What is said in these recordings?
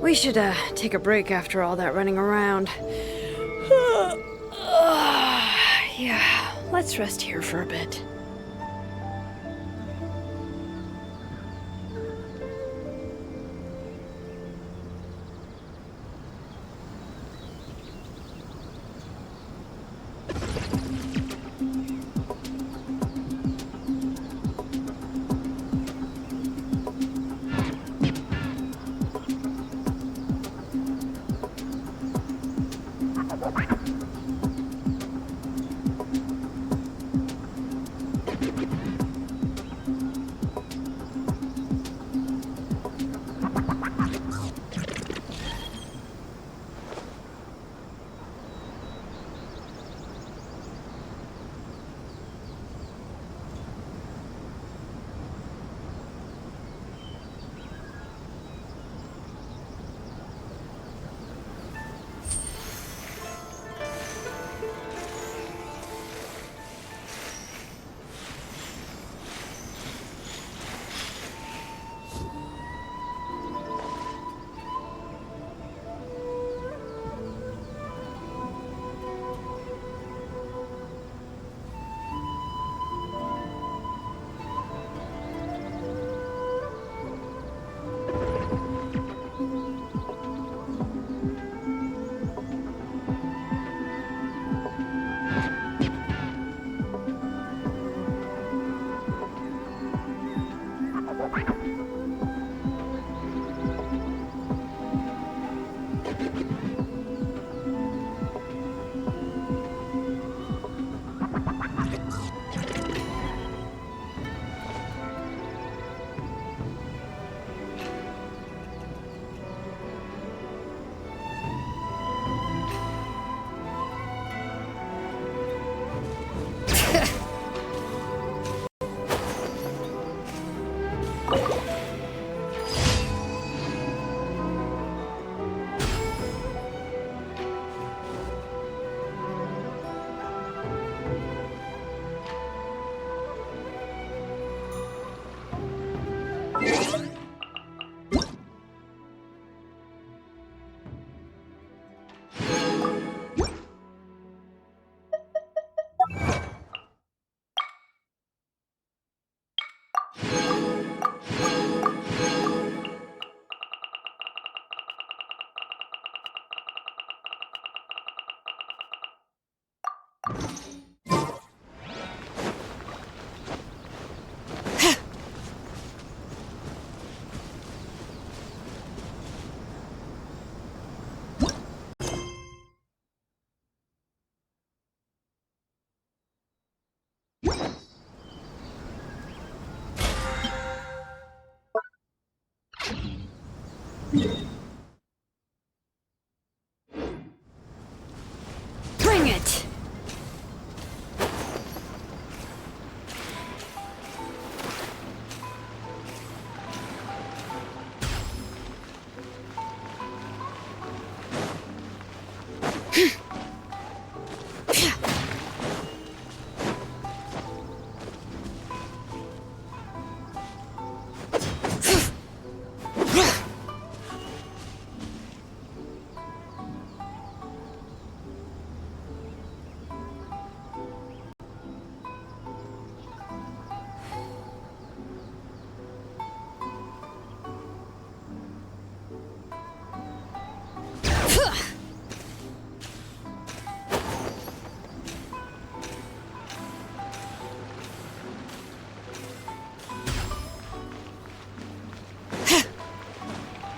We should, take a break after all that running around. Yeah, let's rest here for a bit. Bring it!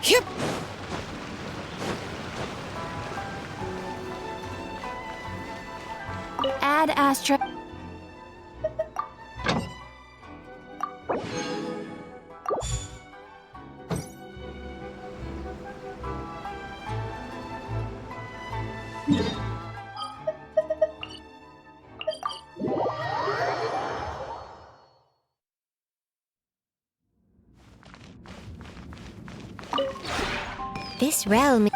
Yep. Add Astra. This realm.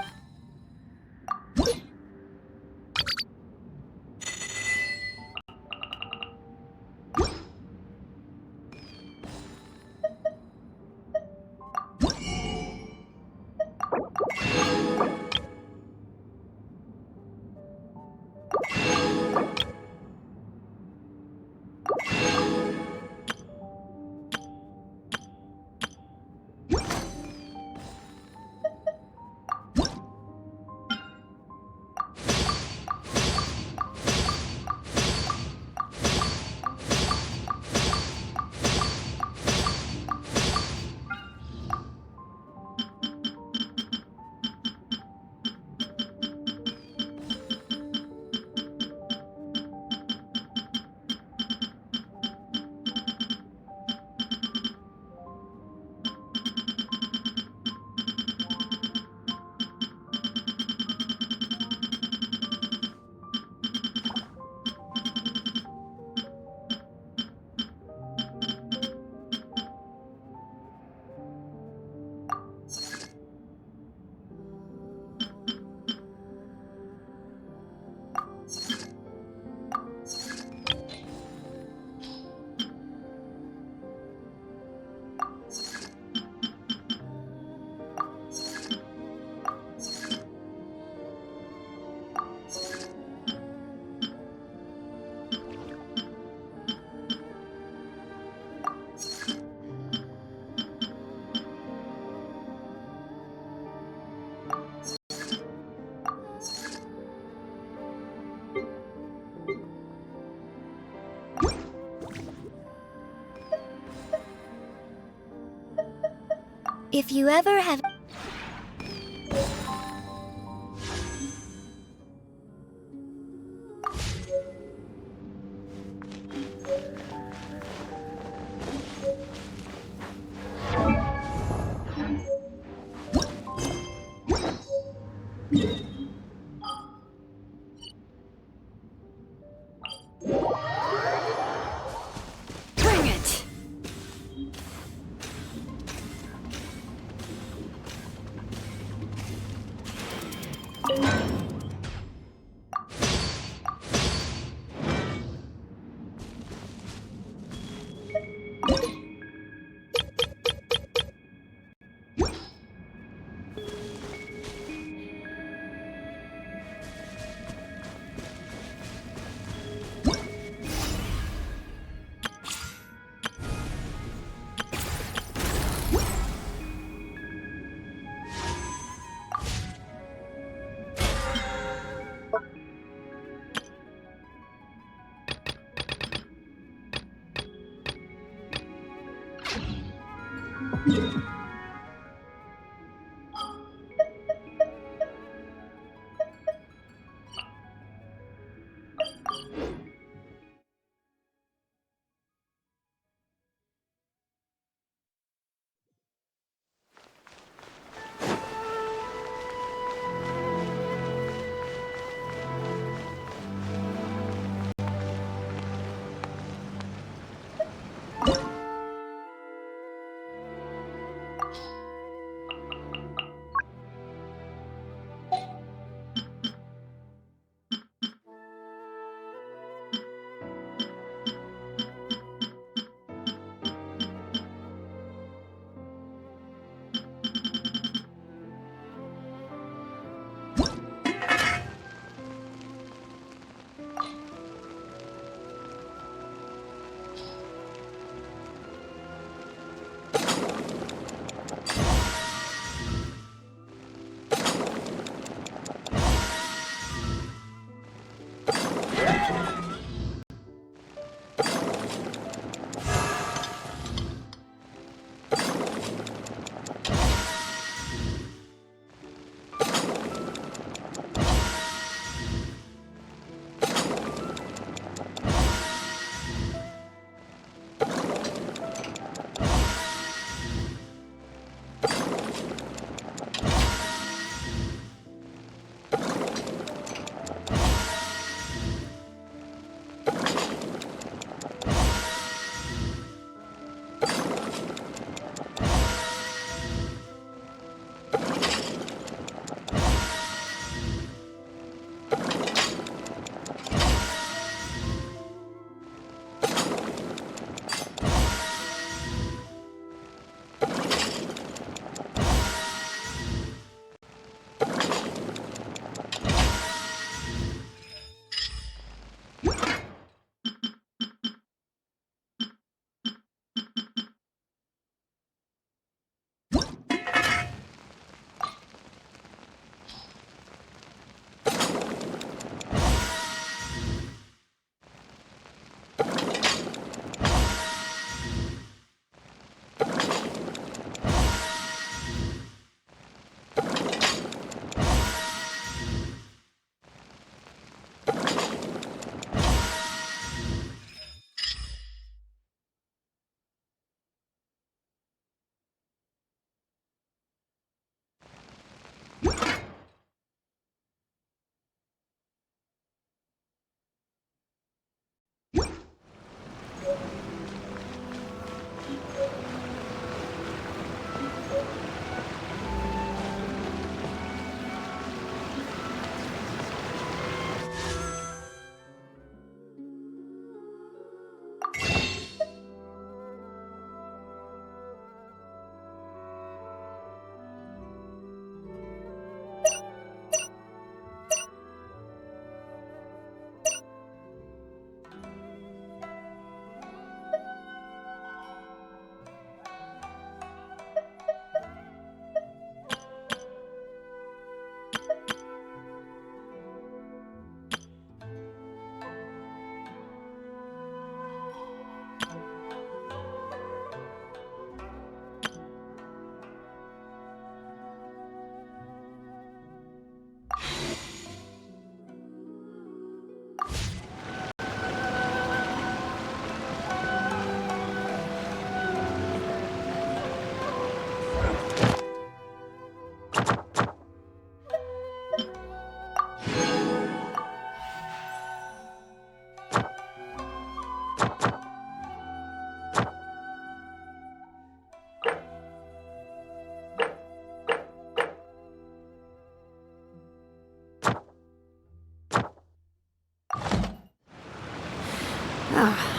If you ever have... Bring it!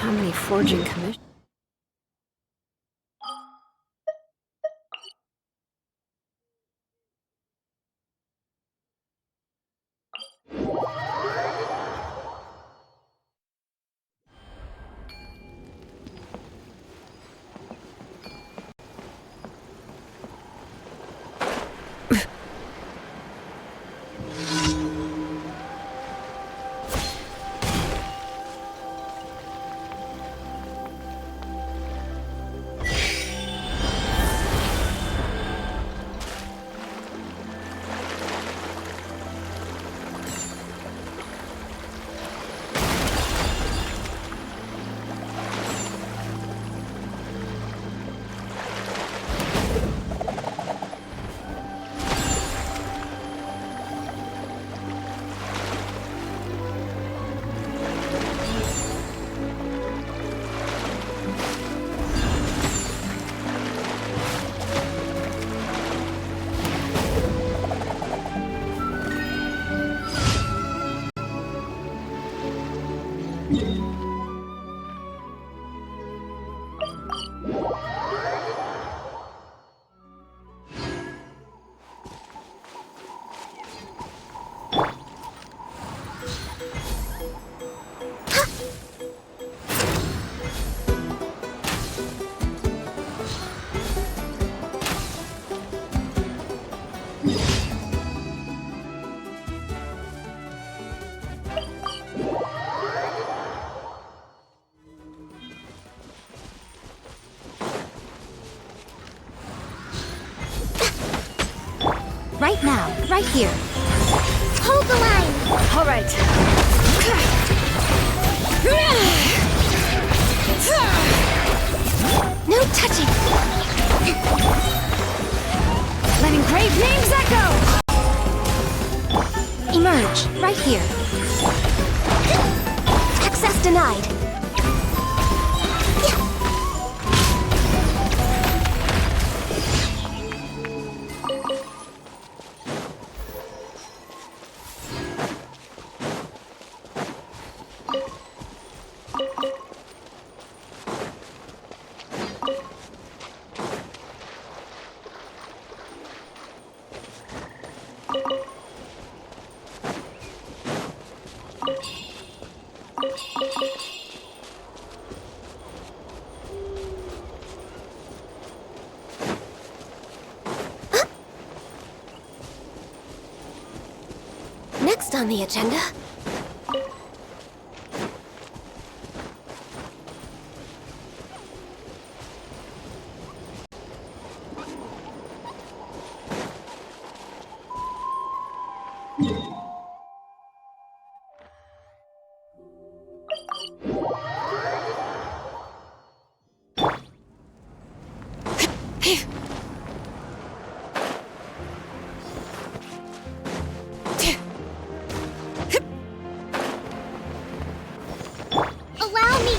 How many forging commissions? Right now, right here. Hold the line! All right. No touching! Let engraved names echo! Emerge, right here. Access denied. Next on the agenda. Allow me!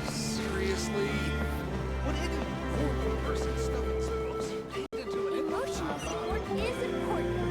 Seriously? Would any normal person stuffing some books paint into an Emotional support is important.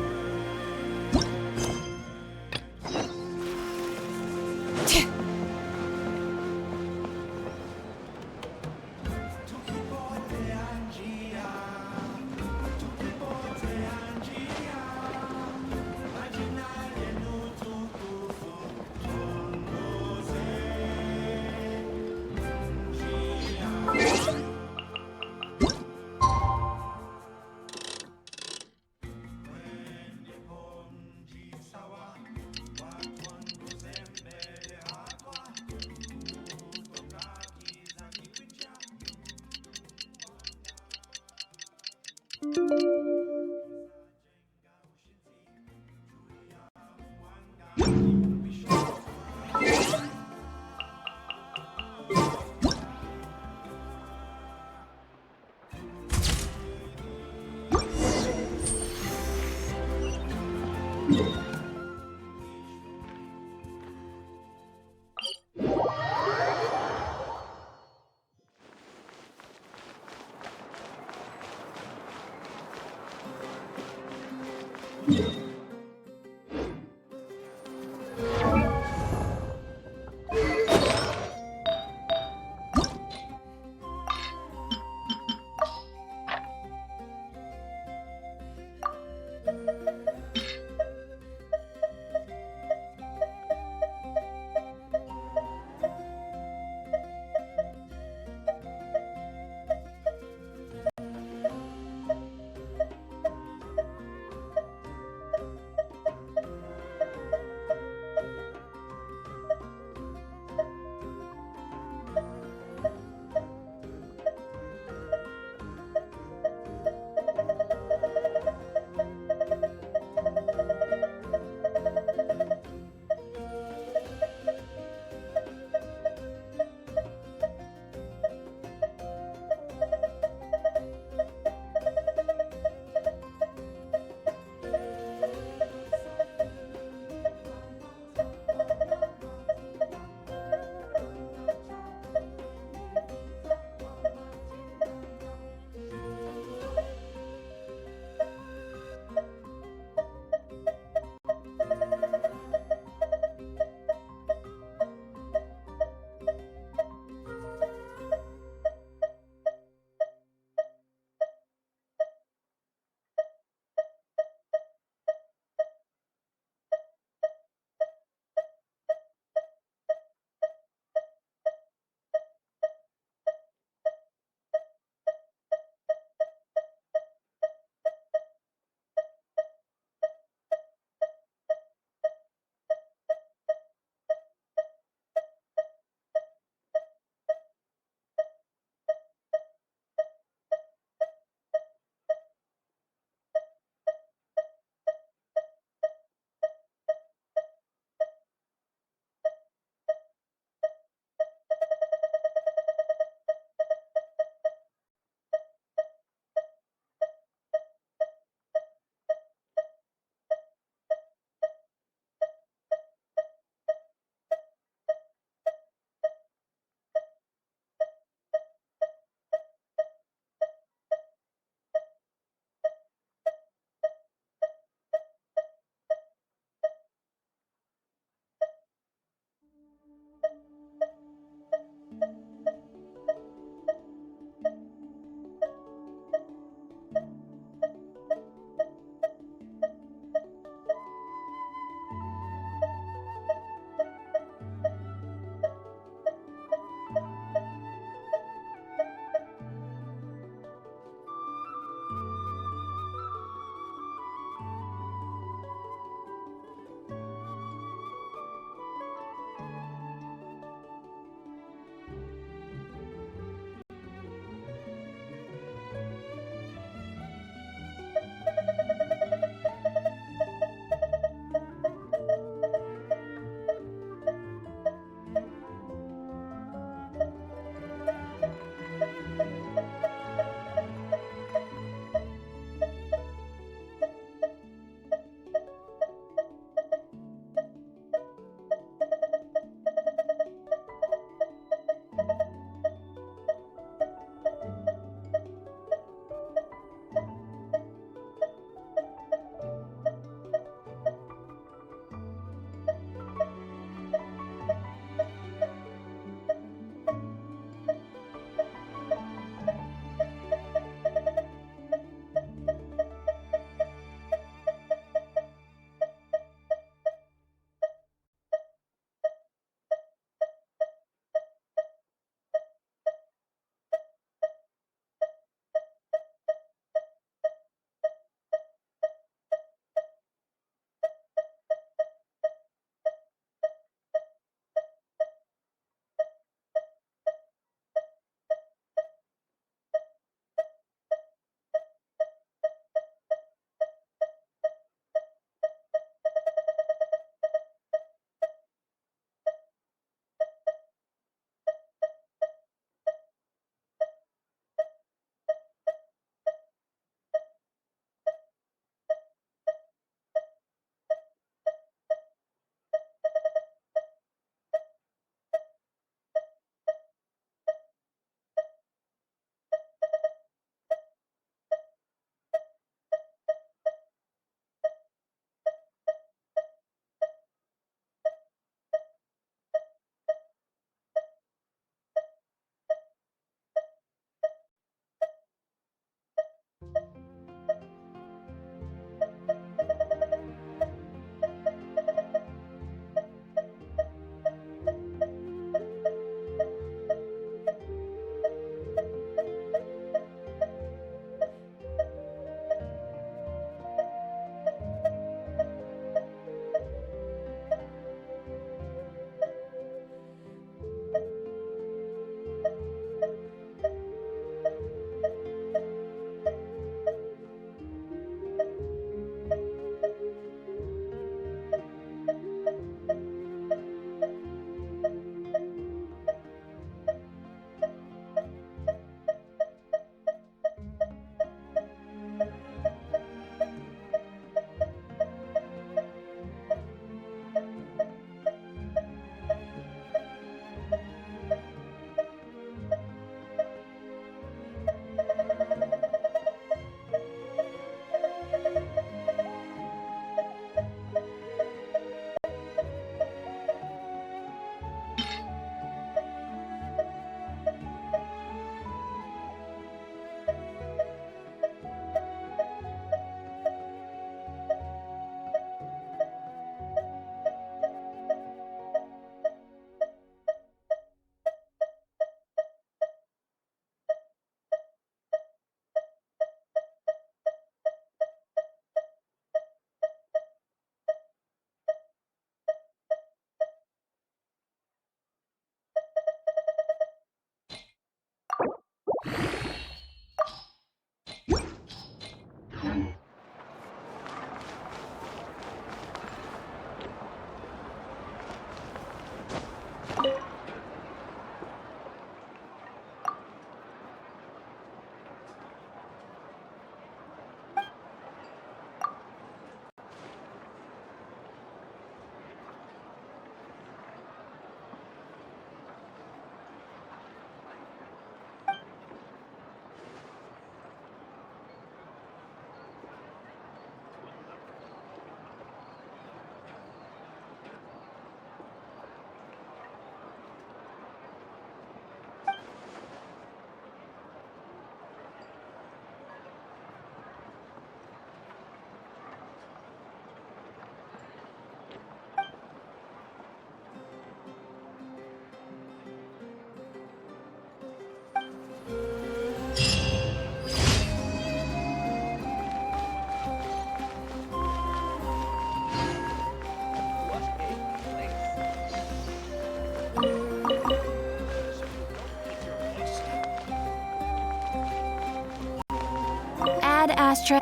Ad Astra.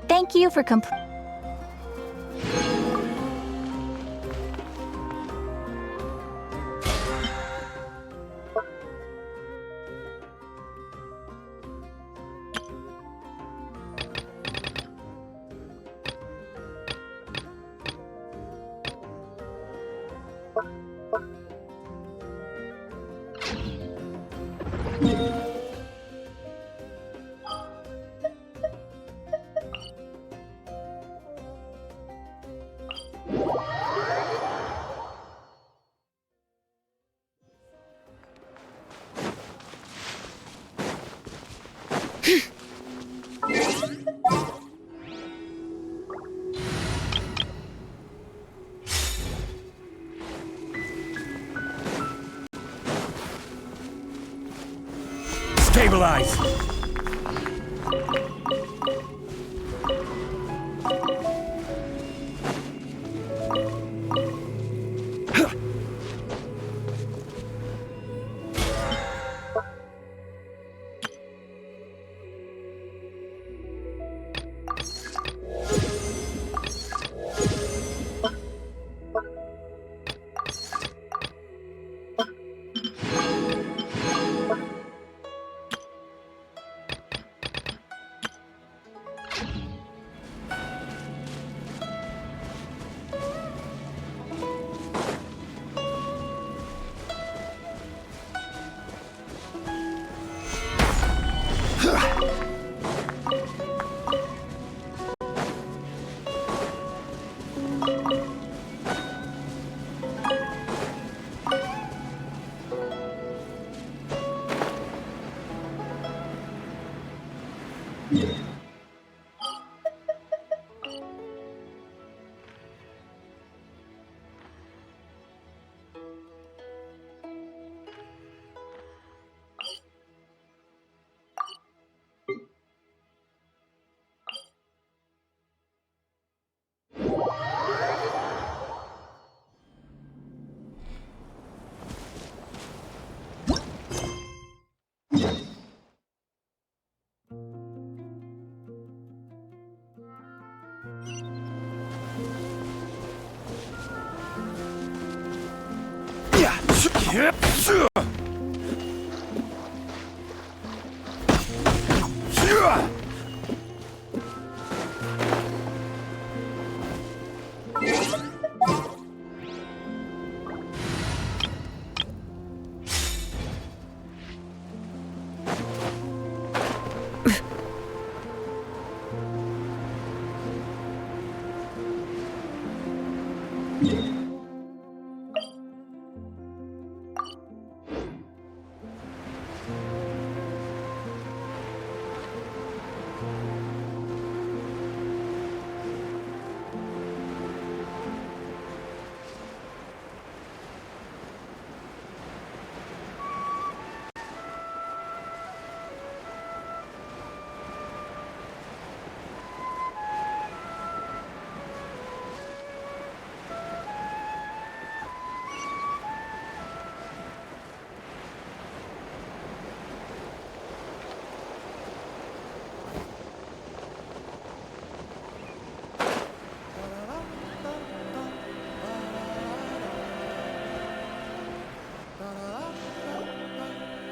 Thank you for Stabilize!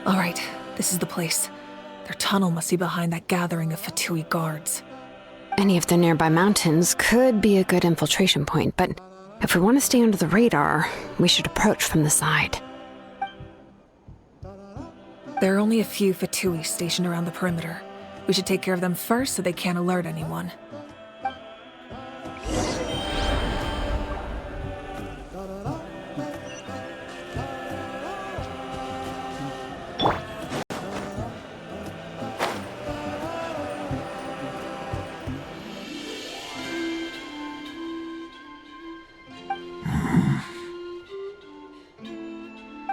All right, this is the place. Their tunnel must be behind that gathering of Fatui guards. Any of the nearby mountains could be a good infiltration point, but if we want to stay under the radar, we should approach from the side. There are only a few Fatui stationed around the perimeter. We should take care of them first so they can't alert anyone.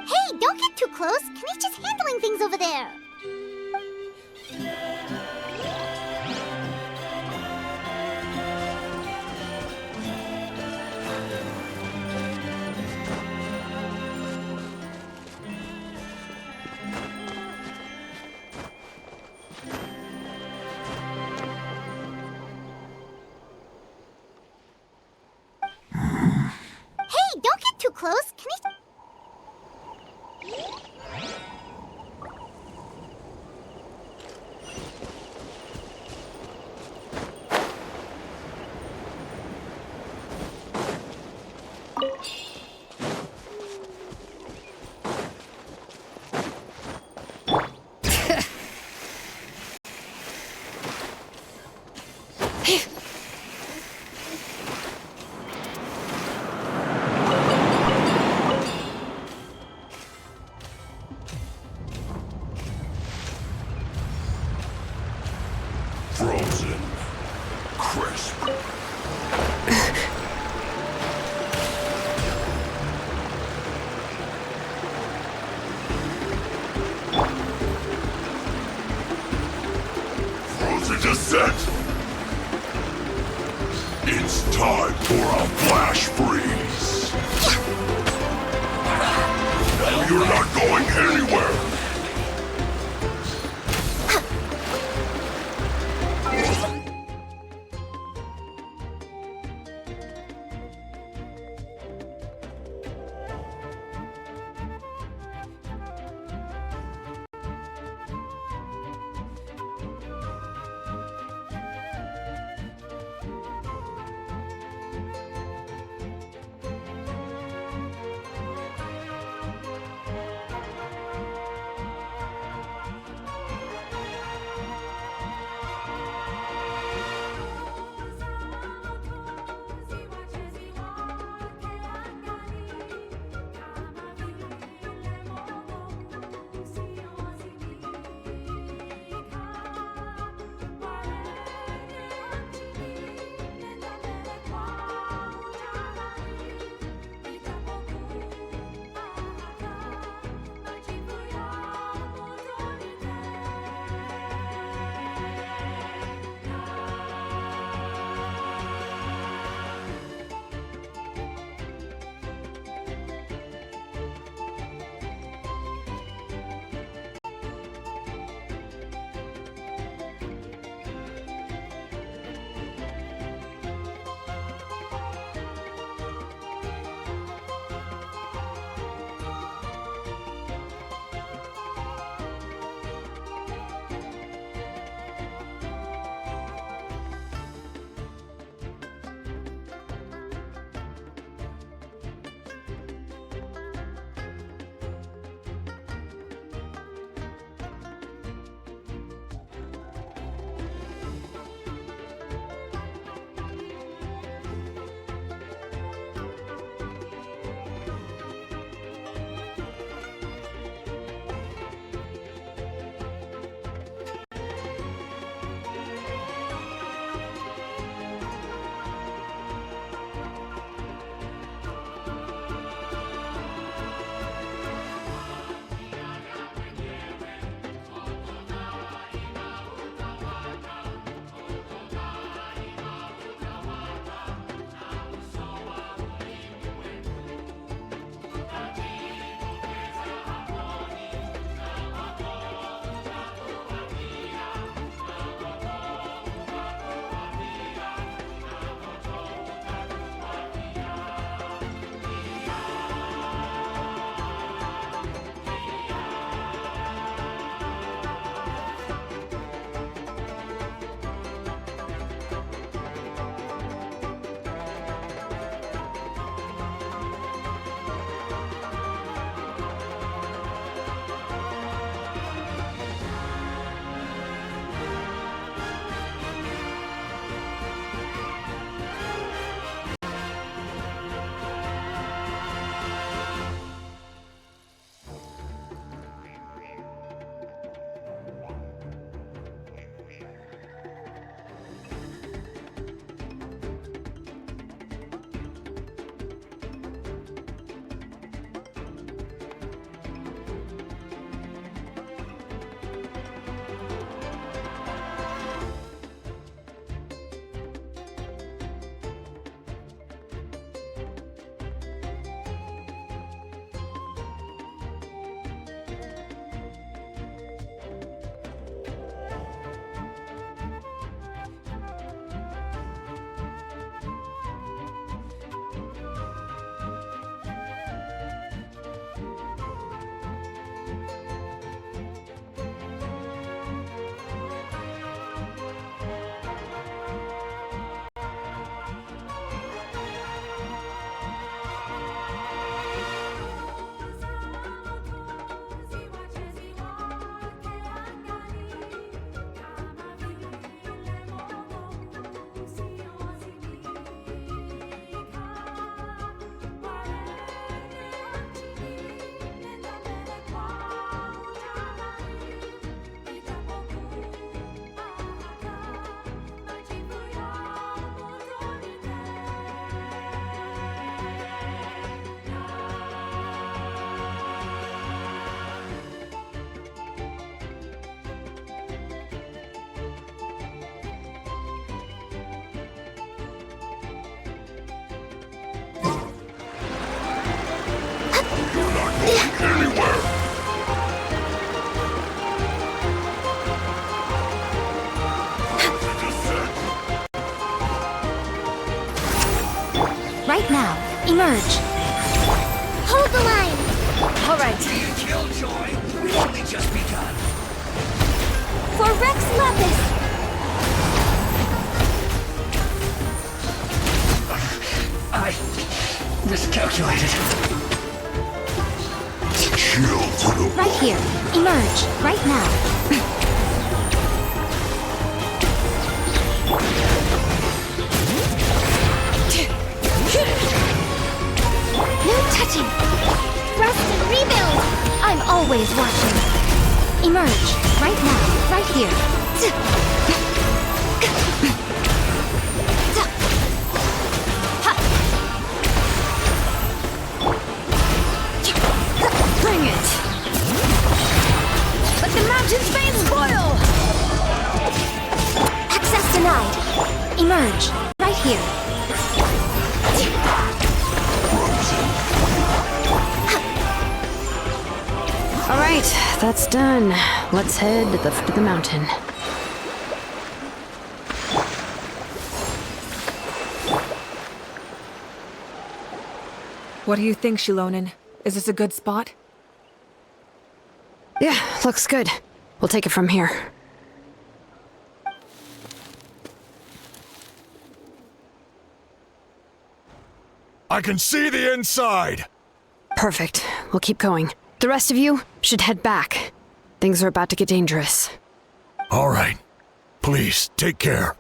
Hey, don't get too close. Kani's just handling things over there. Frozen. Crisp. Frozen descent. It's time for a flash freeze. You're not going anywhere. Emerge. Hold the line. All right. Killjoy! We've only just begun. For Rex Lapis. I miscalculated. Chill to the Right here. Emerge. Right now. No touching. Thrust and rebuild. I'm always watching. Emerge. Right now. Right here. Bring it! Let the mountain's veins boil! Access denied. Emerge. Right here. All right, that's done. Let's head to the foot of the mountain. What do you think, Shilonen? Is this a good spot? Yeah, looks good. We'll take it from here. I can see the inside! Perfect. We'll keep going. The rest of you should head back. Things are about to get dangerous. All right. Please, take care.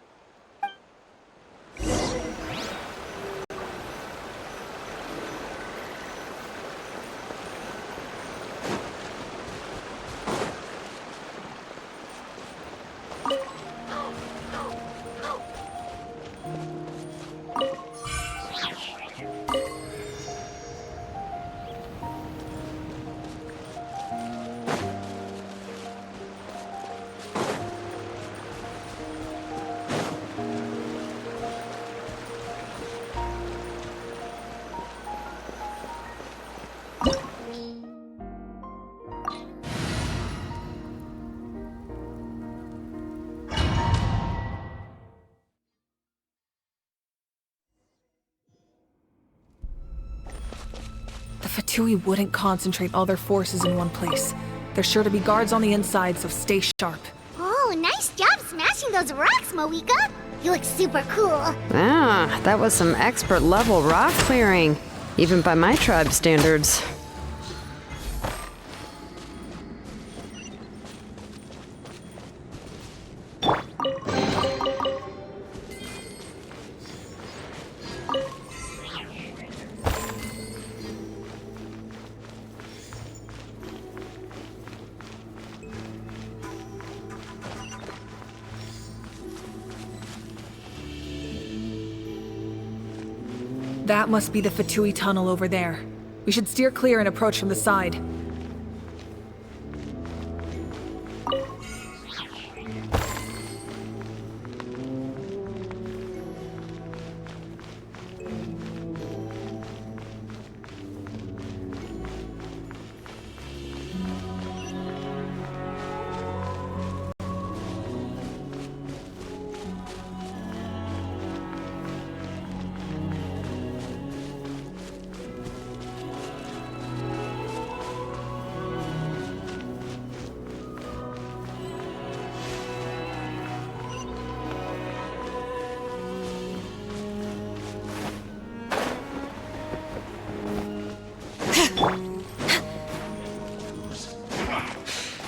The Fatui wouldn't concentrate all their forces in one place. There's sure to be guards on the inside, so stay sharp. Oh, nice job smashing those rocks, Moeka. You look super cool. Ah, that was some expert level rock clearing, even by my tribe standards. That must be the Fatui tunnel over there. We should steer clear and approach from the side.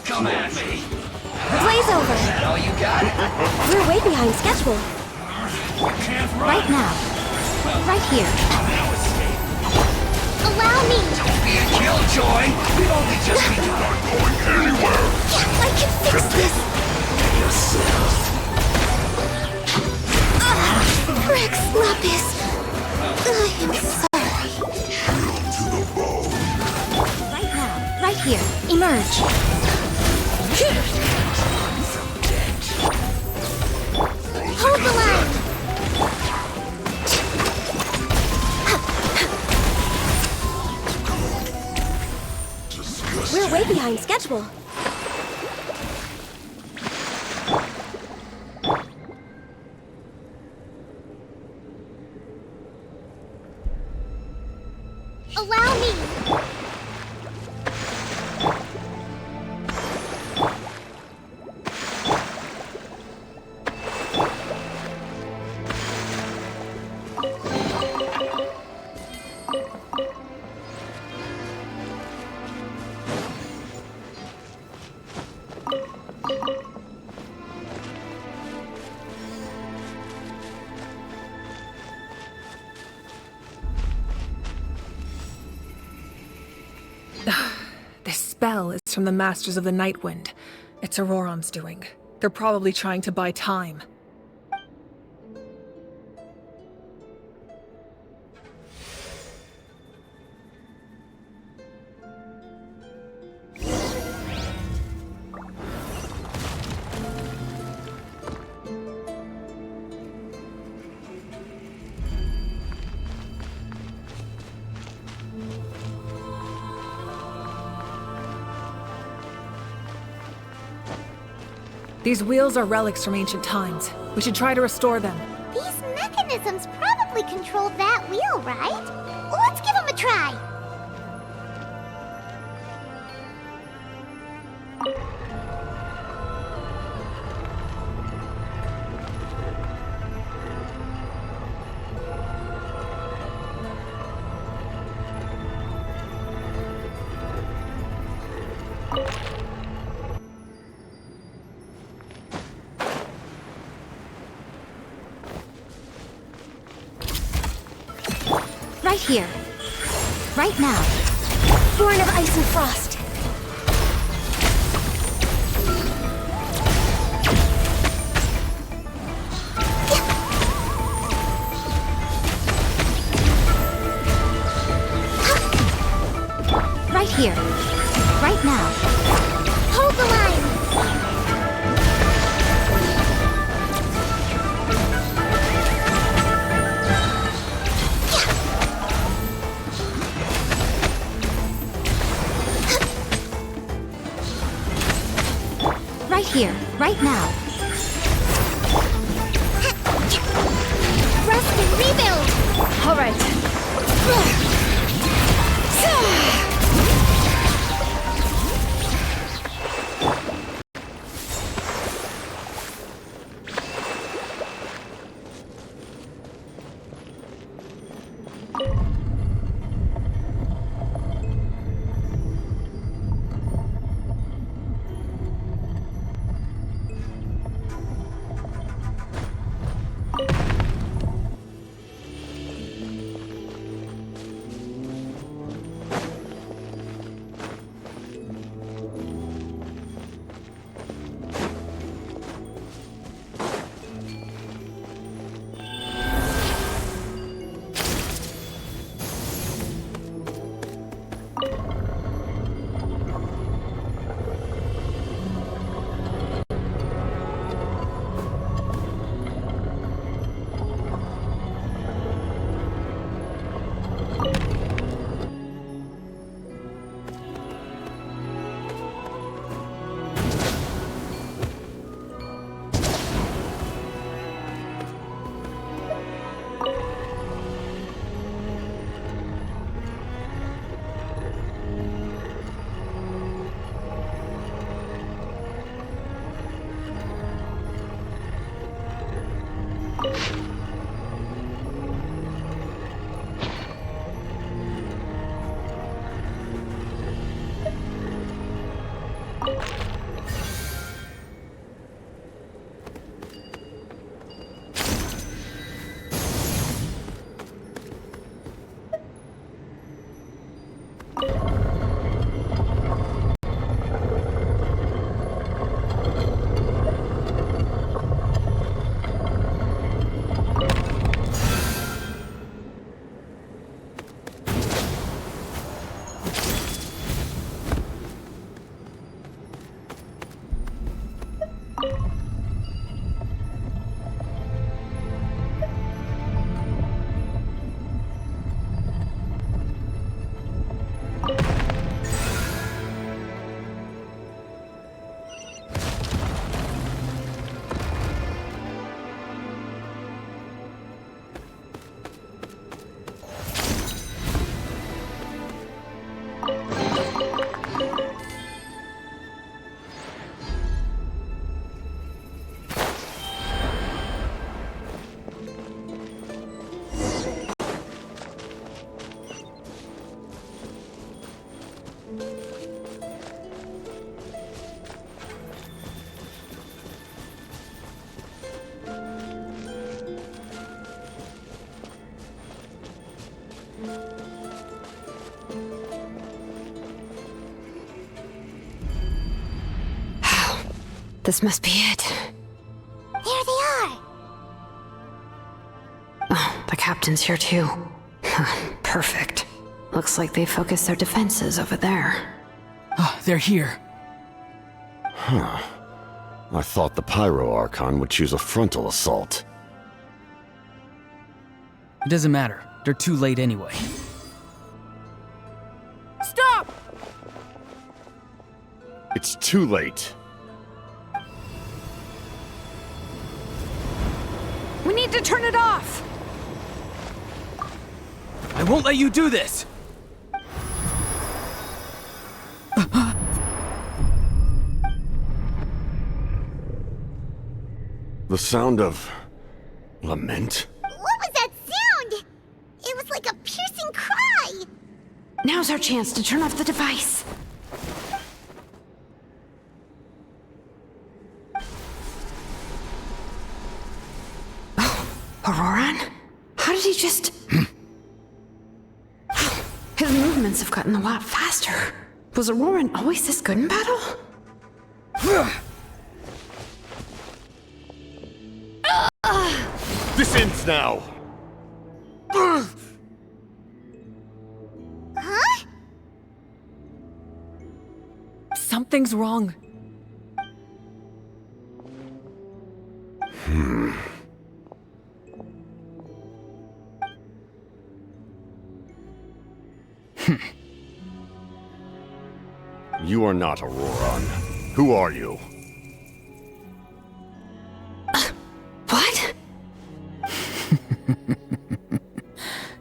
Come at me. Blaze over. Is that all you got? We're way behind schedule. You can't run. Right now. Right here. Now escape. Allow me. Don't be a killjoy. We've only just begun. Not going anywhere! I can fix this. Yourself. Rex Lapis. I am sorry. Chill to the bone. Right now. Right here. Emerge. Hold the line. We're way behind schedule. spell is from the Masters of the Night Wind. It's Auroron's doing. They're probably trying to buy time. These wheels are relics from ancient times. We should try to restore them. These mechanisms probably control that wheel, right? Let's give them a try. Right here. Right now. Born of ice and frost. Right here. Right now. Hold the line! Right here, right now. Rest and rebuild! All right. This must be it. There they are! Oh, the captain's here too. Perfect. Looks like they focused their defenses over there. Ah, they're here. I thought the Pyro Archon would choose a frontal assault. It doesn't matter. They're too late anyway. Stop! It's too late. We need to turn it off! I won't let you do this! The sound of lament? What was that sound? It was like a piercing cry! Now's our chance to turn off the device. Oh, Auroran? How did he just... His movements have gotten a lot faster. Was Auroran always this good in battle? This ends now! Huh? Something's wrong. You are not Auroran. Who are you? What?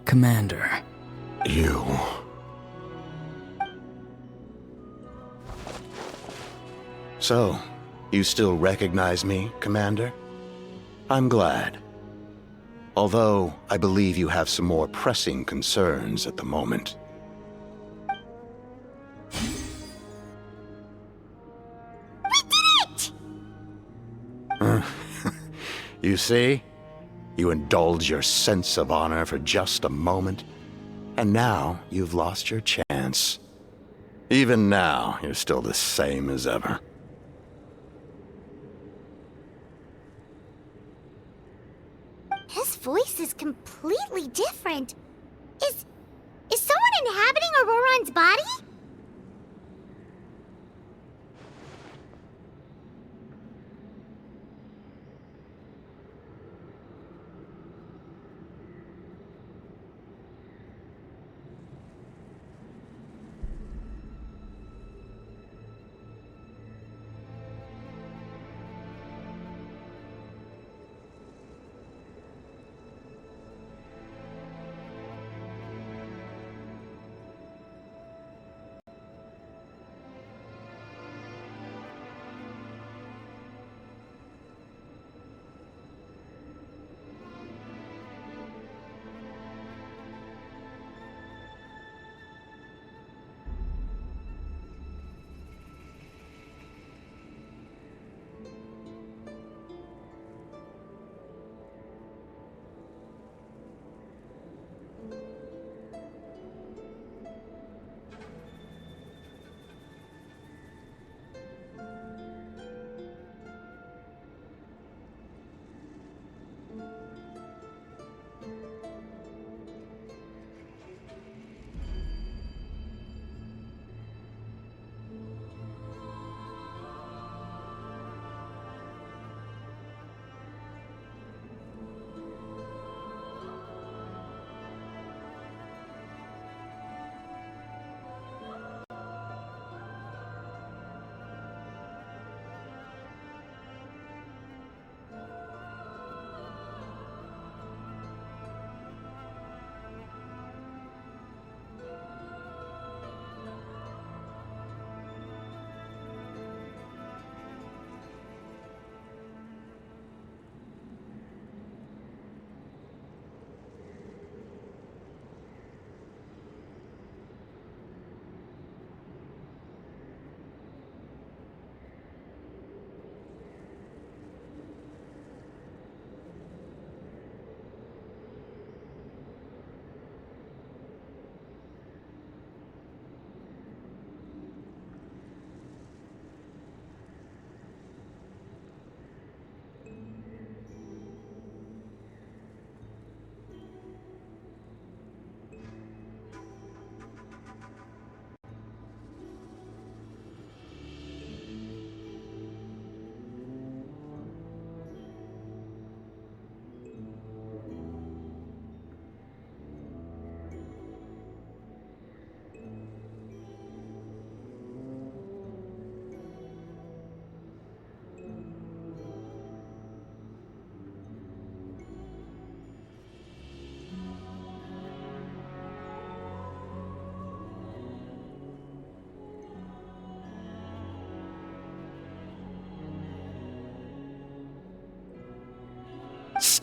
Commander. You. So, you still recognize me, Commander? I'm glad. Although, I believe you have some more pressing concerns at the moment. You see? You indulge your sense of honor for just a moment, and now you've lost your chance. Even now, you're still the same as ever. His voice is completely different. Is someone inhabiting Auroran's body?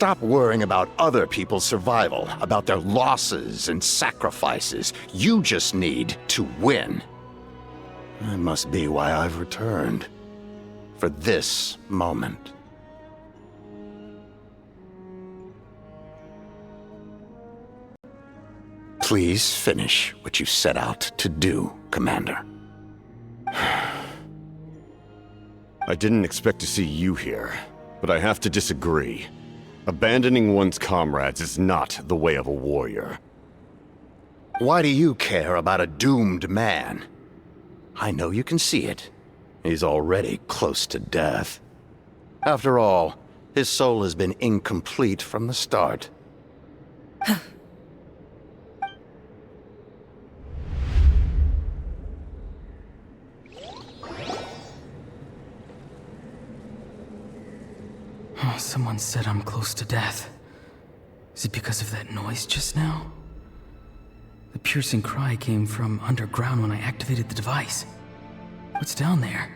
Stop worrying about other people's survival, about their losses and sacrifices. You just need to win. That must be why I've returned. For this moment. Please finish what you set out to do, Commander. I didn't expect to see you here, but I have to disagree. Abandoning one's comrades is not the way of a warrior. Why do you care about a doomed man? I know you can see it. He's already close to death. After all, his soul has been incomplete from the start. Oh, someone said I'm close to death. Is it because of that noise just now? The piercing cry came from underground when I activated the device. What's down there?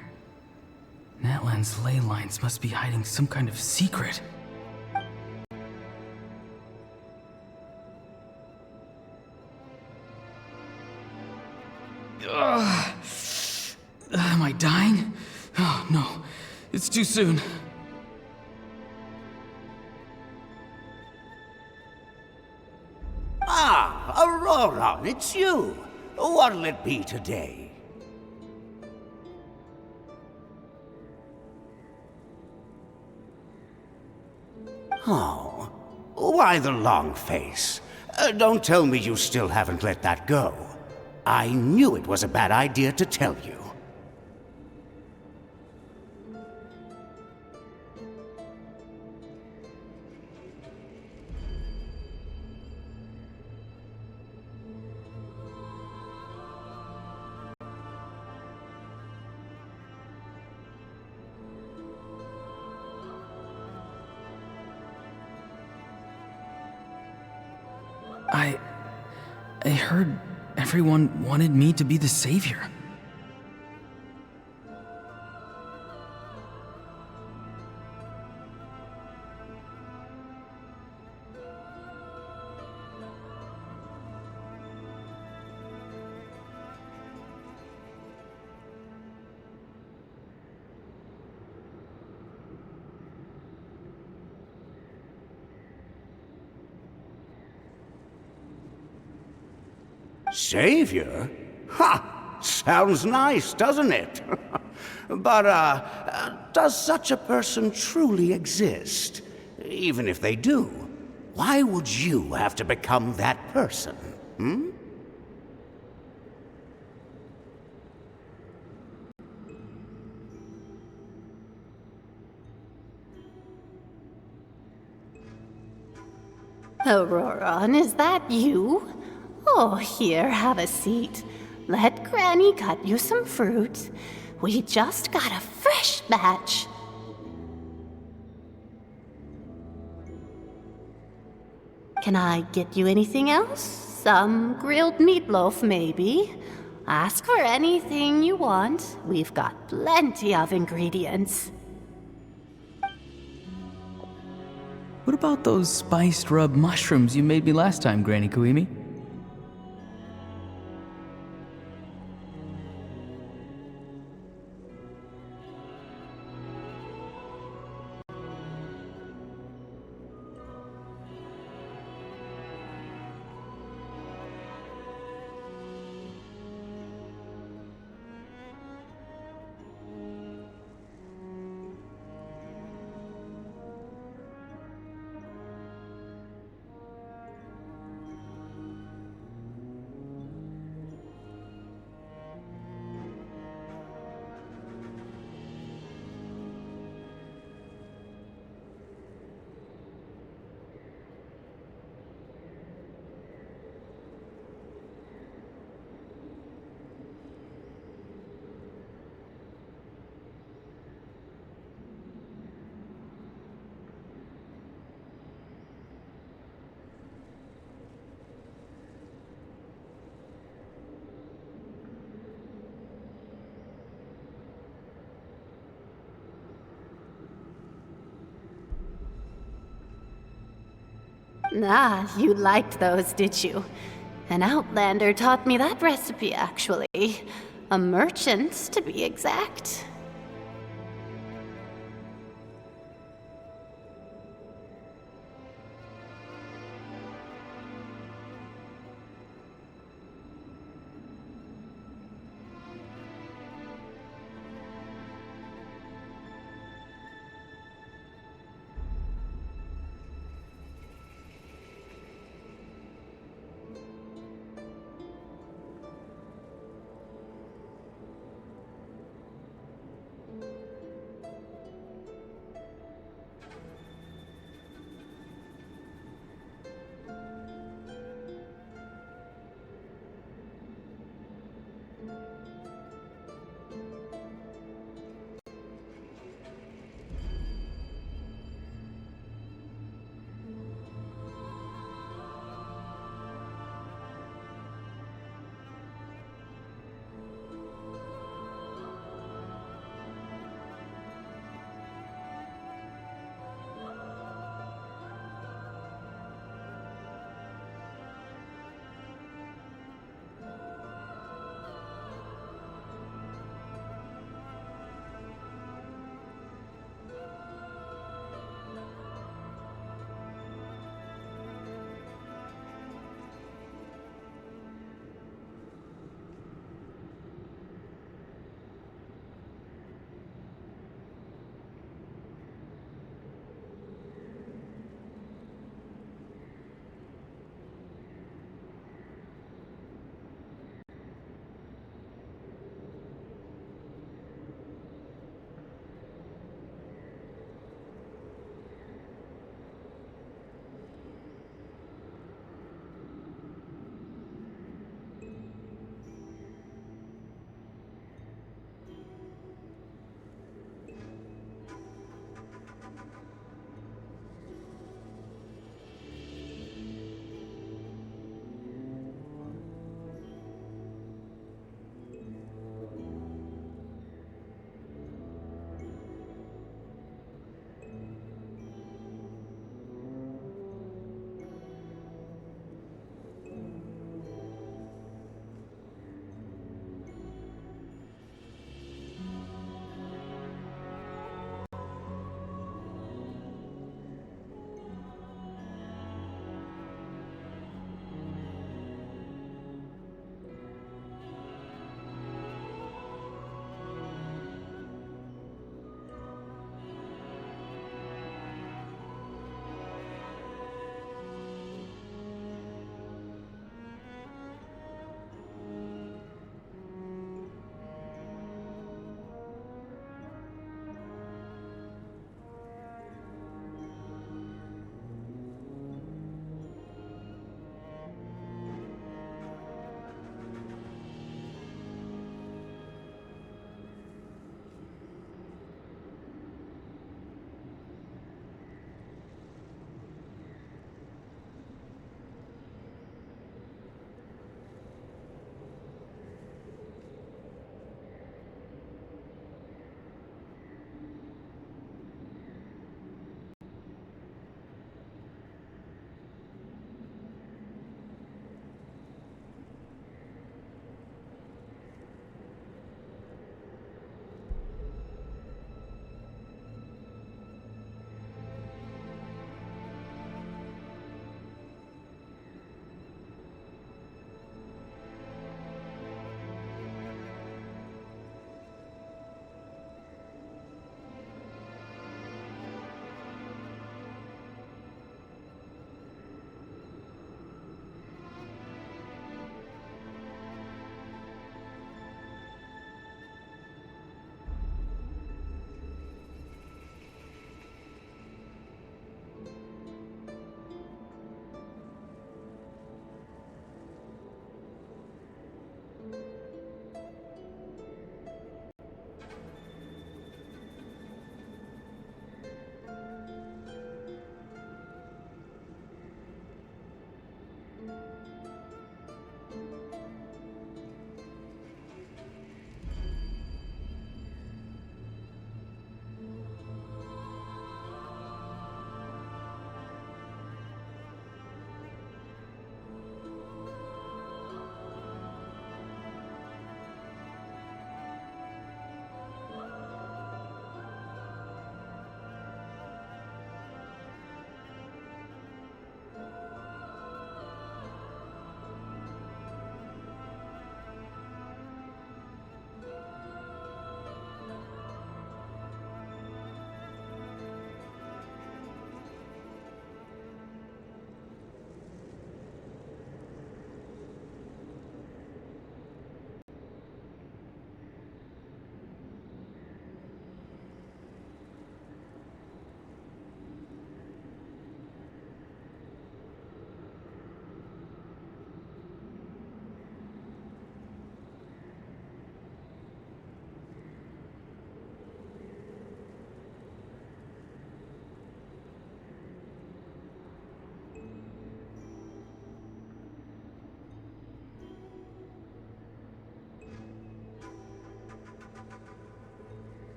Natlan's ley lines must be hiding some kind of secret. Ugh. Am I dying? Oh, no. It's too soon. Ah, Aurora, it's you. What'll it be today? Oh, why the long face? Don't tell me you still haven't let that go. I knew it was a bad idea to tell you. I heard everyone wanted me to be the savior. Savior? Ha! Sounds nice, doesn't it? But, does such a person truly exist? Even if they do, why would you have to become that person? Hmm? Aurora, is that you? Oh, here, have a seat. Let Granny cut you some fruit. We just got a fresh batch. Can I get you anything else? Some grilled meatloaf, maybe? Ask for anything you want. We've got plenty of ingredients. What about those spiced rub mushrooms you made me last time, Granny Kuimi? Ah, you liked those, did you? An outlander taught me that recipe, actually. A merchant, to be exact.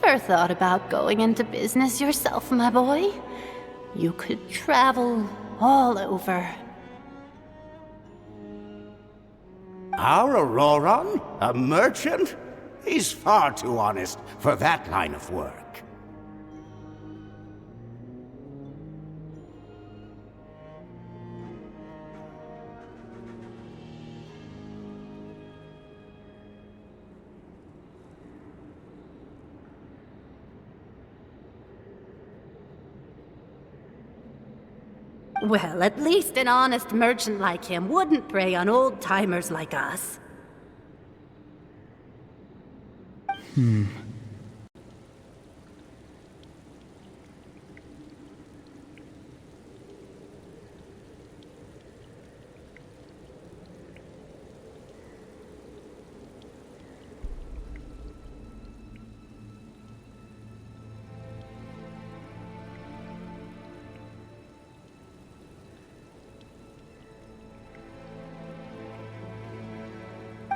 ever thought about going into business yourself, my boy? You could travel all over. Our Auroron? A merchant? He's far too honest for that line of work. Well, at least an honest merchant like him wouldn't prey on old-timers like us.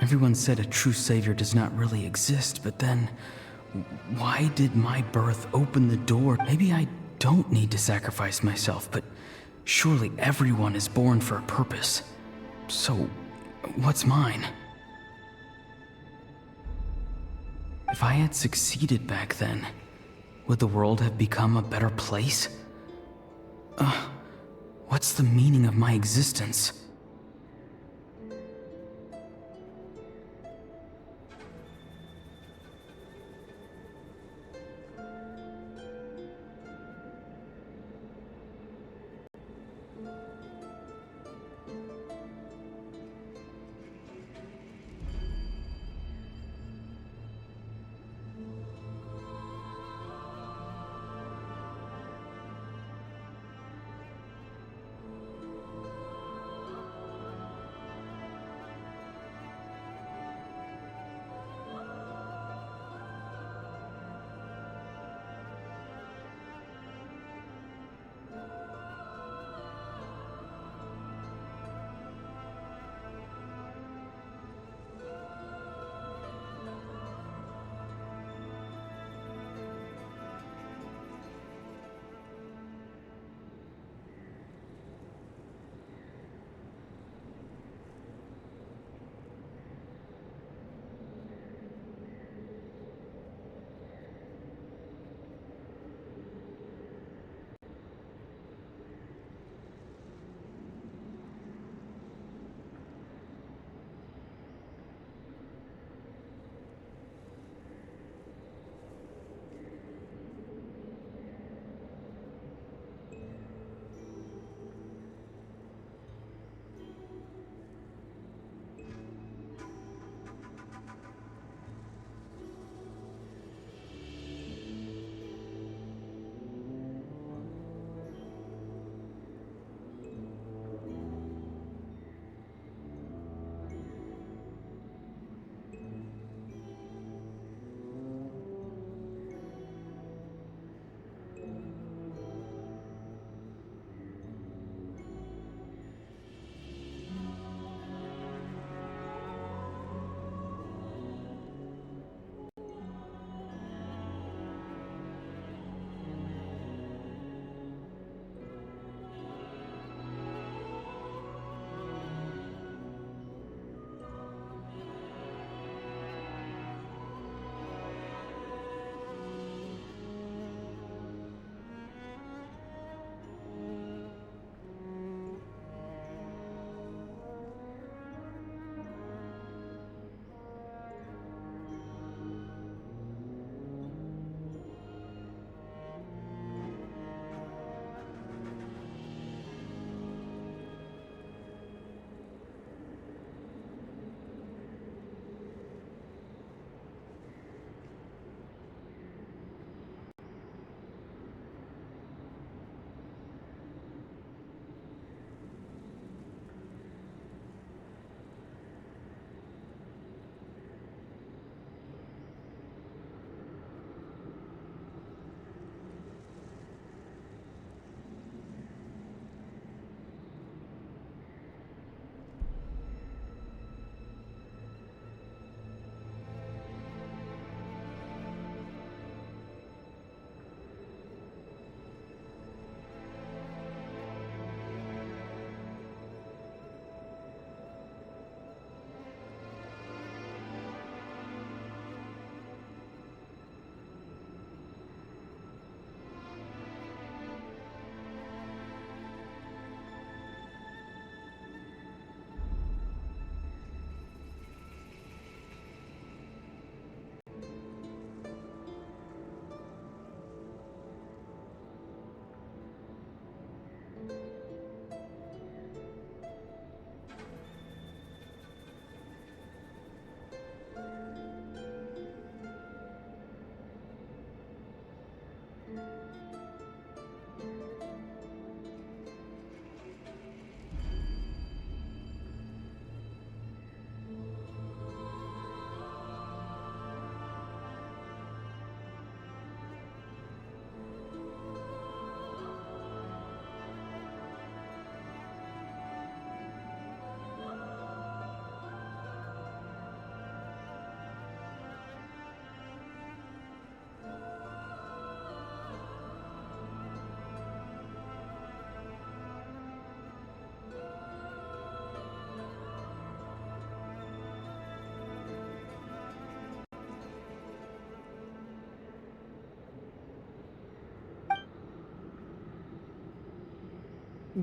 Everyone said a true savior does not really exist, but then why did my birth open the door? Maybe I don't need to sacrifice myself, but surely everyone is born for a purpose. So, what's mine? If I had succeeded back then, would the world have become a better place? What's the meaning of my existence?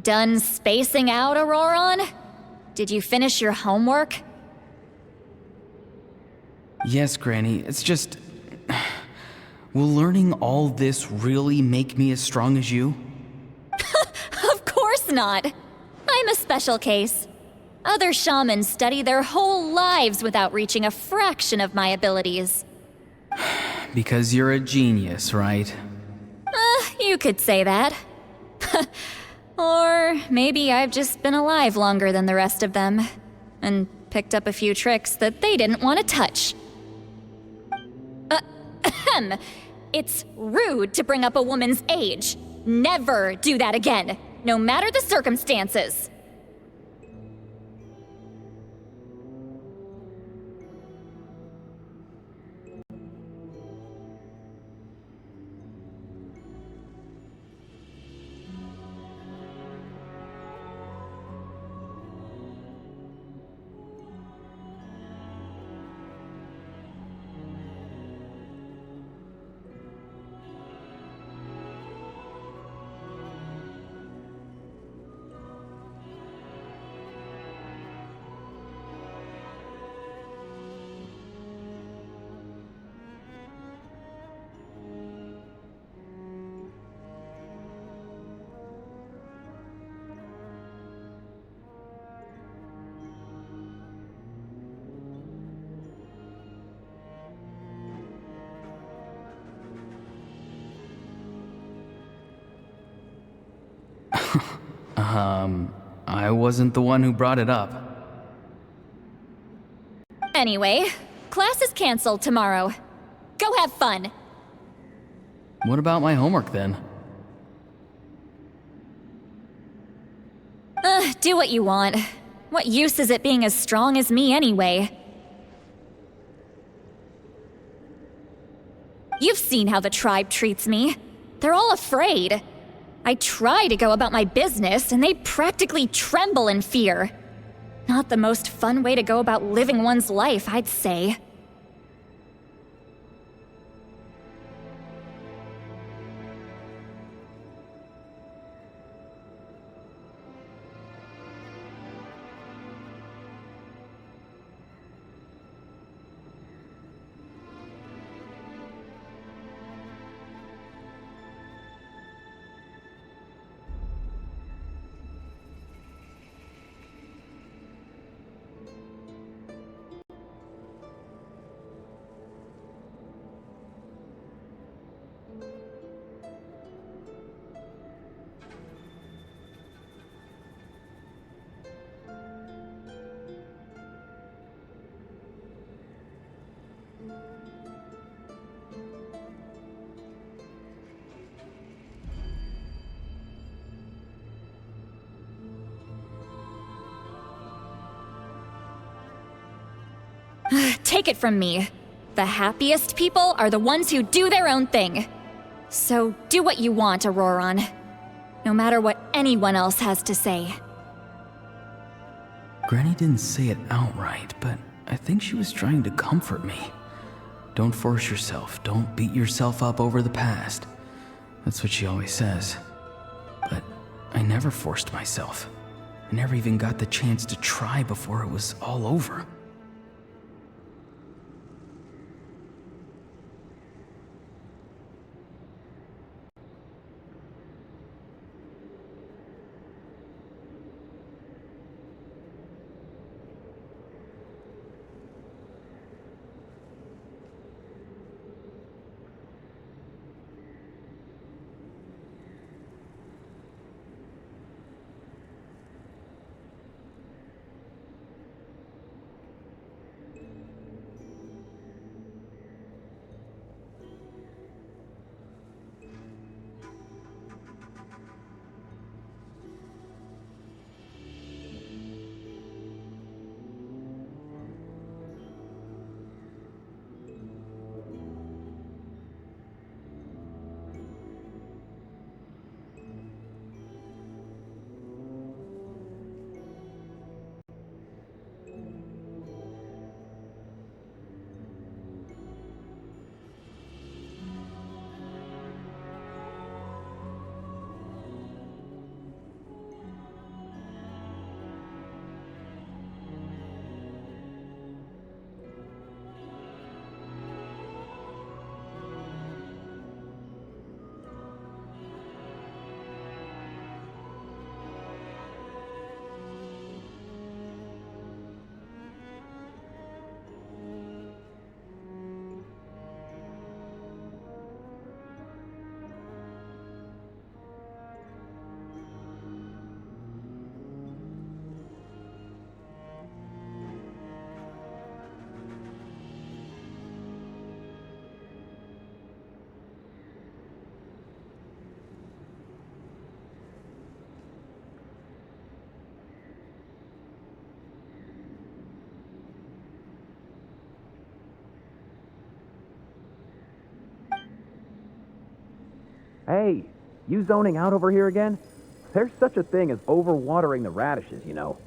Done spacing out, Auroron? Did you finish your homework? Yes, Granny, it's just... Will learning all this really make me as strong as you? Of course not. I'm a special case. Other shamans study their whole lives without reaching a fraction of my abilities. Because you're a genius, right? You could say that. Or maybe I've just been alive longer than the rest of them, and picked up a few tricks that they didn't want to touch. It's rude to bring up a woman's age. Never do that again, no matter the circumstances. I wasn't the one who brought it up. Anyway, class is canceled tomorrow. Go have fun. What about my homework then? Do what you want. What use is it being as strong as me anyway? You've seen how the tribe treats me. They're all afraid. I try to go about my business, and they practically tremble in fear. Not the most fun way to go about living one's life, I'd say. Take it from me. The happiest people are the ones who do their own thing. So do what you want, Auroron. No matter what anyone else has to say. Granny didn't say it outright, but I think she was trying to comfort me. Don't force yourself. Don't beat yourself up over the past. That's what she always says. But I never forced myself. I never even got the chance to try before it was all over. Hey, you zoning out over here again? There's such a thing as overwatering the radishes, you know.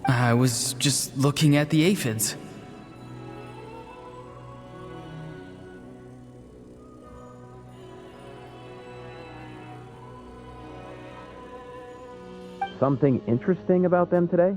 I was just looking at the aphids. Something interesting about them today?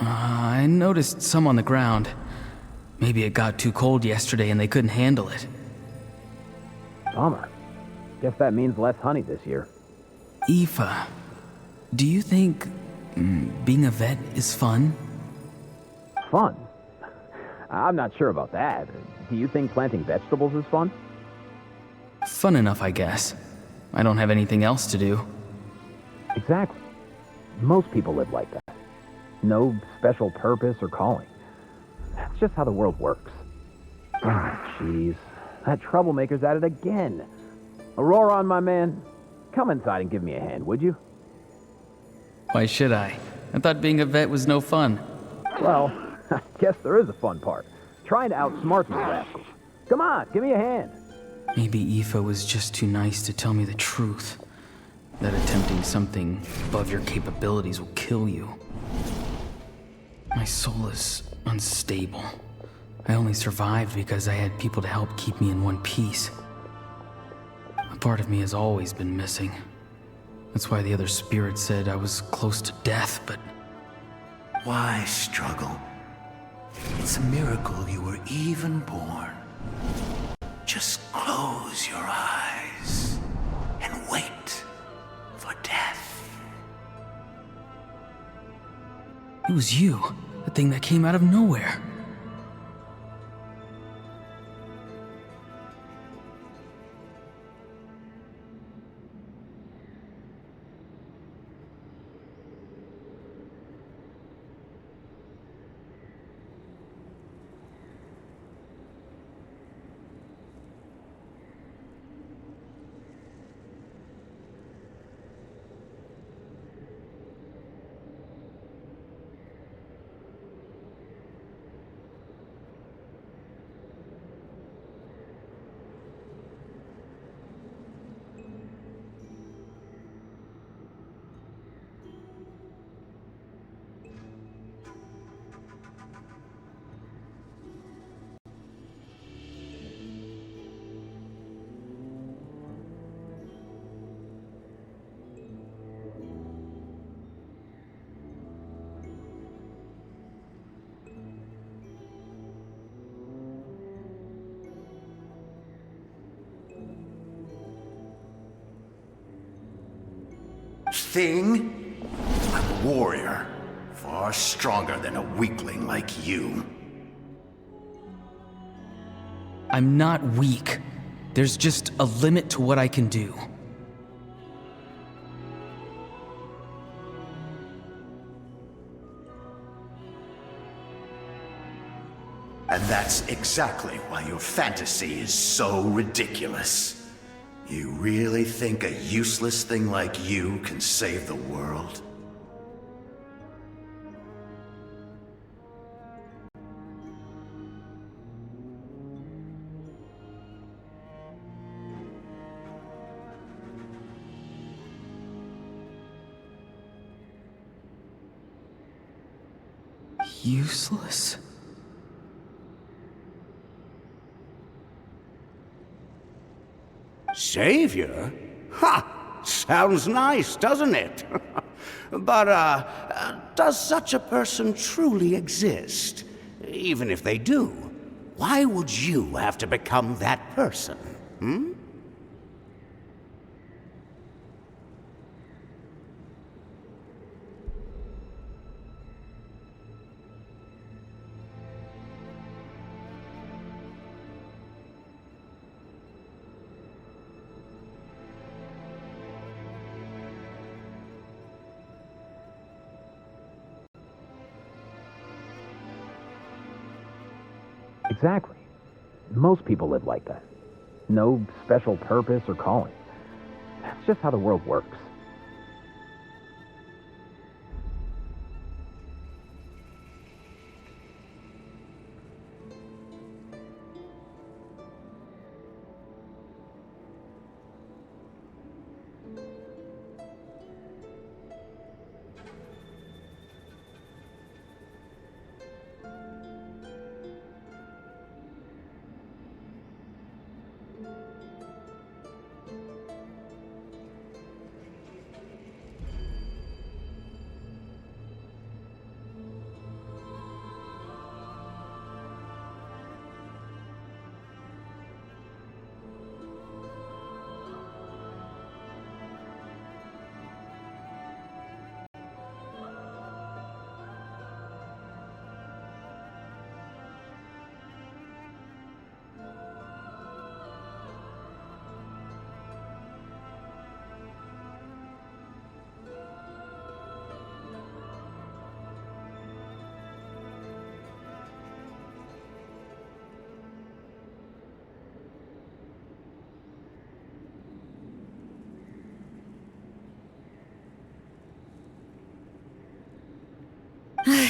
I noticed some on the ground. Maybe it got too cold yesterday and they couldn't handle it. Bummer. Guess that means less honey this year. Aoife, do you think being a vet is fun? Fun? I'm not sure about that. Do you think planting vegetables is fun? Fun enough, I guess. I don't have anything else to do. Exactly. Most people live like that. No special purpose or calling. That's just how the world works. Ah, jeez. That troublemaker's at it again. Auroron, my man, come inside and give me a hand, would you? Why should I? I thought being a vet was no fun. Well, I guess there is a fun part. Trying to outsmart these rascals. Come on, give me a hand. Maybe Aoife was just too nice to tell me the truth. That attempting something above your capabilities will kill you. My soul is unstable. I only survived because I had people to help keep me in one piece. A part of me has always been missing. That's why the other spirit said I was close to death, but... Why struggle? It's a miracle you were even born. Just close your eyes and wait for death. It was you, the thing that came out of nowhere. Thing? I'm a warrior, far stronger than a weakling like you. I'm not weak. There's just a limit to what I can do. And that's exactly why your fantasy is so ridiculous. You really think a useless thing like you can save the world? Useless? Savior? Ha! Sounds nice, doesn't it? But, does such a person truly exist? Even if they do, why would you have to become that person? Hmm? Exactly. Most people live like that. No special purpose or calling. That's just how the world works.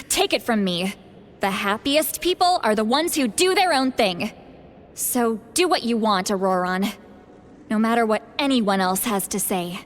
Take it from me. The happiest people are the ones who do their own thing. So do what you want, Auroron. No matter what anyone else has to say.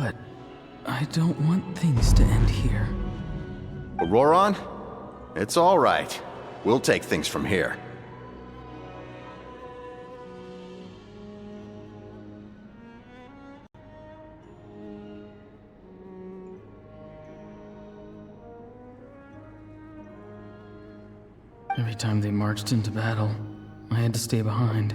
But I don't want things to end here. Auroron? It's all right. We'll take things from here. Every time they marched into battle, I had to stay behind.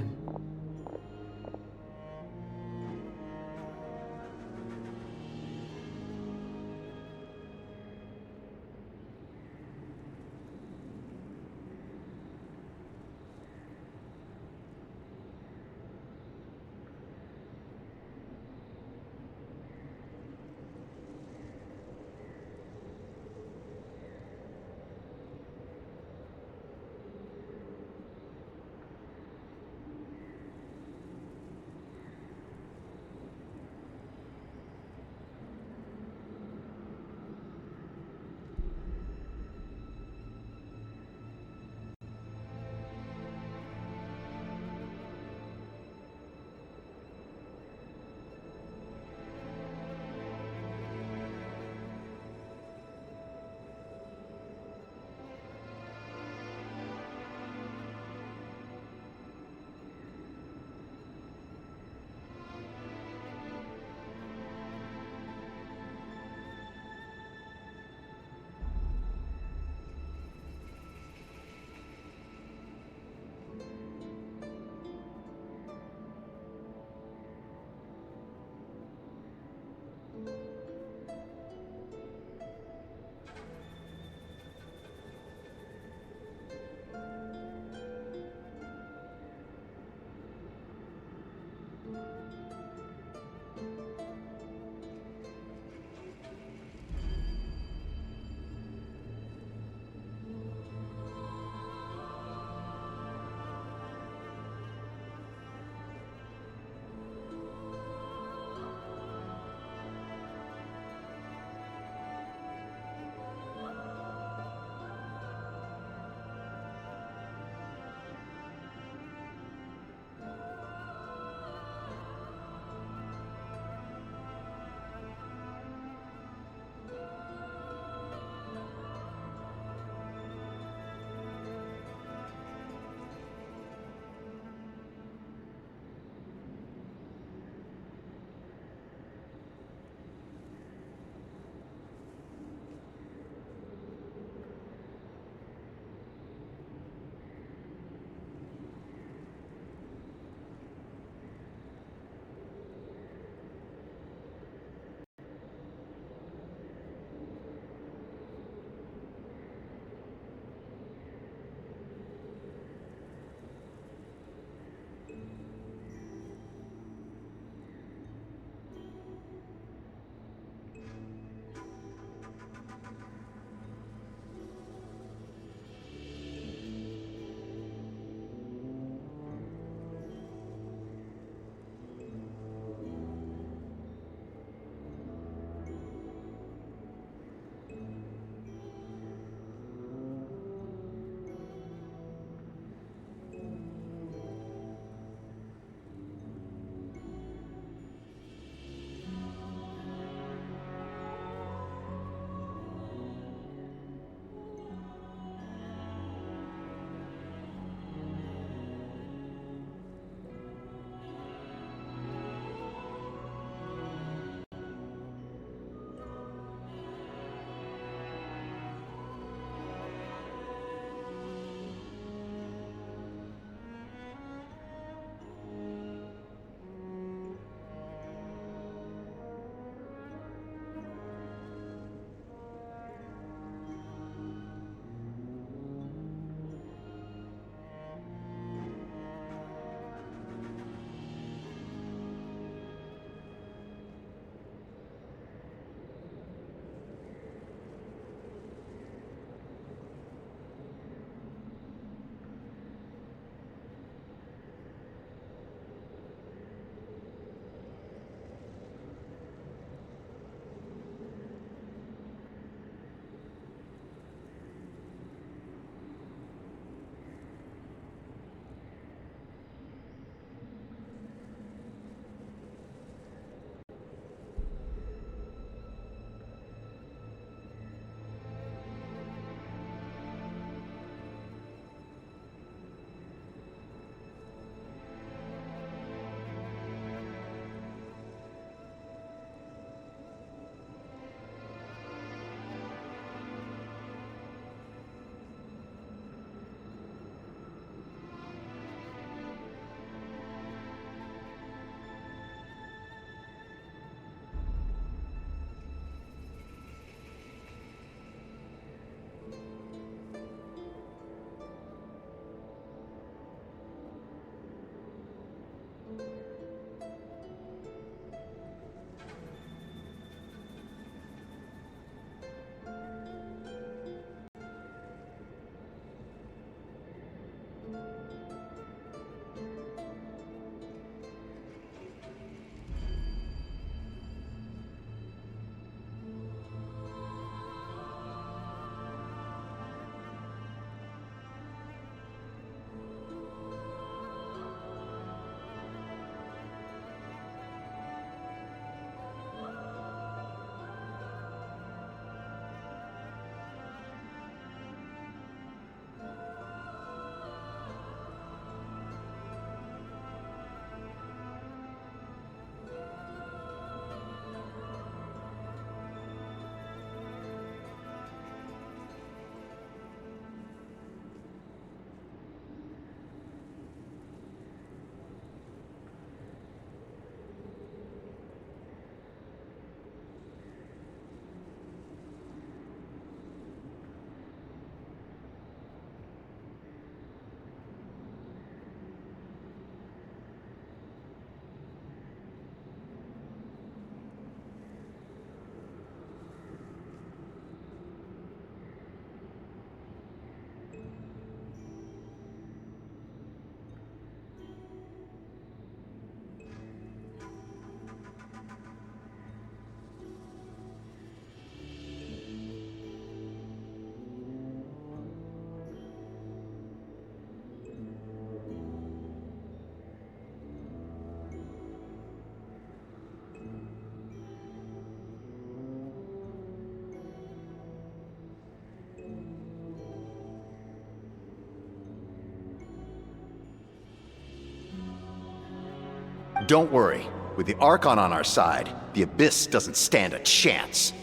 Don't worry. With the Archon on our side, the Abyss doesn't stand a chance.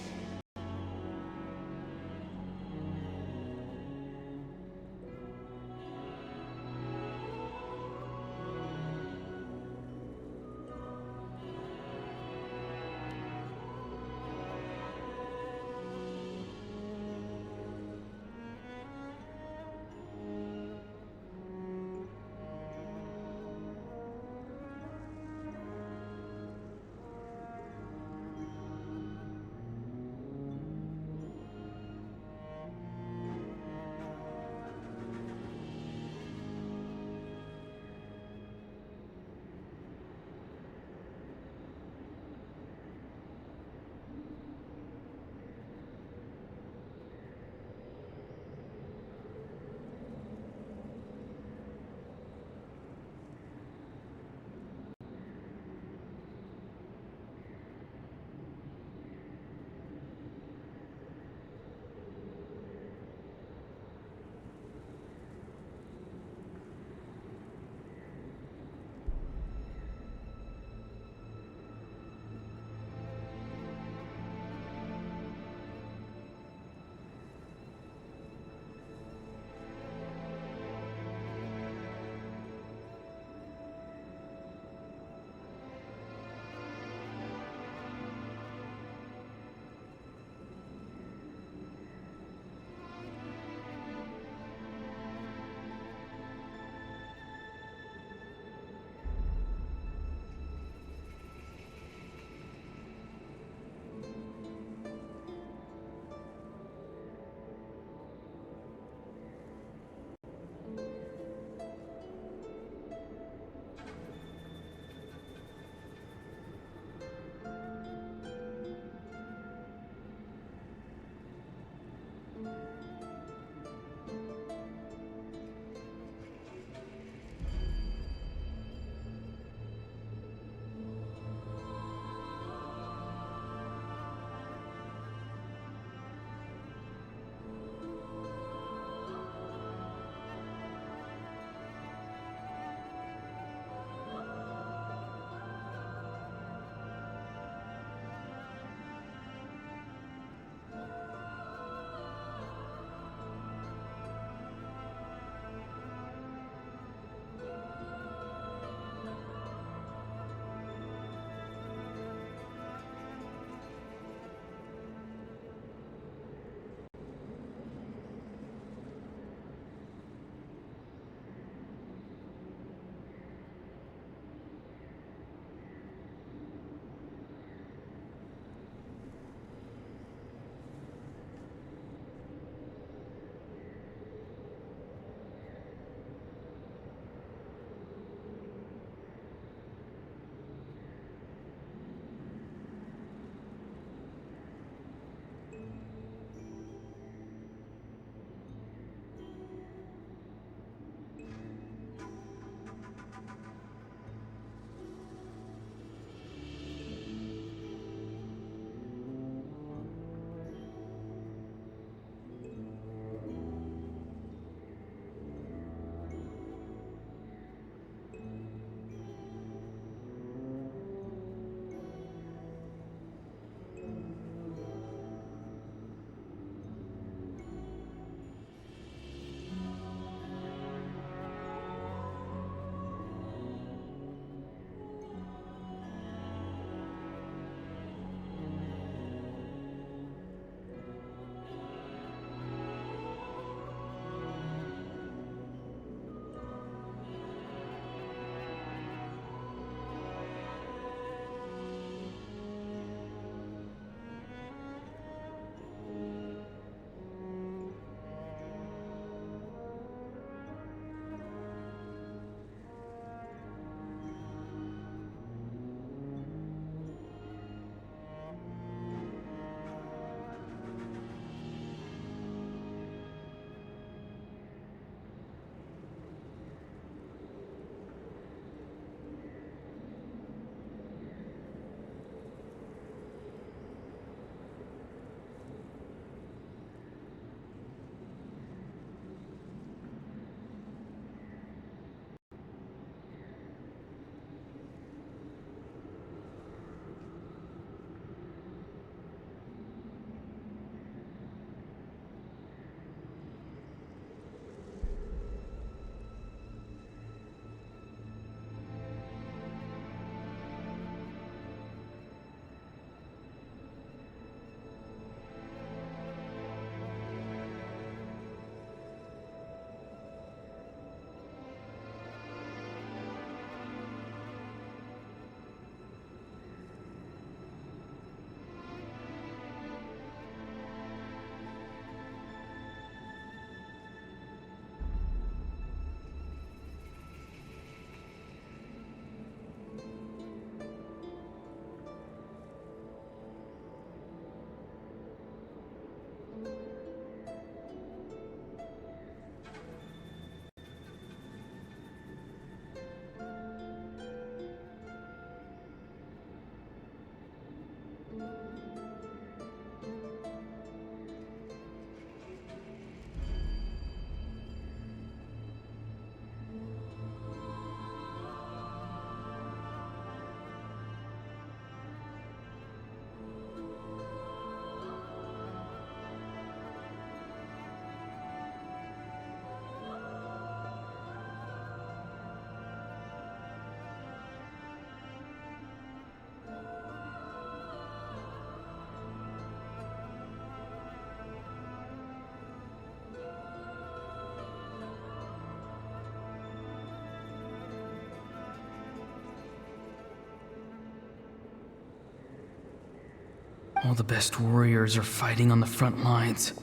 All the best warriors are fighting on the front lines.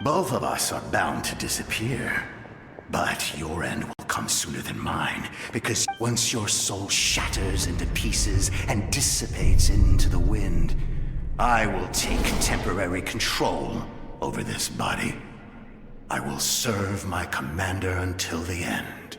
Both of us are bound to disappear. But your end will come sooner than mine, because once your soul shatters into pieces and dissipates into the wind, I will take temporary control over this body. I will serve my commander until the end.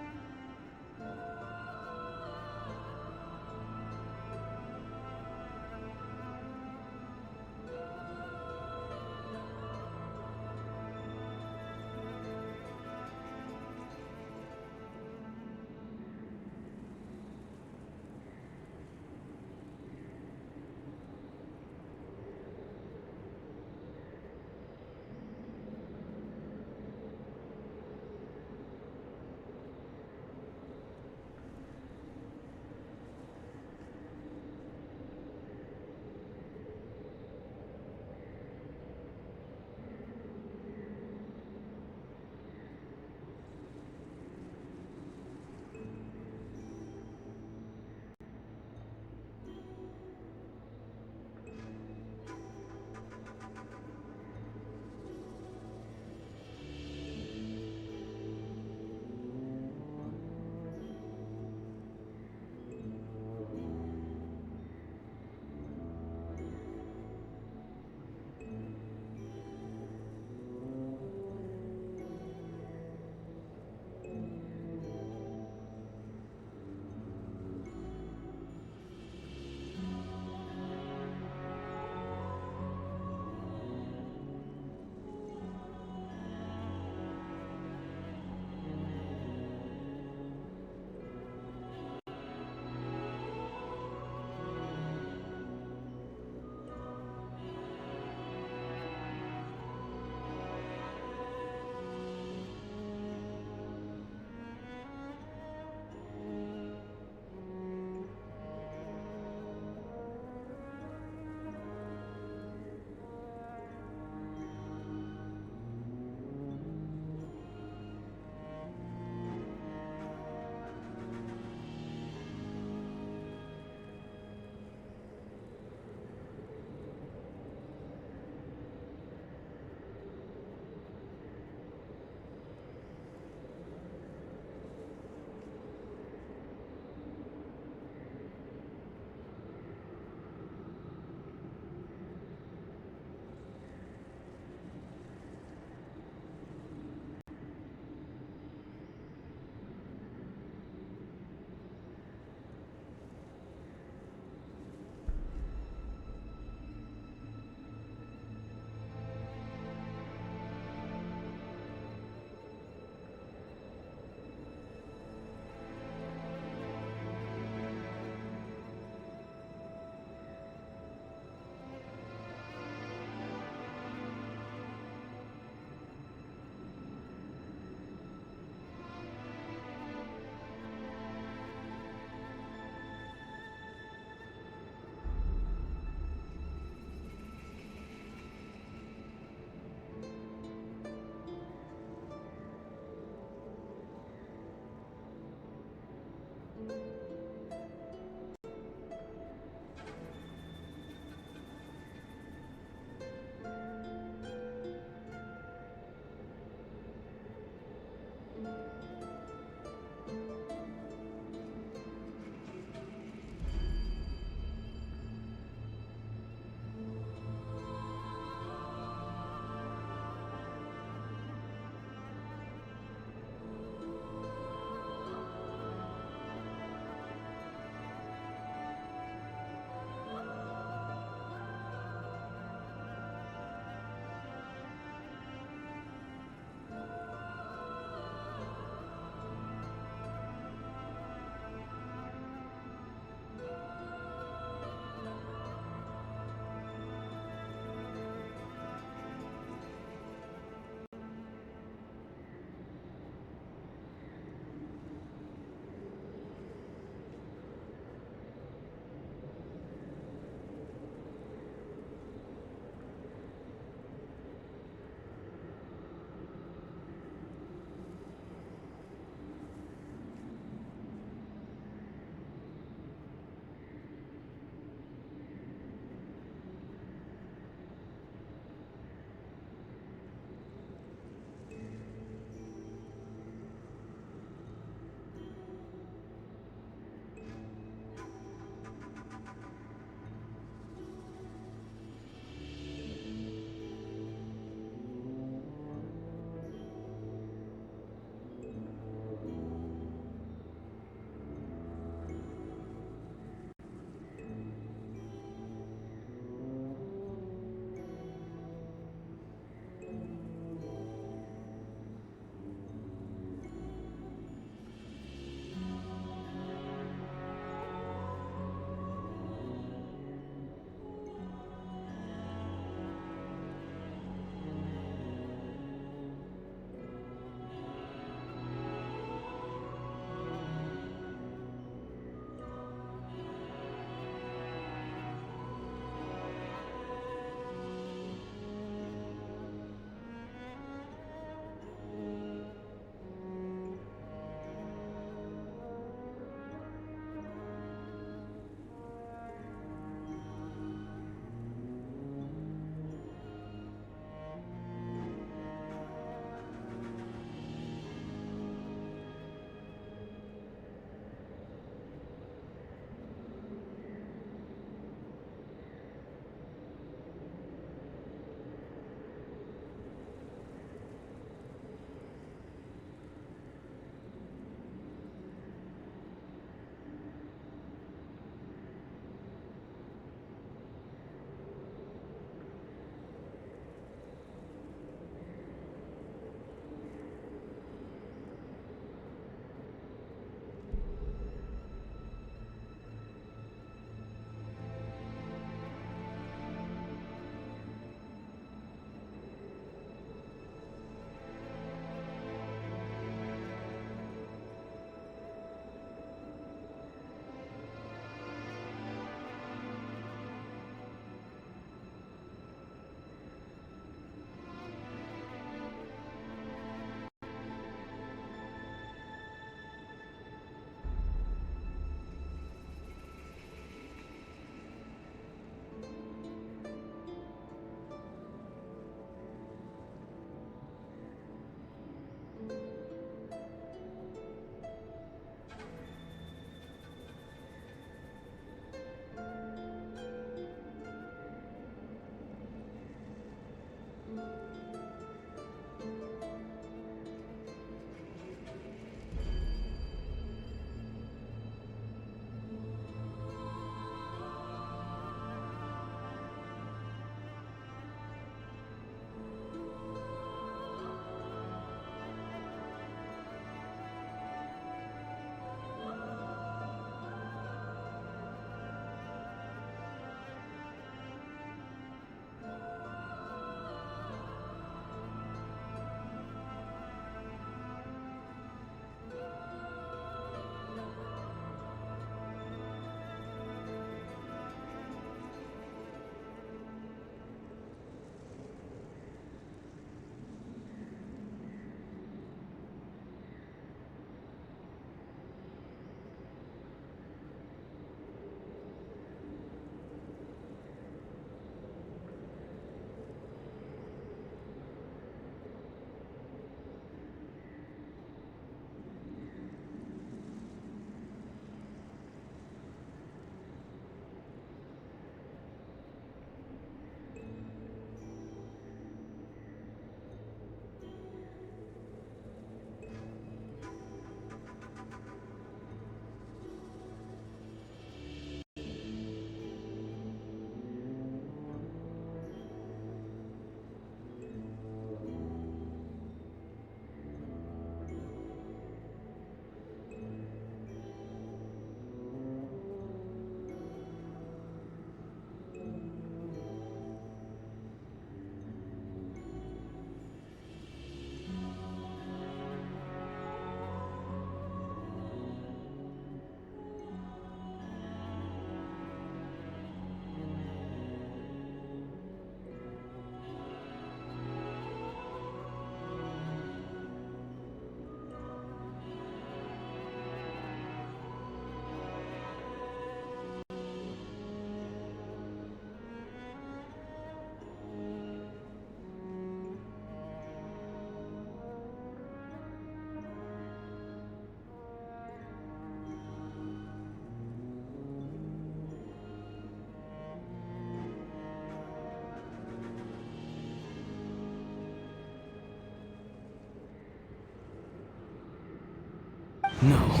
No.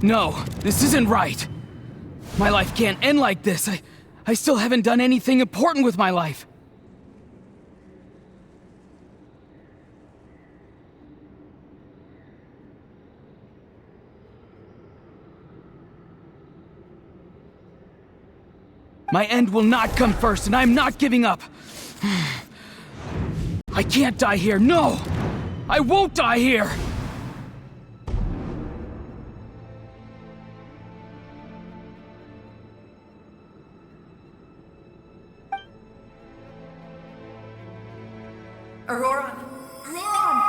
No, this isn't right. My life can't end like this. I still haven't done anything important with my life. My end will not come first, and I'm not giving up. I can't die here, no! I won't die here! Auroran! Auroran!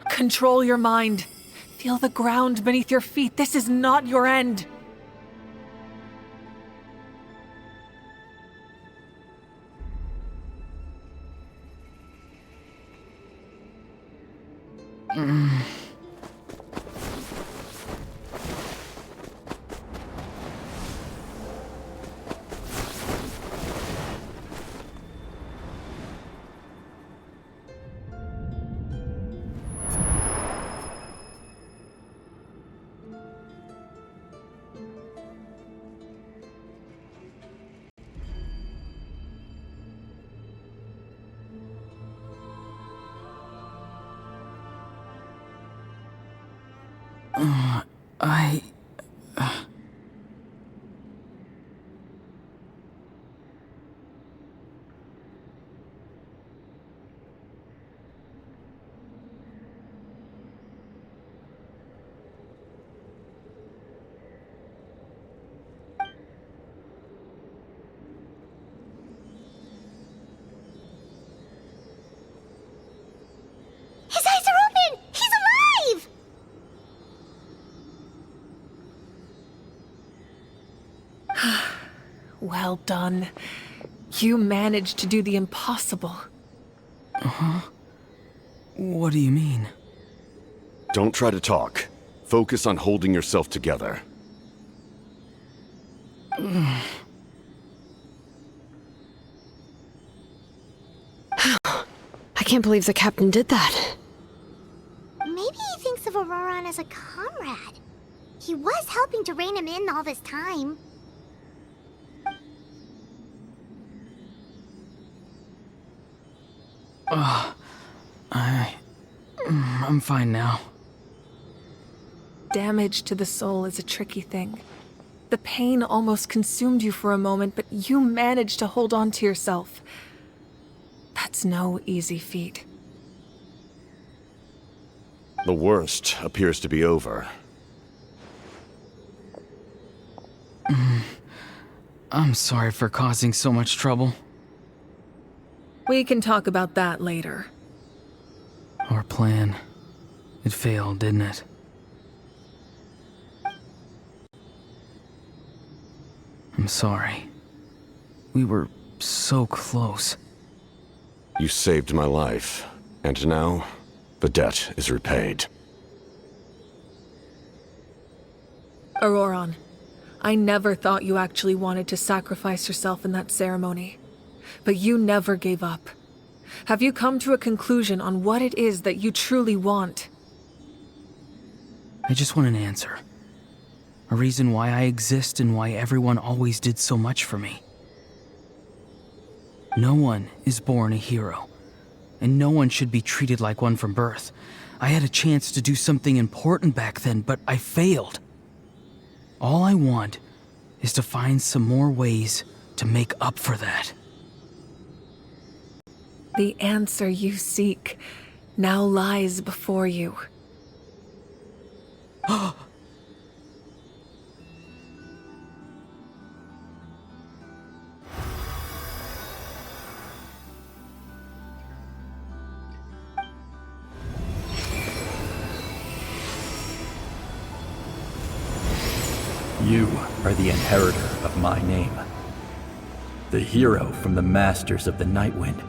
Control your mind. Feel the ground beneath your feet. This is not your end. His eyes are open! He's alive! Well done. You managed to do the impossible. Uh-huh. What do you mean? Don't try to talk. Focus on holding yourself together. I can't believe the captain did that. Maybe he thinks of Auroran as a comrade. He was helping to rein him in all this time. I'm fine now. Damage to the soul is a tricky thing. The pain almost consumed you for a moment, but you managed to hold on to yourself. That's no easy feat. The worst appears to be over. I'm sorry for causing so much trouble. We can talk about that later. Our plan. It failed, didn't it? I'm sorry. We were so close. You saved my life, and now the debt is repaid. Auroran, I never thought you actually wanted to sacrifice yourself in that ceremony. But you never gave up. Have you come to a conclusion on what it is that you truly want? I just want an answer. A reason why I exist and why everyone always did so much for me. No one is born a hero, and no one should be treated like one from birth. I had a chance to do something important back then, but I failed. All I want is to find some more ways to make up for that. The answer you seek now lies before you. You are the inheritor of my name. The hero from the Masters of the Nightwind,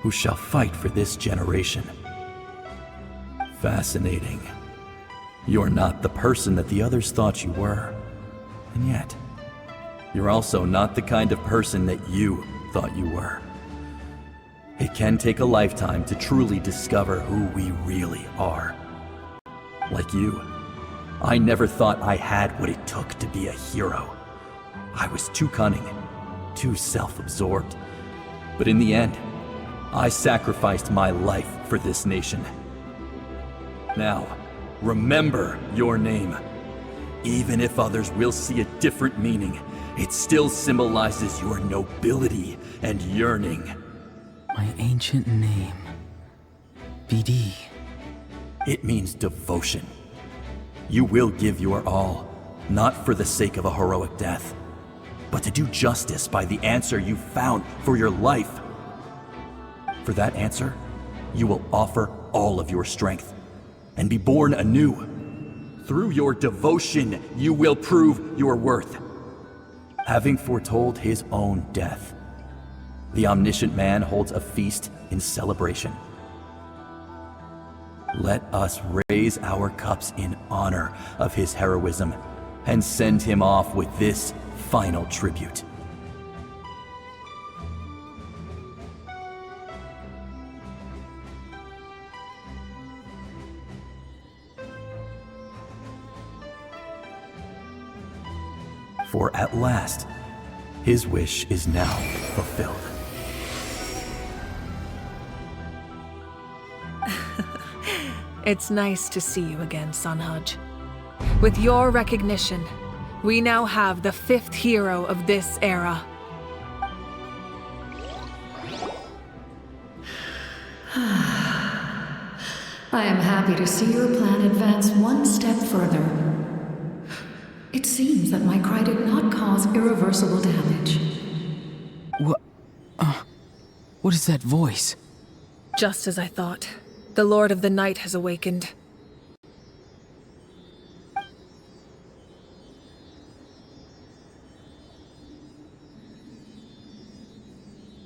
who shall fight for this generation. Fascinating. You're not the person that the others thought you were. And yet, you're also not the kind of person that you thought you were. It can take a lifetime to truly discover who we really are. Like you, I never thought I had what it took to be a hero. I was too cunning, too self-absorbed. But in the end, I sacrificed my life for this nation. Now, remember your name. Even if others will see a different meaning, it still symbolizes your nobility and yearning. My ancient name. BD. It means devotion. You will give your all, not for the sake of a heroic death, but to do justice by the answer you found for your life. For that answer, you will offer all of your strength and be born anew. Through your devotion, you will prove your worth. Having foretold his own death, the omniscient man holds a feast in celebration. Let us raise our cups in honor of his heroism and send him off with this final tribute. For at last, his wish is now fulfilled. It's nice to see you again, Sunhudge. With your recognition, we now have the 5th hero of this era. I am happy to see your plan advance one step further. It seems that my cry did not cause irreversible damage. What is that voice? Just as I thought. The Lord of the Night has awakened.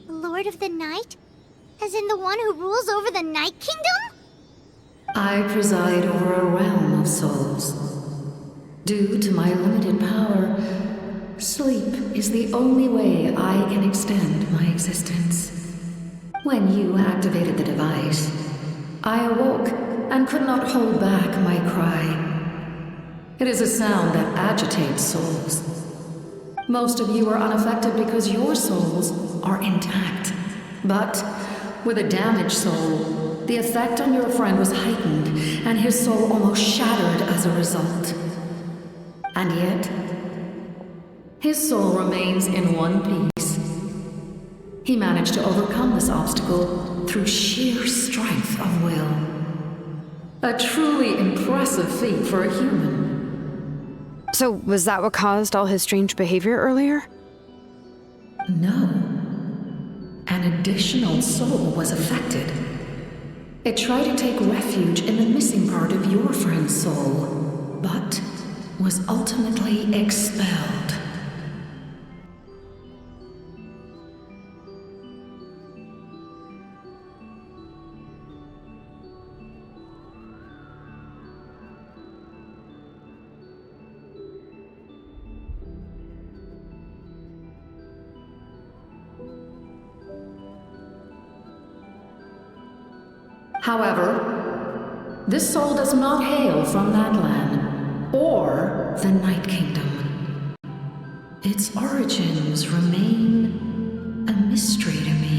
Lord of the Night? As in the one who rules over the Night Kingdom? I preside over a realm of souls. Due to my limited power, sleep is the only way I can extend my existence. When you activated the device, I awoke and could not hold back my cry. It is a sound that agitates souls. Most of you are unaffected because your souls are intact. But with a damaged soul, the effect on your friend was heightened, and his soul almost shattered as a result. And yet, his soul remains in one piece. He managed to overcome this obstacle through sheer strength of will. A truly impressive feat for a human. So, was that what caused all his strange behavior earlier? No. An additional soul was affected. It tried to take refuge in the missing part of your friend's soul, but was ultimately expelled. However, this soul does not hail from Natlan or the Night Kingdom. Its origins remain a mystery to me.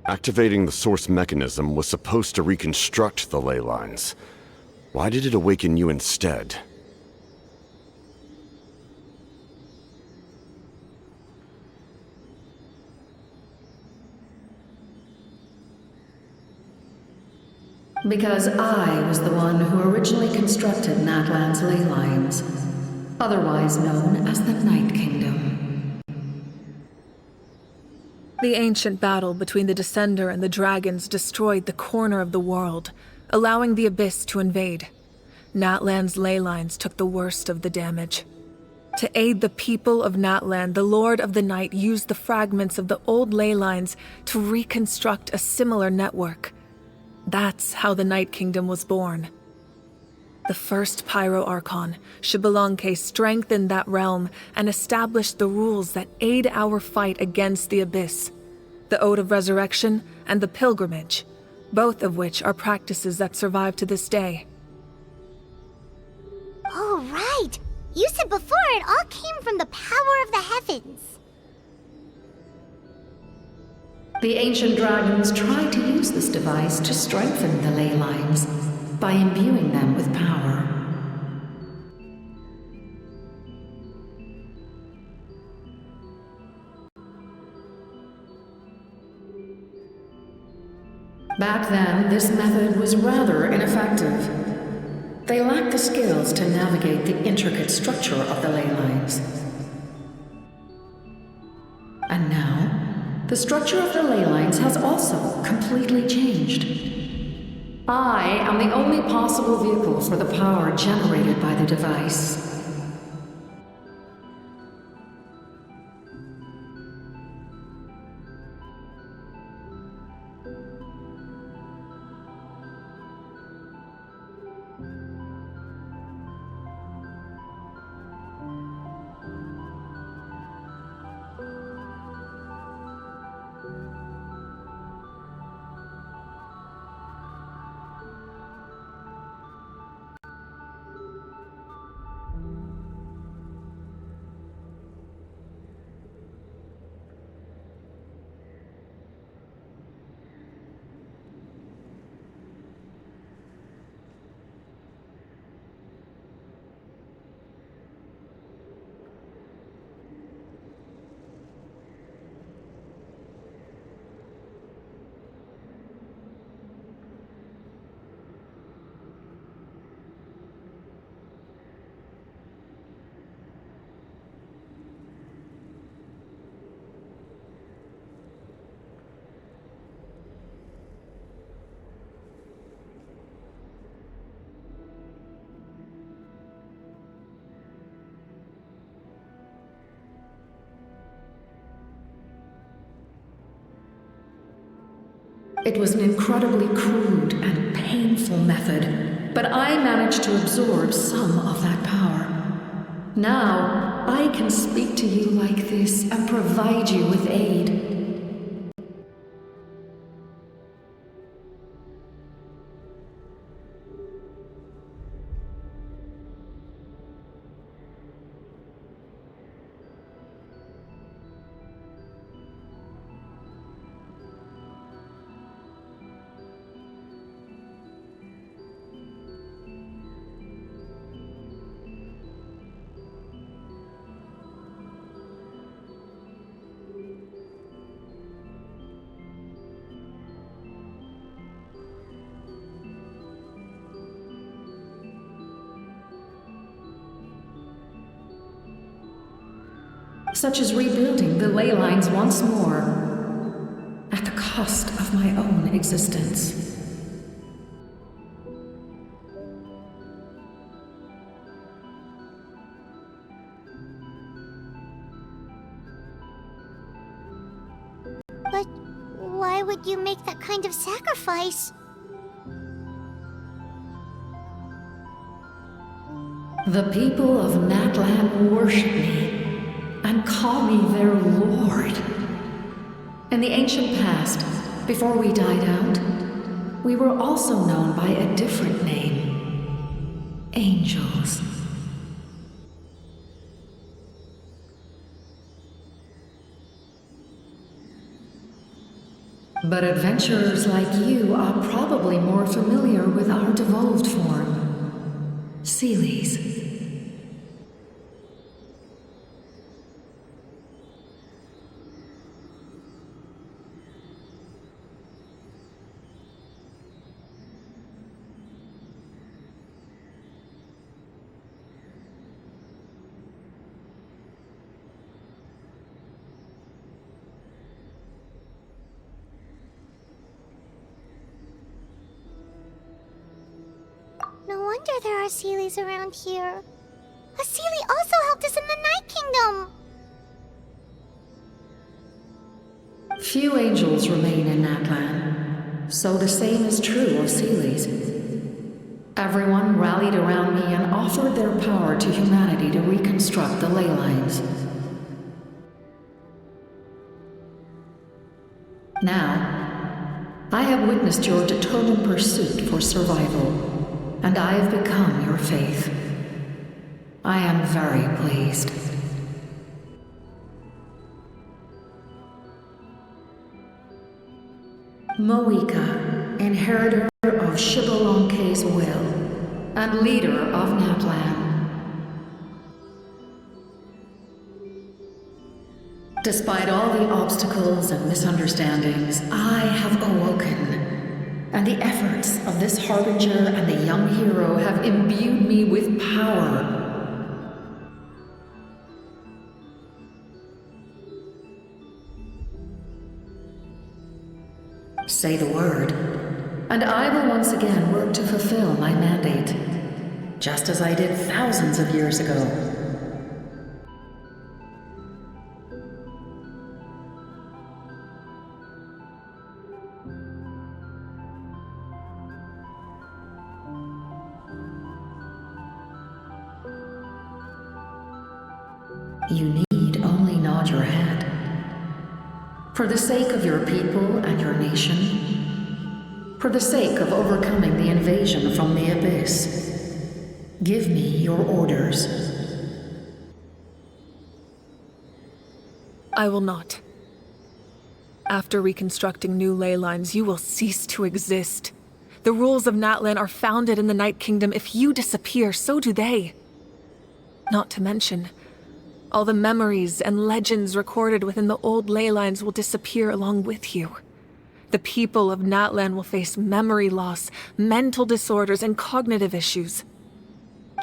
Activating the source mechanism was supposed to reconstruct the ley lines. Why did it awaken you instead? Because I was the one who originally constructed Natlan's ley lines, otherwise known as the Night Kingdom. The ancient battle between the Descender and the dragons destroyed the corner of the world, allowing the Abyss to invade. Natlan's ley lines took the worst of the damage. To aid the people of Natlan, the Lord of the Night used the fragments of the old ley lines to reconstruct a similar network. That's how the Night Kingdom was born. The first Pyro Archon, Xbalanque, strengthened that realm and established the rules that aid our fight against the Abyss. The Ode of Resurrection and the Pilgrimage, both of which are practices that survive to this day. Oh, right! You said before it all came from the power of the heavens. The ancient dragons tried to use this device to strengthen the ley lines by imbuing them with power. Back then, this method was rather ineffective. They lacked the skills to navigate the intricate structure of the ley lines. And now, the structure of the ley lines has also completely changed. I am the only possible vehicle for the power generated by the device. It was an incredibly crude and painful method, but I managed to absorb some of that power. Now, I can speak to you like this and provide you with aid. Such as rebuilding the ley lines once more, at the cost of my own existence. But why would you make that kind of sacrifice? The people of Natlan worship me and call me their lord. In the ancient past, before we died out, we were also known by a different name: angels. But adventurers like you are probably more familiar with our devolved form, Seelies. No wonder there are Seelies around here. Asili also helped us in the Night Kingdom! Few angels remain in Natlan, so the same is true of Seelis. Everyone rallied around me and offered their power to humanity to reconstruct the ley lines. Now, I have witnessed your determined pursuit for survival, and I have become your faith. I am very pleased. Moika, inheritor of Shibalonke's will, and leader of Natlan. Despite all the obstacles and misunderstandings, I have awoken, and the efforts of this harbinger and the young hero have imbued me with power. Say the word, and I will once again work to fulfill my mandate, just as I did thousands of years ago. You need only nod your head. For the sake of your people and your nation, for the sake of overcoming the invasion from the Abyss, give me your orders. I will not. After reconstructing new ley lines, you will cease to exist. The rules of Natlan are founded in the Night Kingdom. If you disappear, so do they. Not to mention, all the memories and legends recorded within the old ley lines will disappear along with you. The people of Natlan will face memory loss, mental disorders, and cognitive issues.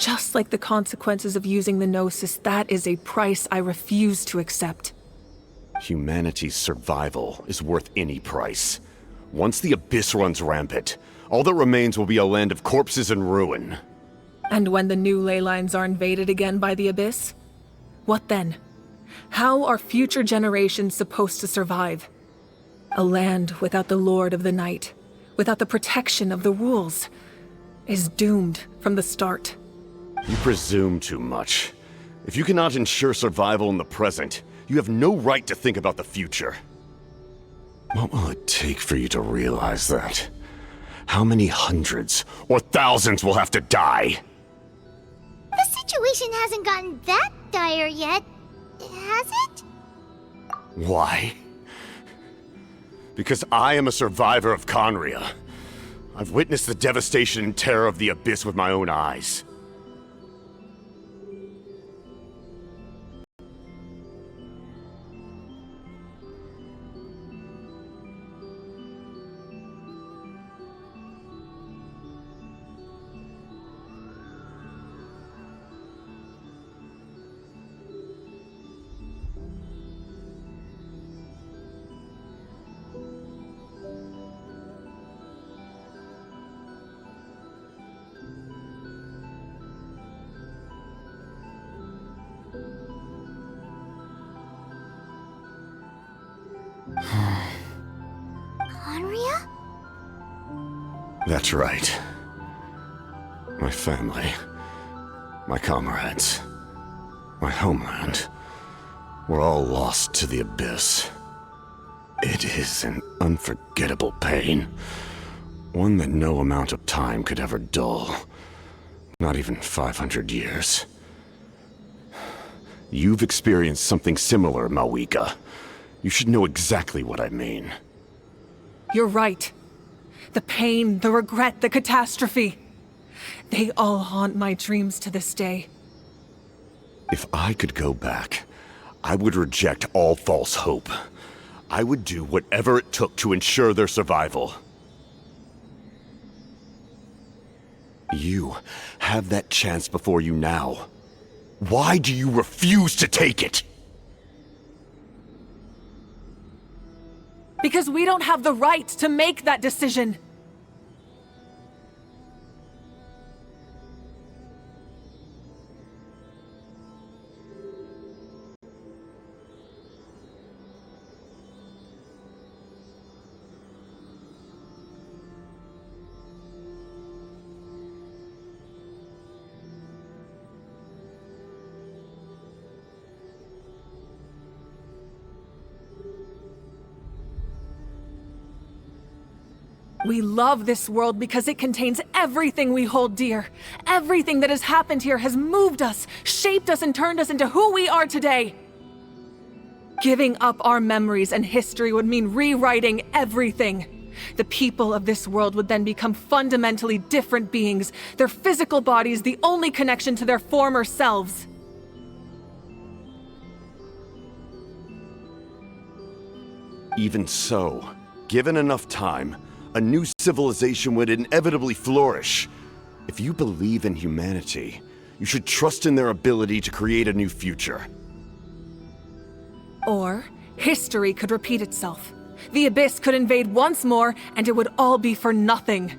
Just like the consequences of using the Gnosis, that is a price I refuse to accept. Humanity's survival is worth any price. Once the Abyss runs rampant, all that remains will be a land of corpses and ruin. And when the new ley lines are invaded again by the Abyss? What then? How are future generations supposed to survive? A land without the Lord of the Night, without the protection of the rules, is doomed from the start. You presume too much. If you cannot ensure survival in the present, you have no right to think about the future. What will it take for you to realize that? How many hundreds or thousands will have to die? The situation hasn't gotten that dire yet, has it? Why? Because I am a survivor of Conria. I've witnessed the devastation and terror of the Abyss with my own eyes. Conria? That's right. My family, my comrades, my homeland, were all lost to the Abyss. It is an unforgettable pain, one that no amount of time could ever dull. Not even 500 years. You've experienced something similar, Moika. You should know exactly what I mean. You're right. The pain, the regret, the catastrophe. They all haunt my dreams to this day. If I could go back, I would reject all false hope. I would do whatever it took to ensure their survival. You have that chance before you now. Why do you refuse to take it? Because we don't have the right to make that decision. We love this world because it contains everything we hold dear. Everything that has happened here has moved us, shaped us, and turned us into who we are today. Giving up our memories and history would mean rewriting everything. The people of this world would then become fundamentally different beings, their physical bodies the only connection to their former selves. Even so, given enough time, a new civilization would inevitably flourish. If you believe in humanity, you should trust in their ability to create a new future. Or, history could repeat itself. The Abyss could invade once more, and it would all be for nothing.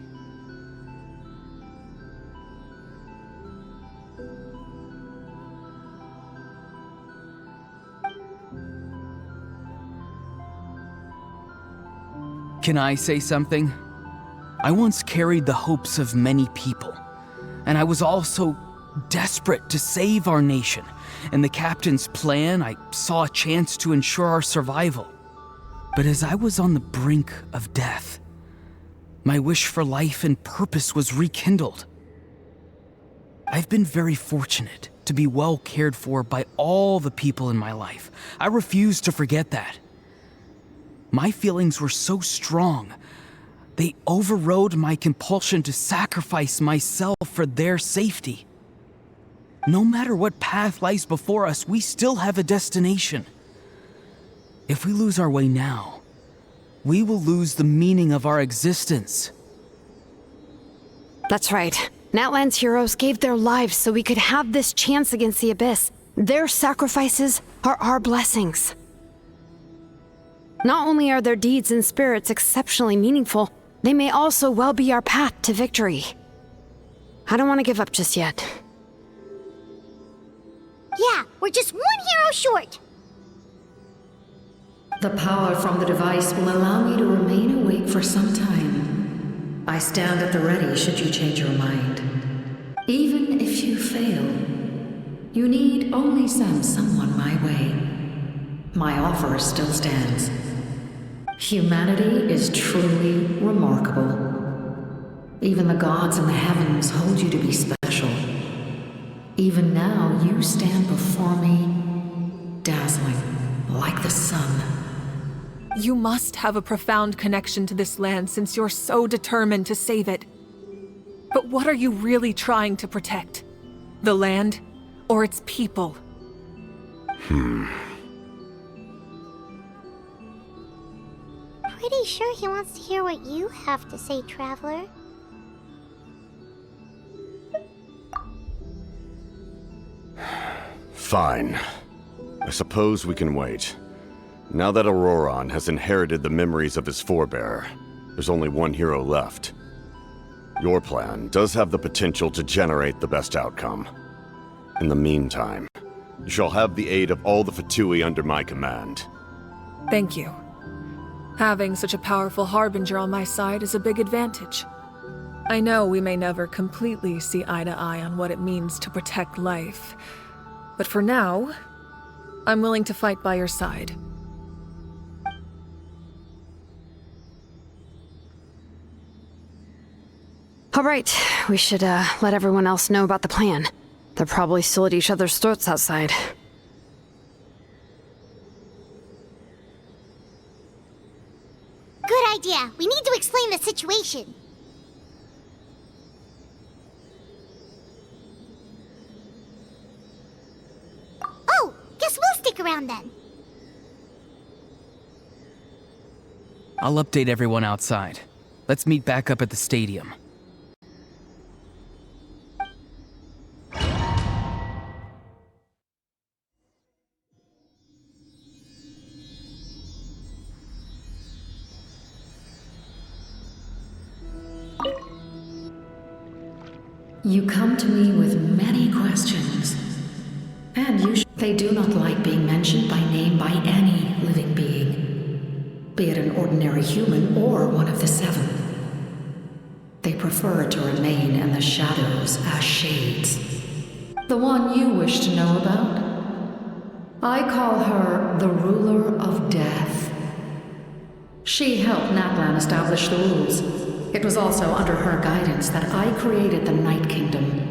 Can I say something? I once carried the hopes of many people, and I was also desperate to save our nation. In the captain's plan, I saw a chance to ensure our survival. But as I was on the brink of death, my wish for life and purpose was rekindled. I've been very fortunate to be well cared for by all the people in my life. I refuse to forget that. My feelings were so strong, they overrode my compulsion to sacrifice myself for their safety. No matter what path lies before us, we still have a destination. If we lose our way now, we will lose the meaning of our existence. That's right. Natlan's heroes gave their lives so we could have this chance against the Abyss. Their sacrifices are our blessings. Not only are their deeds and spirits exceptionally meaningful, they may also well be our path to victory. I don't want to give up just yet. Yeah, we're just one hero short. The power from the device will allow me to remain awake for some time. I stand at the ready should you change your mind. Even if you fail, you need only send someone my way. My offer still stands. Humanity is truly remarkable. Even the gods in the heavens hold you to be special. Even now, you stand before me, dazzling like the sun. You must have a profound connection to this land since you're so determined to save it. But what are you really trying to protect? The land or its people? Pretty sure he wants to hear what you have to say, Traveler. Fine. I suppose we can wait. Now that Auroran has inherited the memories of his forebearer, there's only one hero left. Your plan does have the potential to generate the best outcome. In the meantime, you shall have the aid of all the Fatui under my command. Thank you. Having such a powerful harbinger on my side is a big advantage. I know we may never completely see eye to eye on what it means to protect life, but for now, I'm willing to fight by your side. All right, we should let everyone else know about the plan. They're probably still at each other's throats outside. Good idea. We need to explain the situation. Oh, guess we'll stick around then. I'll update everyone outside. Let's meet back up at the stadium. You come to me with many questions, and they do not like being mentioned by name by any living being, be it an ordinary human or one of the seven. They prefer to remain in the shadows as shades. The one you wish to know about? I call her the Ruler of Death. She helped Natlan establish the rules, It was also under her guidance that I created the Night Kingdom.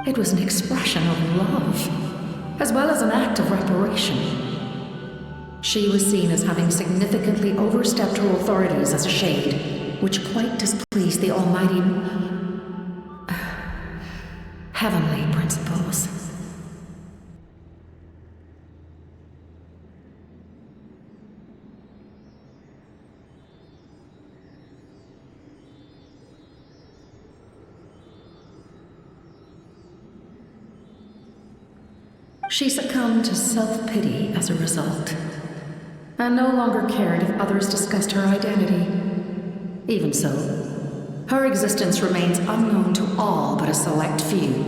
It was an expression of love, as well as an act of reparation. She was seen as having significantly overstepped her authorities as a shade, which quite displeased the almighty... heavenly principles. She succumbed to self-pity as a result, and no longer cared if others discussed her identity. Even so, her existence remains unknown to all but a select few.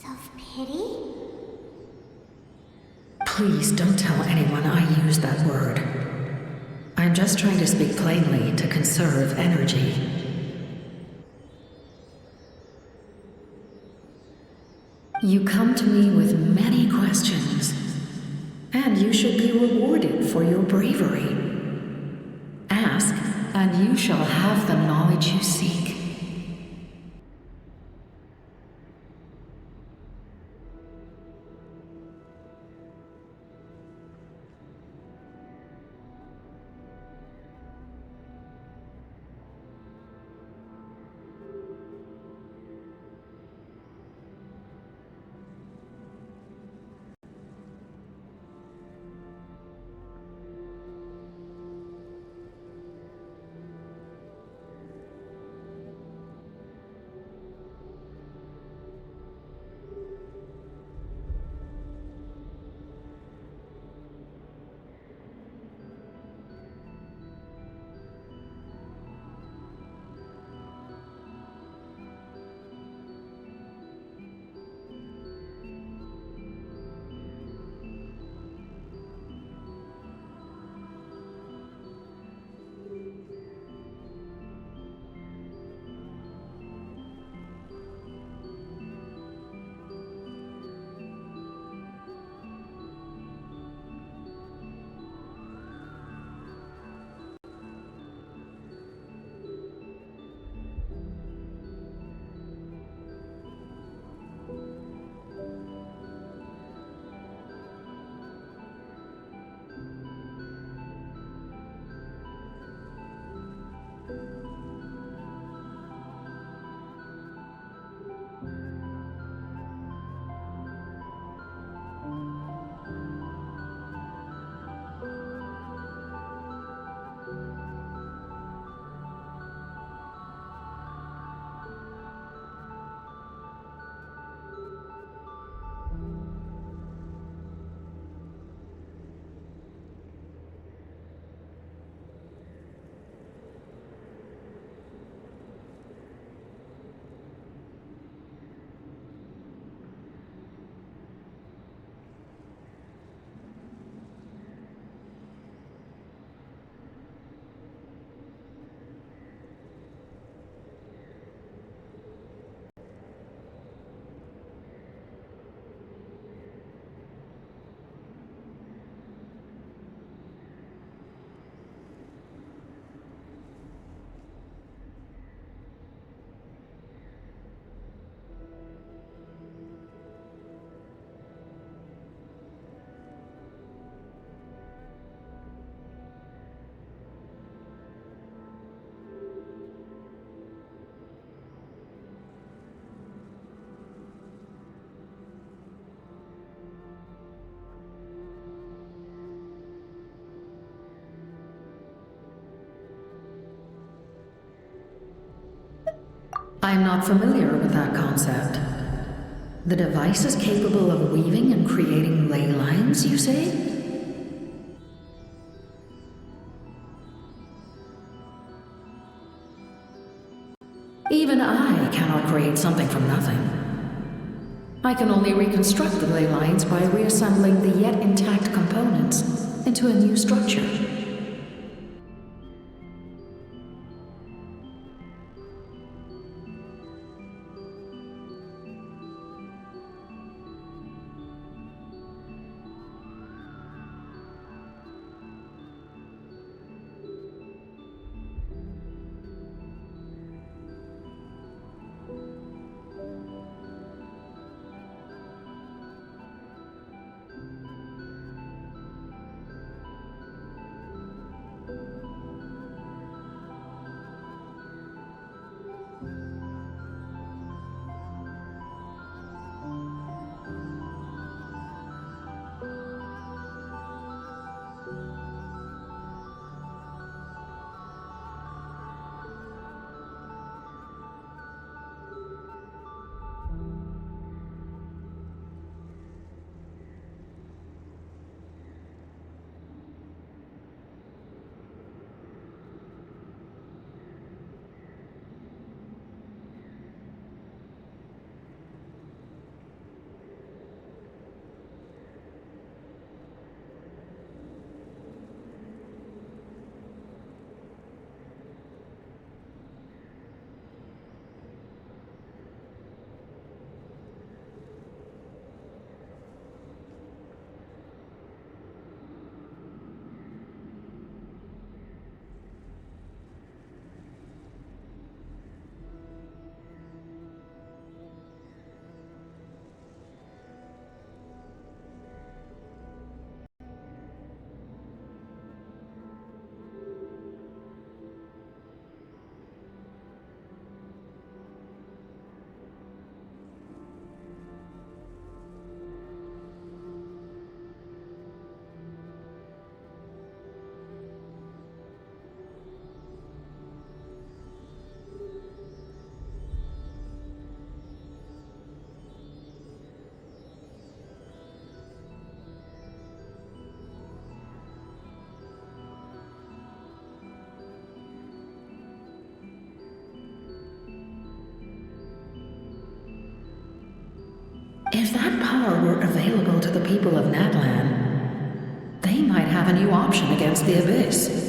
Of pity? Please don't tell anyone I used that word. I'm just trying to speak plainly to conserve energy. You come to me with many questions, and you should be rewarded for your bravery. Ask, and you shall have the knowledge you seek. I'm not familiar with that concept. The device is capable of weaving and creating ley lines, you say? Even I cannot create something from nothing. I can only reconstruct the ley lines by reassembling the yet intact components into a new structure. power were available to the people of Natlan, they might have a new option against the Abyss.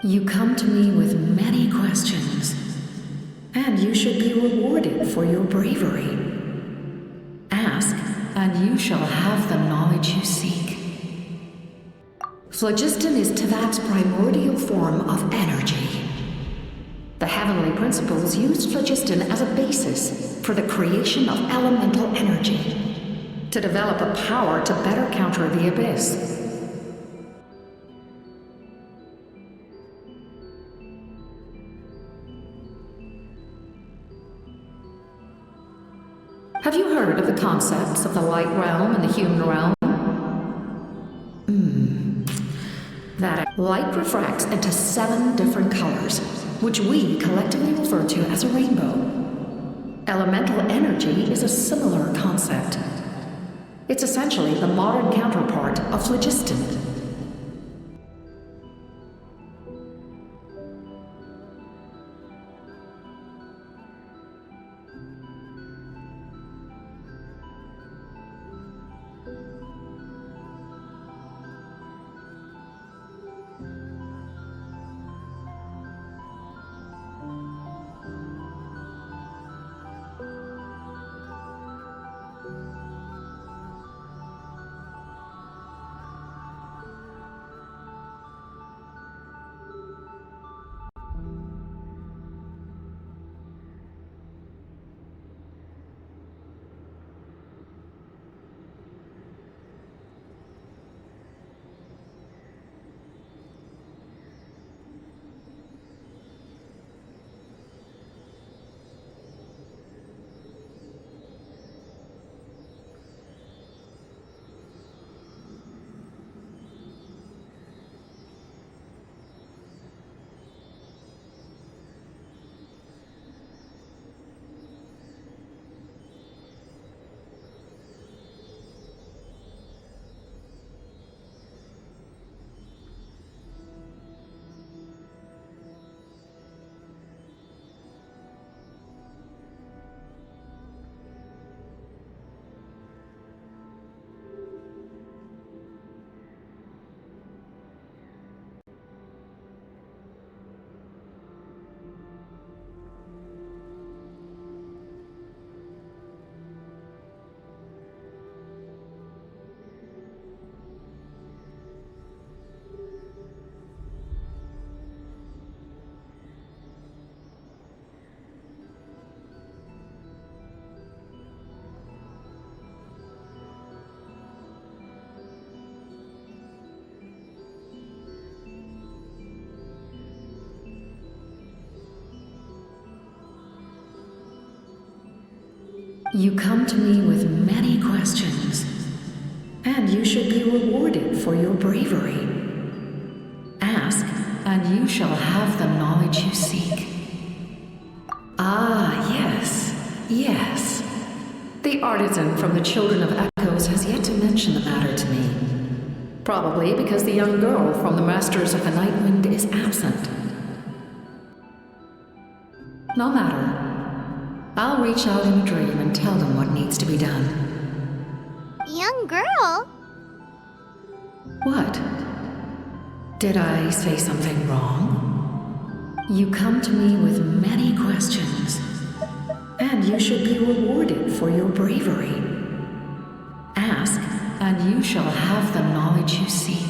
You come to me with many questions, and you should be rewarded for your bravery. Ask, and you shall have the knowledge you seek. Phlogiston is Tevat's primordial form of energy. The heavenly principles used phlogiston as a basis for the creation of elemental energy, to develop a power to better counter the Abyss. Have you heard of the concepts of the light realm and the human realm? That light refracts into 7 different colors, which we collectively refer to as a rainbow. Elemental energy is a similar concept. It's essentially the modern counterpart of phlogiston. You come to me with many questions, and you should be rewarded for your bravery. Ask, and you shall have the knowledge you seek. Ah, yes, yes. The artisan from the Children of Echoes has yet to mention the matter to me. Probably because the young girl from the Masters of the Nightwind is absent. No matter. I'll reach out in a dream and tell them what needs to be done. Young girl? What? Did I say something wrong? You come to me with many questions, and you should be rewarded for your bravery. Ask, and you shall have the knowledge you seek.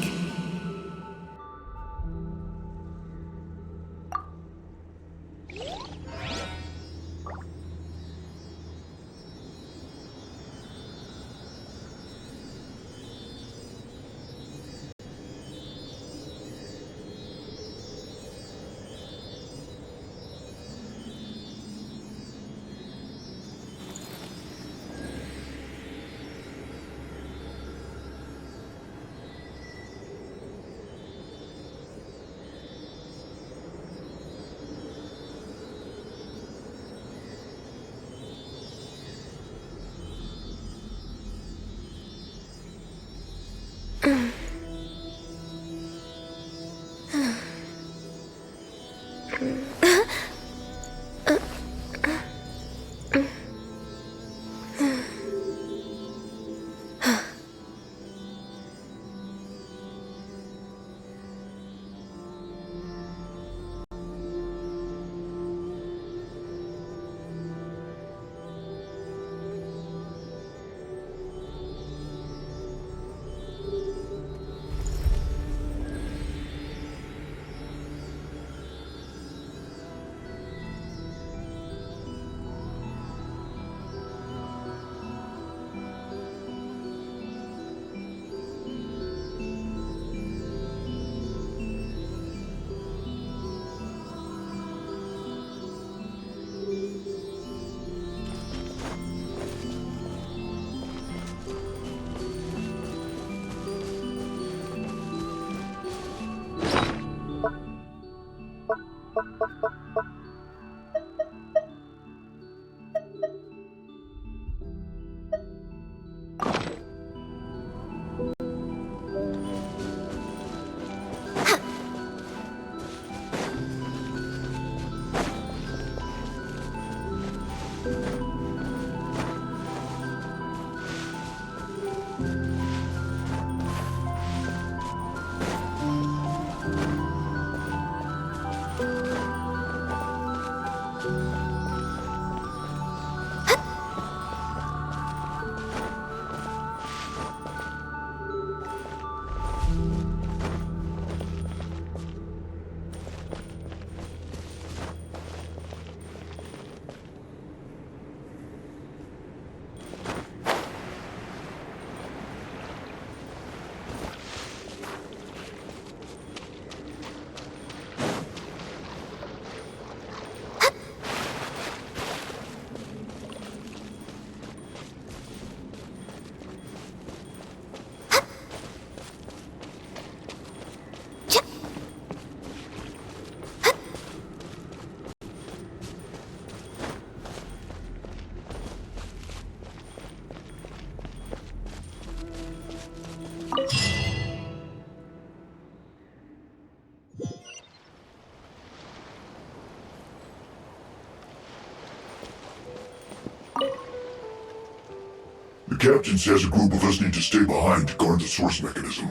captain says a group of us need to stay behind to guard the source mechanism.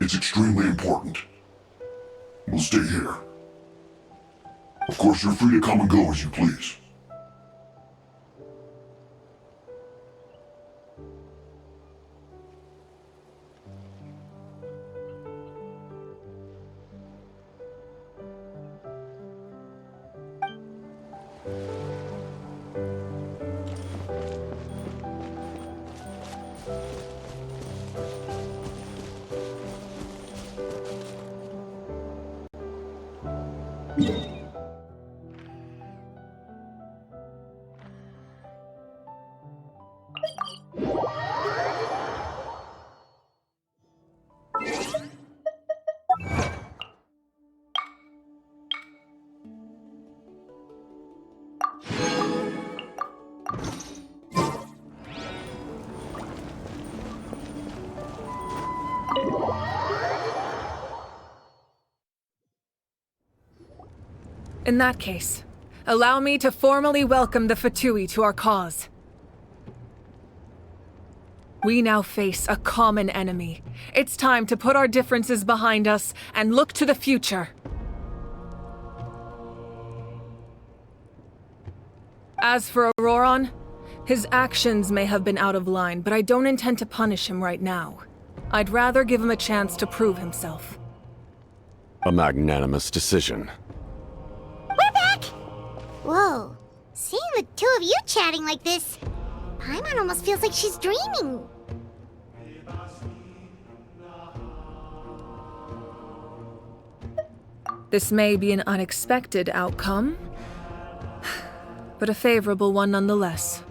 It's extremely important. We'll stay here. Of course, you're free to come and go as you please. In that case, allow me to formally welcome the Fatui to our cause. We now face a common enemy. It's time to put our differences behind us and look to the future. As for Auroron, his actions may have been out of line, but I don't intend to punish him right now. I'd rather give him a chance to prove himself. A magnanimous decision. We're back! Whoa. Seeing the two of you chatting like this, Paimon almost feels like she's dreaming. This may be an unexpected outcome, but a favorable one nonetheless.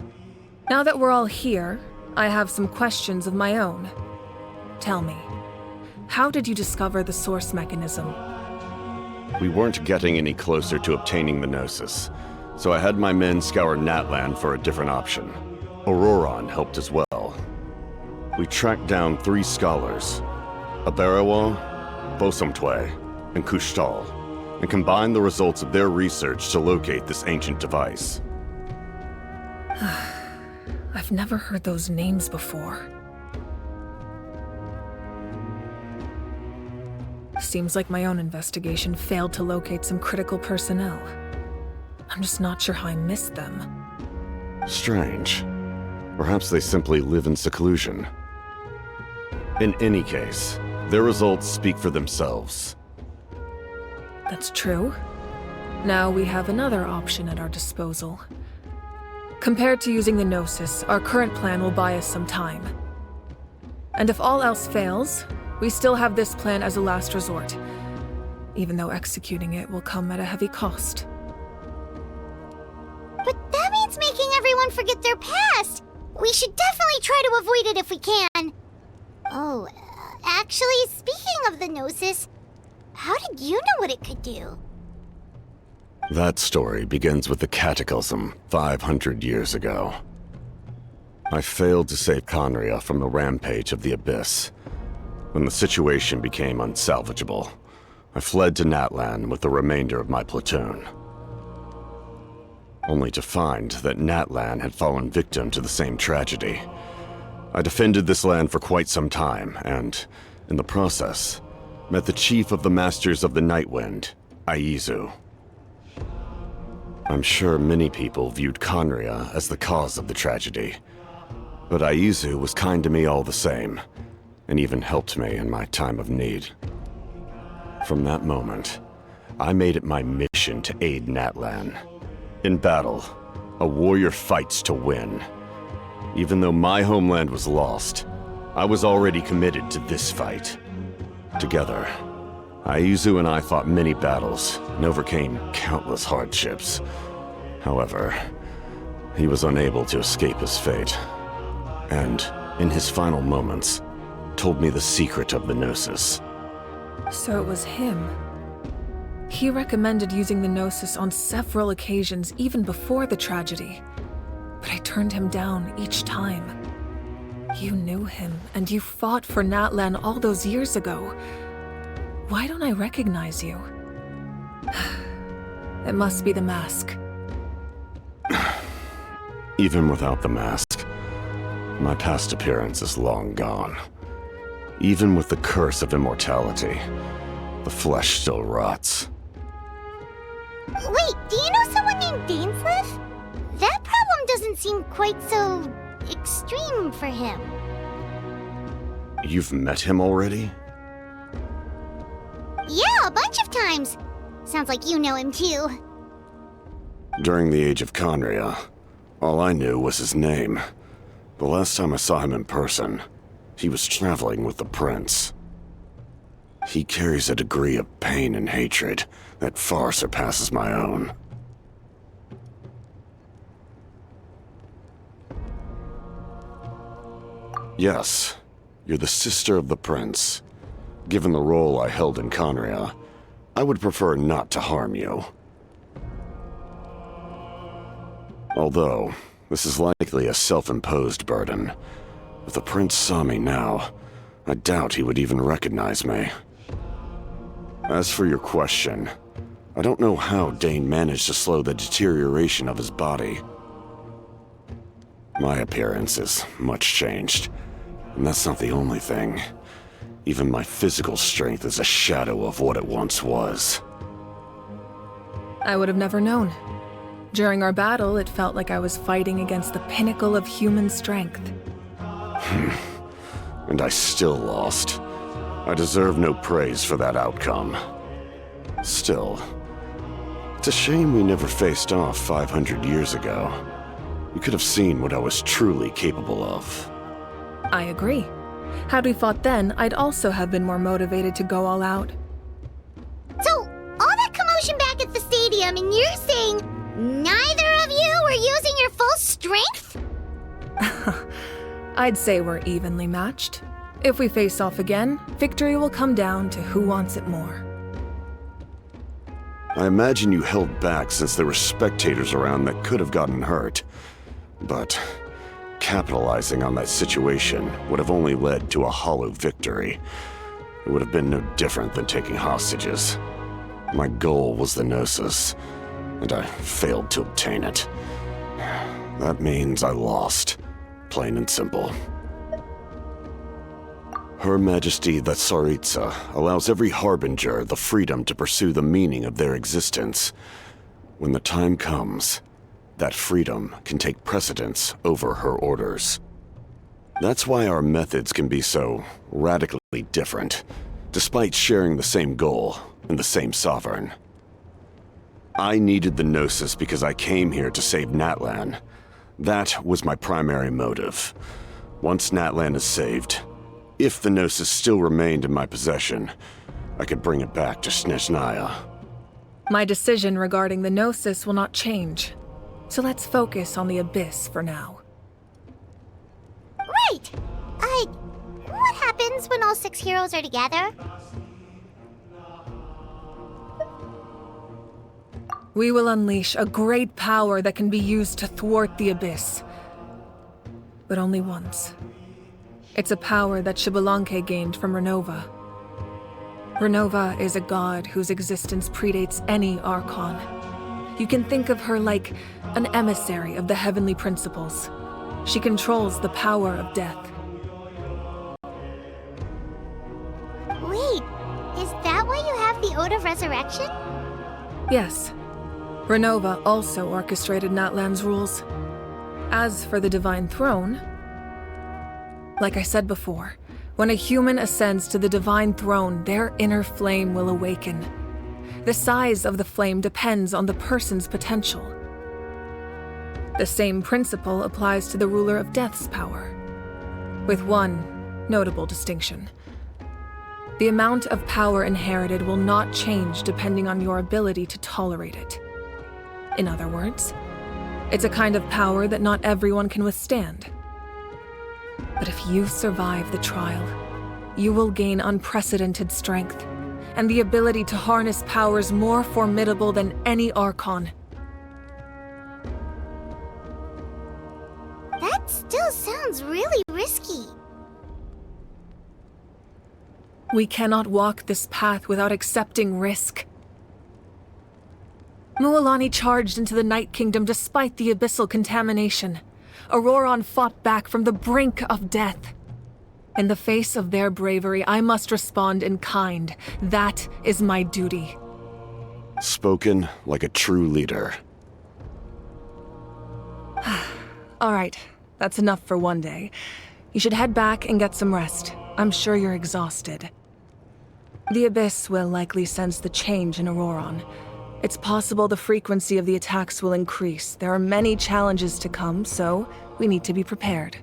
Now that we're all here, I have some questions of my own. Tell me, how did you discover the source mechanism? We weren't getting any closer to obtaining the Gnosis, so I had my men scour Natlan for a different option. Auroron helped as well. We tracked down 3 scholars, Aberawa, Bosamtwe, and Kushtal, and combined the results of their research to locate this ancient device. I've never heard those names before. Seems like my own investigation failed to locate some critical personnel. I'm just not sure how I missed them. Strange. Perhaps they simply live in seclusion. In any case, their results speak for themselves. That's true. Now we have another option at our disposal. Compared to using the Gnosis, our current plan will buy us some time. And if all else fails, we still have this plan as a last resort, even though executing it will come at a heavy cost. But that means making everyone forget their past! We should definitely try to avoid it if we can! Oh, actually, speaking of the Gnosis, how did you know what it could do? That story begins with the Cataclysm 500 years ago. I failed to save Conria from the rampage of the Abyss. When the situation became unsalvageable, I fled to Natlan with the remainder of my platoon. Only to find that Natlan had fallen victim to the same tragedy. I defended this land for quite some time, and, in the process, met the chief of the Masters of the Nightwind, Aizu. I'm sure many people viewed Conria as the cause of the tragedy, but Aizu was kind to me all the same, and even helped me in my time of need. From that moment, I made it my mission to aid Natlan. In battle, a warrior fights to win. Even though my homeland was lost, I was already committed to this fight. Together, Aizu and I fought many battles and overcame countless hardships. However, he was unable to escape his fate, and, in his final moments, told me the secret of the Gnosis. So it was him. He recommended using the Gnosis on several occasions, even before the tragedy. But I turned him down each time. You knew him, and you fought for Natlan all those years ago. Why don't I recognize you? It must be the mask. Even without the mask, My past appearance is long gone. Even with the curse of immortality, the flesh still rots. Wait, do you know someone named Dainsleif? That problem doesn't seem quite so extreme for him. You've met him already? Yeah, a bunch of times. Sounds like you know him too. During the Age of Conria, all I knew was his name. The last time I saw him in person, he was traveling with the prince. He carries a degree of pain and hatred that far surpasses my own. Yes, you're the sister of the prince. Given the role I held in Conria, I would prefer not to harm you. Although, this is likely a self-imposed burden. If the prince saw me now, I doubt he would even recognize me. As for your question, I don't know how Dane managed to slow the deterioration of his body. My appearance is much changed, and that's not the only thing. Even my physical strength is a shadow of what it once was. I would have never known. During our battle, it felt like I was fighting against the pinnacle of human strength. And I still lost. I deserve no praise for that outcome. Still, it's a shame we never faced off 500 years ago. You could have seen what I was truly capable of. I agree. Had we fought then, I'd also have been more motivated to go all out. So, all that commotion back at the stadium, and you're saying neither of you were using your full strength? I'd say we're evenly matched. If we face off again, victory will come down to who wants it more. I imagine you held back since there were spectators around that could have gotten hurt. But capitalizing on that situation would have only led to a hollow victory. It would have been no different than taking hostages. My goal was the Gnosis, and I failed to obtain it. That means I lost, plain and simple. Her Majesty the Tsaritsa allows every Harbinger the freedom to pursue the meaning of their existence. When the time comes, that freedom can take precedence over her orders. That's why our methods can be so radically different, despite sharing the same goal and the same sovereign. I needed the Gnosis because I came here to save Natlan. That was my primary motive. Once Natlan is saved, if the Gnosis still remained in my possession, I could bring it back to Snezhnaya. My decision regarding the Gnosis will not change. So let's focus on the Abyss for now. Right! What happens when all 6 heroes are together? We will unleash a great power that can be used to thwart the Abyss. But only once. It's a power that Xbalanque gained from Renova. Renova is a god whose existence predates any Archon. You can think of her like an emissary of the heavenly principles. She controls the power of death. Wait, is that why you have the Ode of Resurrection? Yes. Renova also orchestrated Natlan's rules. As for the Divine Throne, like I said before, when a human ascends to the Divine Throne, their inner flame will awaken. The size of the flame depends on the person's potential. The same principle applies to the ruler of Death's power, with one notable distinction. The amount of power inherited will not change depending on your ability to tolerate it. In other words, it's a kind of power that not everyone can withstand. But if you survive the trial, you will gain unprecedented strength and the ability to harness powers more formidable than any Archon. That still sounds really risky. We cannot walk this path without accepting risk. Mualani charged into the Night Kingdom despite the abyssal contamination. Auroron fought back from the brink of death. In the face of their bravery, I must respond in kind. That is my duty. Spoken like a true leader. All right, that's enough for one day. You should head back and get some rest. I'm sure you're exhausted. The Abyss will likely sense the change in Auroron. It's possible the frequency of the attacks will increase. There are many challenges to come, so we need to be prepared.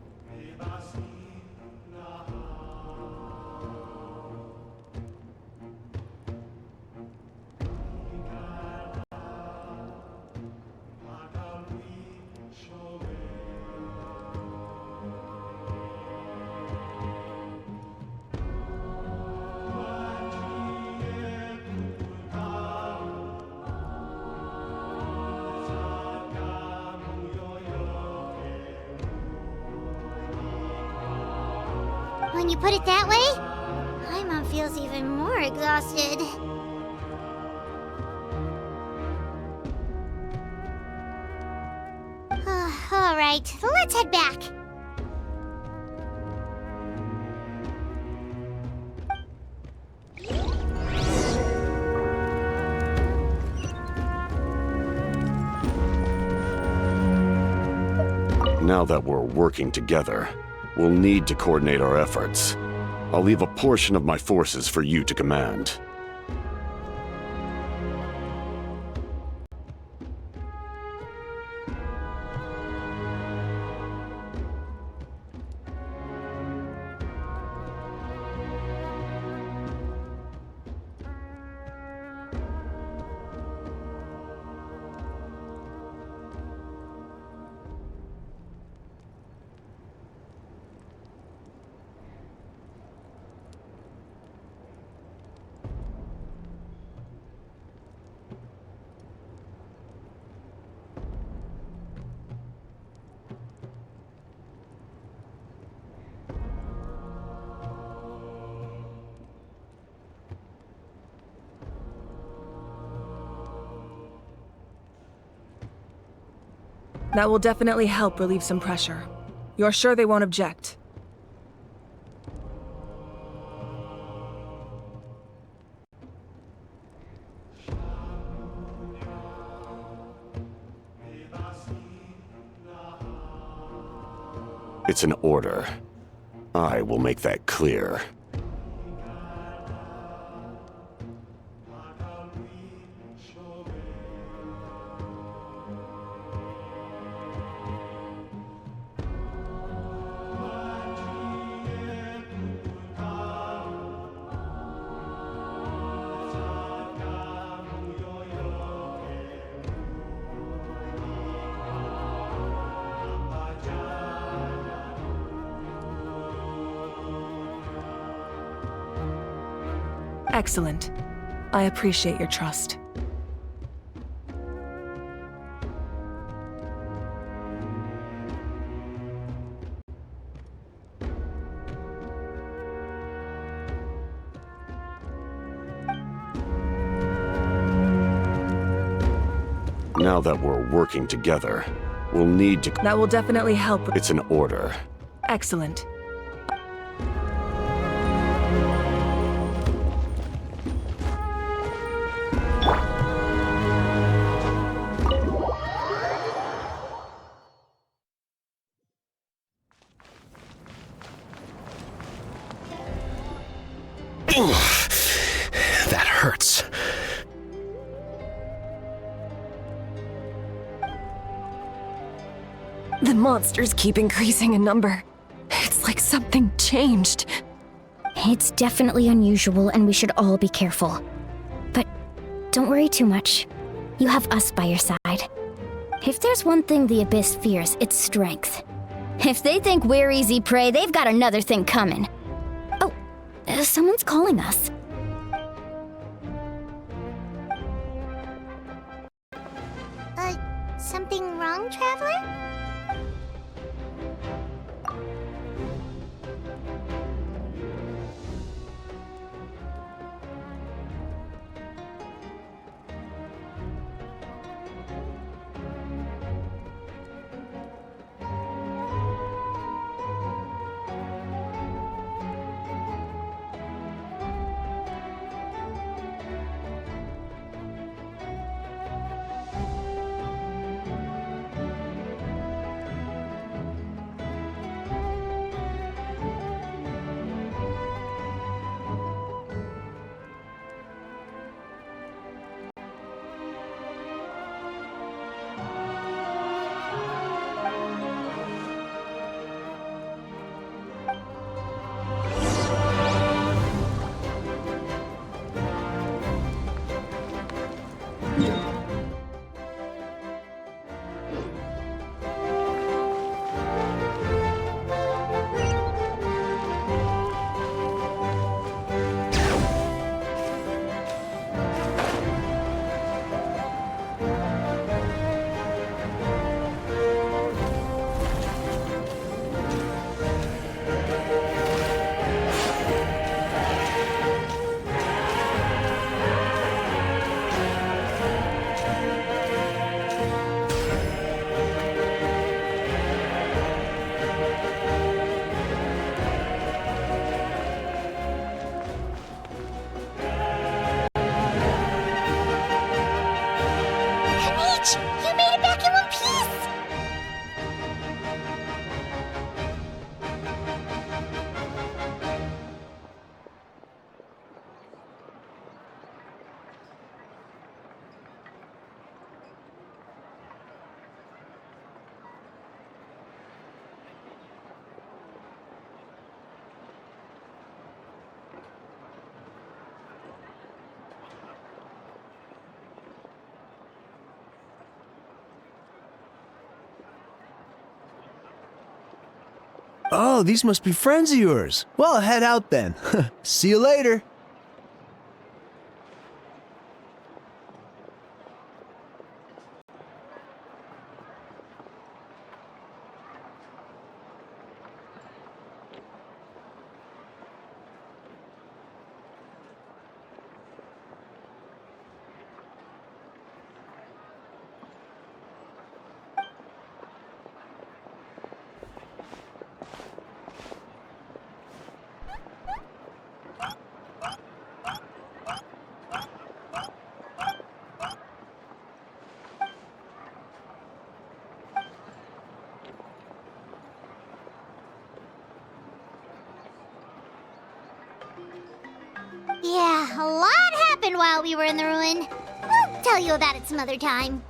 When you put it that way, my mom feels even more exhausted. All right, let's head back. Now that we're working together, we'll need to coordinate our efforts. I'll leave a portion of my forces for you to command. That will definitely help relieve some pressure. You're sure they won't object? It's an order. I will make that clear. Excellent. I appreciate your trust. Now that we're working together, we'll need to... That will definitely help. It's an order. Excellent. That hurts. The monsters keep increasing in number. It's like something changed. It's definitely unusual, and we should all be careful. But don't worry too much. You have us by your side. If there's one thing the Abyss fears, it's strength. If they think we're easy prey, they've got another thing coming. Oh, someone's calling us. Something wrong, Traveler? Oh, these must be friends of yours. Well, I'll head out then. See you later. Yeah, a lot happened while we were in the ruin. We'll tell you about it some other time.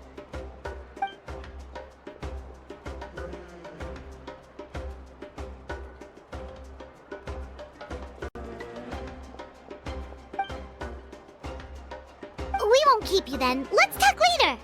We won't keep you then. Let's talk later.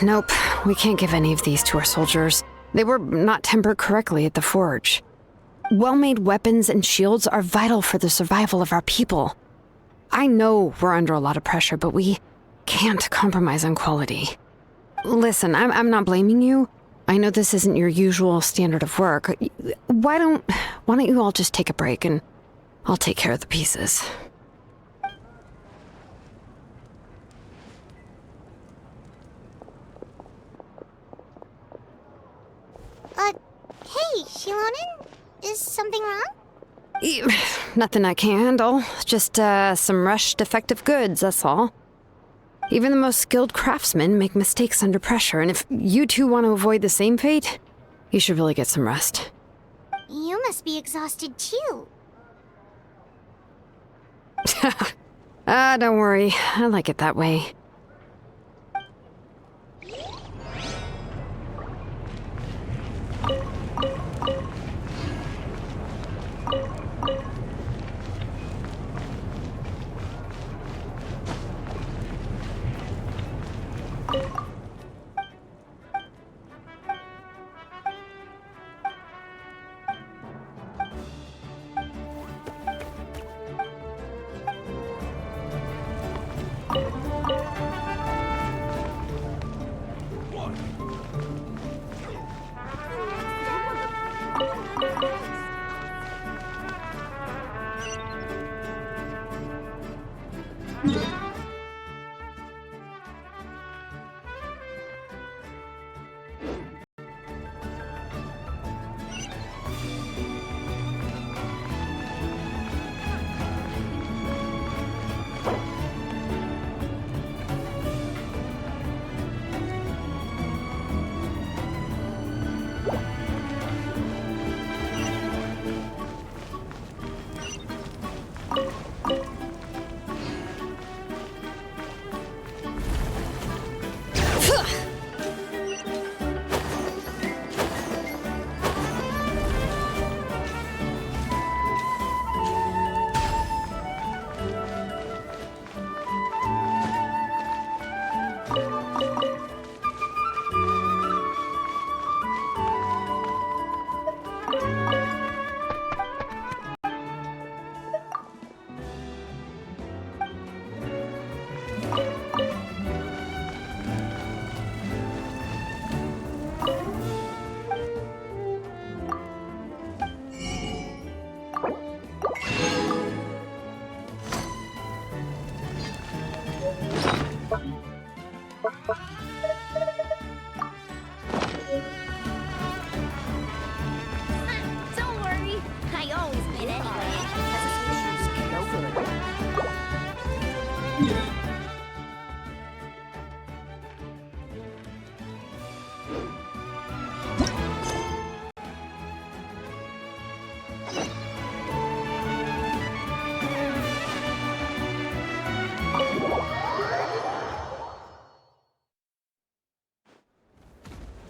Nope. We can't give any of these to our soldiers. They were not tempered correctly at the forge. Well-made weapons and shields are vital for the survival of our people. I know we're under a lot of pressure, but we can't compromise on quality. Listen, I'm not blaming you. I know this isn't your usual standard of work. Why don't you all just take a break and I'll take care of the pieces. Hey, Shilonen? Is something wrong? Nothing I can handle. Just, some rushed defective goods, that's all. Even the most skilled craftsmen make mistakes under pressure, and if you two want to avoid the same fate, you should really get some rest. You must be exhausted too. Don't worry. I like it that way.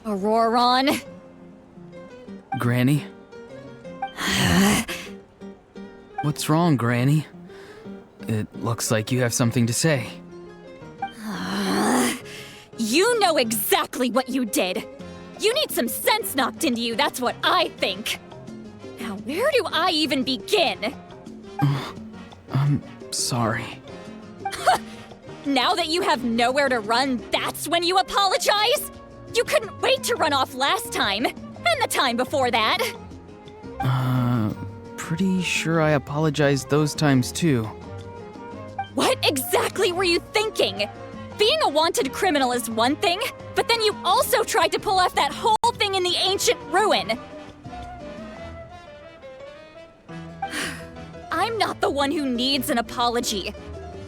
Auroron. Granny? What's wrong, Granny? It looks like you have something to say. You know exactly what you did. You need some sense knocked into you, that's what I think. Now, where do I even begin? I'm sorry. Now that you have nowhere to run, that's when you apologize? You couldn't wait to run off last time, and the time before that. Pretty sure I apologized those times too. What exactly were you thinking? Being a wanted criminal is one thing, but then you also tried to pull off that whole thing in the ancient ruin. I'm not the one who needs an apology.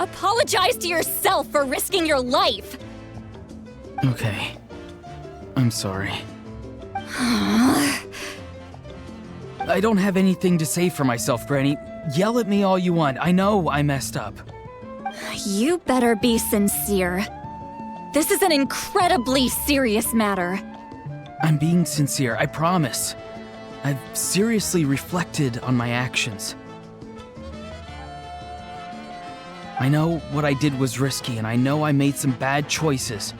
Apologize to yourself for risking your life. Okay. I'm sorry. I don't have anything to say for myself, Granny. Yell at me all you want. I know I messed up. You better be sincere. This is an incredibly serious matter. I'm being sincere, I promise. I've seriously reflected on my actions. I know what I did was risky, and I know I made some bad choices,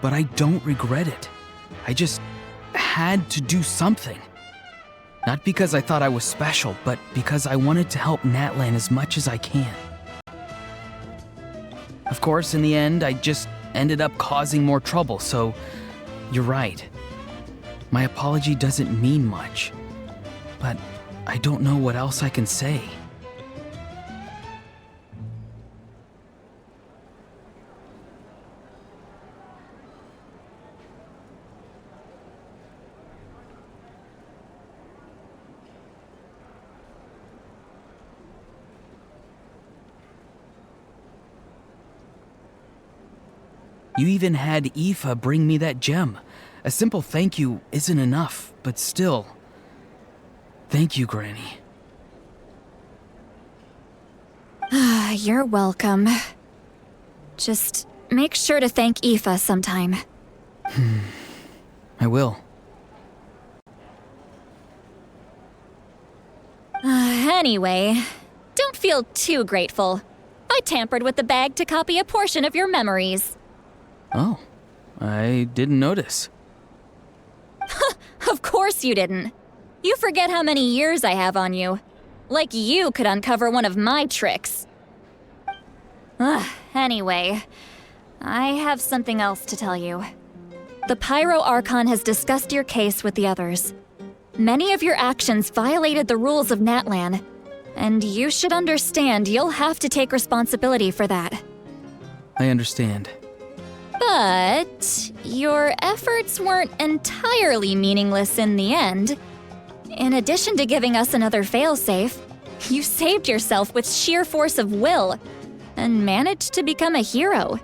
but I don't regret it. I just had to do something. Not because I thought I was special, but because I wanted to help Natlan as much as I can. Of course, in the end, I just ended up causing more trouble, so you're right. My apology doesn't mean much, but I don't know what else I can say. You even had Aoife bring me that gem. A simple thank you isn't enough, but still. Thank you, Granny. You're welcome. Just make sure to thank Aoife sometime. I will. Anyway, don't feel too grateful. I tampered with the bag to copy a portion of your memories. Oh, I didn't notice. Of course you didn't. You forget how many years I have on you. Like you could uncover one of my tricks. Anyway, I have something else to tell you. The Pyro Archon has discussed your case with the others. Many of your actions violated the rules of Natlan, and you should understand you'll have to take responsibility for that. I understand. But your efforts weren't entirely meaningless in the end. In addition to giving us another failsafe, you saved yourself with sheer force of will and managed to become a hero.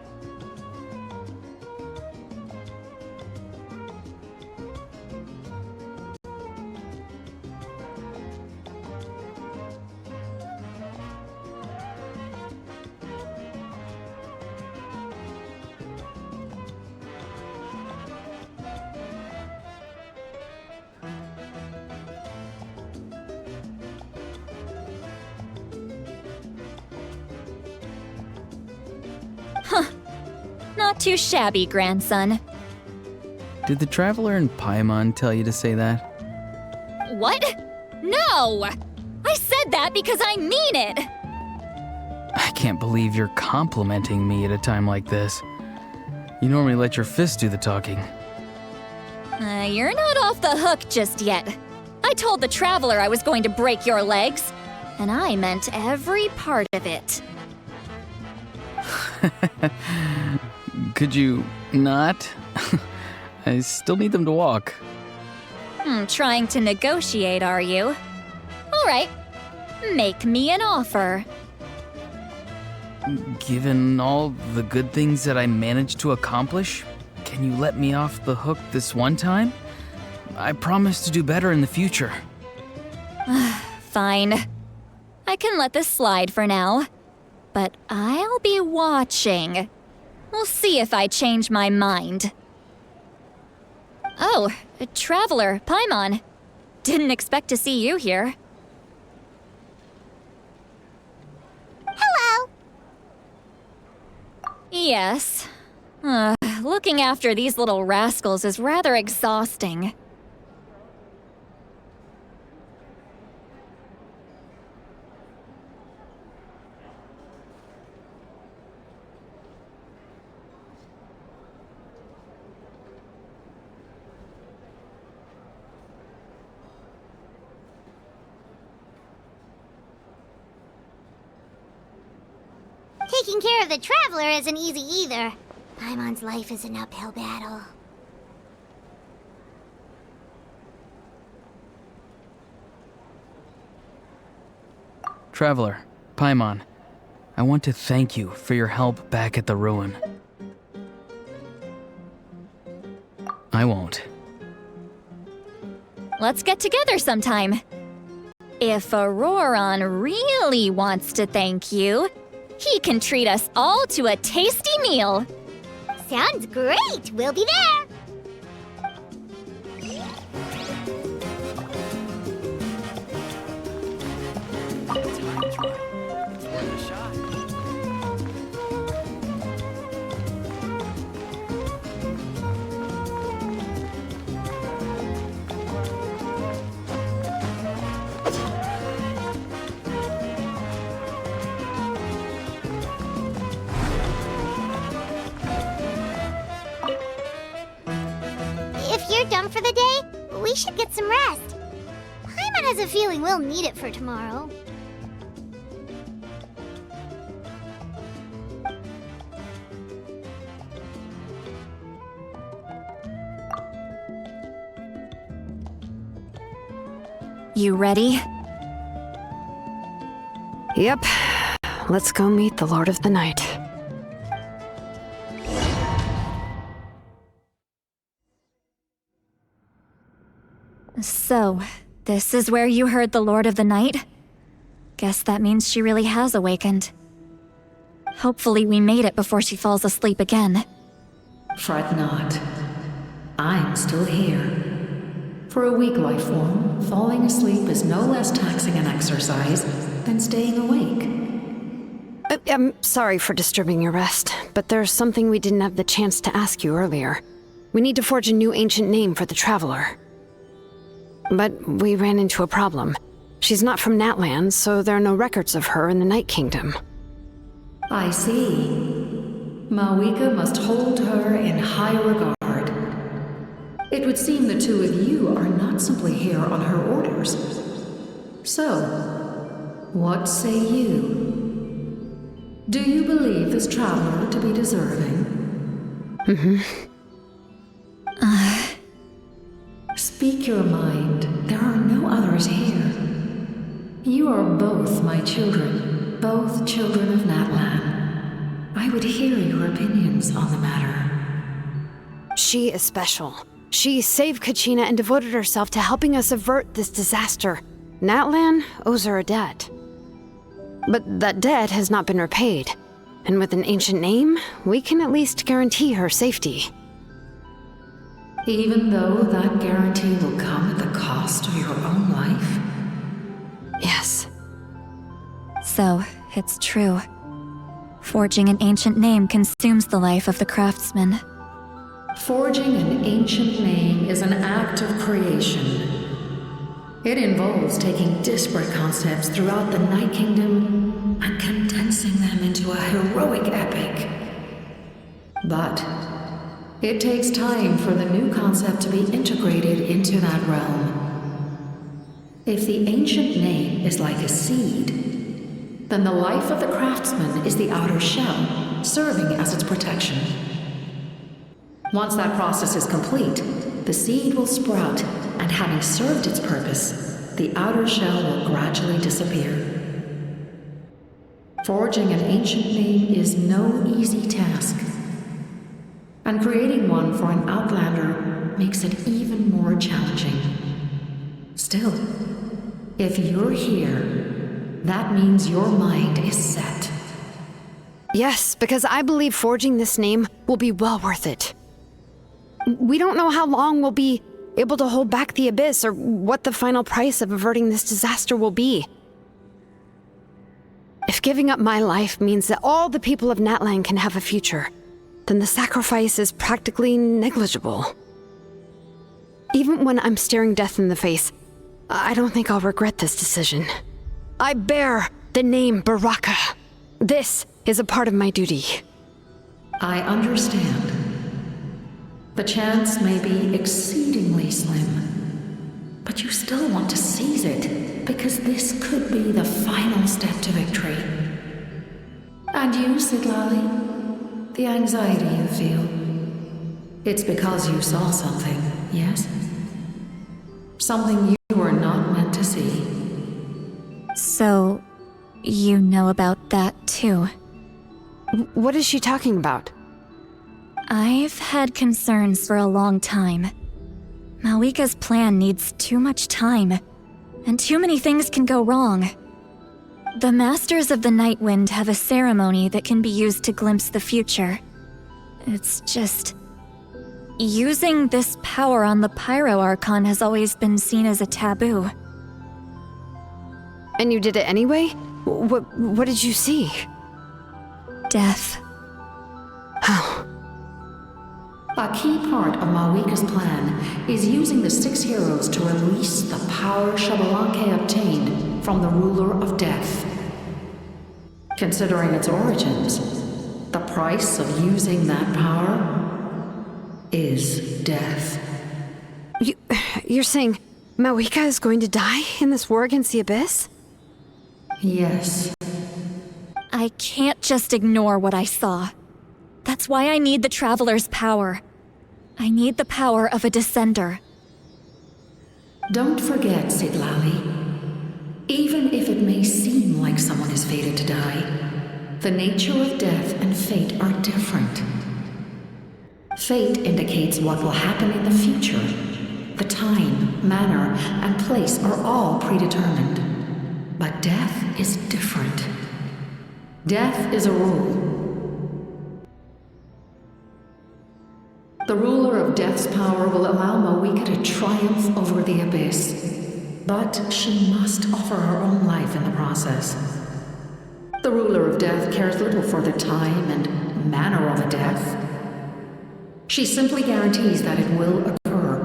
Not too shabby, grandson. Did the Traveler in Paimon tell you to say that? What? No! I said that because I mean it! I can't believe you're complimenting me at a time like this. You normally let your fist do the talking. You're not off the hook just yet. I told the Traveler I was going to break your legs, and I meant every part of it. Could you not? I still need them to walk. Trying to negotiate, are you? All right, make me an offer. Given all the good things that I managed to accomplish, can you let me off the hook this one time? I promise to do better in the future. Fine. I can let this slide for now. But I'll be watching. We'll see if I change my mind. Oh, a traveler, Paimon. Didn't expect to see you here. Hello! Yes. Looking after these little rascals is rather exhausting. Taking care of the traveler isn't easy either. Paimon's life is an uphill battle. Traveler, Paimon, I want to thank you for your help back at the ruin. I won't. Let's get together sometime. If Auroron really wants to thank you, he can treat us all to a tasty meal. Sounds great! We'll be there! If you're done for the day, we should get some rest. Paimon has a feeling we'll need it for tomorrow. You ready? Yep. Let's go meet the Lord of the Night. So, this is where you heard the Lord of the Night? Guess that means she really has awakened. Hopefully we made it before she falls asleep again. Fret not. I'm still here. For a weak life form, falling asleep is no less taxing an exercise than staying awake. I'm sorry for disturbing your rest, but there's something we didn't have the chance to ask you earlier. We need to forge a new ancient name for the Traveler. But we ran into a problem. She's not from Natlan, so there are no records of her in the Night Kingdom. I see. Mawika must hold her in high regard. It would seem the two of you are not simply here on her orders. So, what say you? Do you believe this traveler to be deserving? Speak your mind. There are no others here. You are both my children, both children of Natlan. I would hear your opinions on the matter. She is special. She saved Kachina and devoted herself to helping us avert this disaster. Natlan owes her a debt. But that debt has not been repaid. And with an ancient name, we can at least guarantee her safety. Even though that guarantee will come at the cost of your own life? Yes. So, it's true. Forging an ancient name consumes the life of the craftsman. Forging an ancient name is an act of creation. It involves taking disparate concepts throughout the Night Kingdom and condensing them into a heroic epic. But it takes time for the new concept to be integrated into that realm. If the ancient name is like a seed, then the life of the craftsman is the outer shell, serving as its protection. Once that process is complete, the seed will sprout, and having served its purpose, the outer shell will gradually disappear. Forging an ancient name is no easy task, and creating one for an outlander makes it even more challenging. Still, if you're here, that means your mind is set. Yes, because I believe forging this name will be well worth it. We don't know how long we'll be able to hold back the abyss or what the final price of averting this disaster will be. If giving up my life means that all the people of Natlan can have a future, then the sacrifice is practically negligible. Even when I'm staring death in the face, I don't think I'll regret this decision. I bear the name Baraka. This is a part of my duty. I understand. The chance may be exceedingly slim, but you still want to seize it, because this could be the final step to victory. And you, Sidlali, the anxiety you feel, it's because you saw something, yes? Something you were not meant to see. So, you know about that too? What is she talking about? I've had concerns for a long time. Malika's plan needs too much time, and too many things can go wrong. The Masters of the Night Wind have a ceremony that can be used to glimpse the future. It's just... using this power on the Pyro Archon has always been seen as a taboo. And you did it anyway? What did you see? Death. How? A key part of Malika's plan is using the 6 heroes to release the power Xbalanque obtained from the ruler of death. Considering its origins, the price of using that power is death. You're saying Malika is going to die in this war against the Abyss? Yes. I can't just ignore what I saw. That's why I need the Traveler's power. I need the power of a Descender. Don't forget, Sidlali. Even if it may seem like someone is fated to die, the nature of death and fate are different. Fate indicates what will happen in the future. The time, manner, and place are all predetermined. But death is different. Death is a rule. The ruler of Death's power will allow Malika to triumph over the Abyss, but she must offer her own life in the process. The ruler of Death cares little for the time and manner of a death. She simply guarantees that it will occur.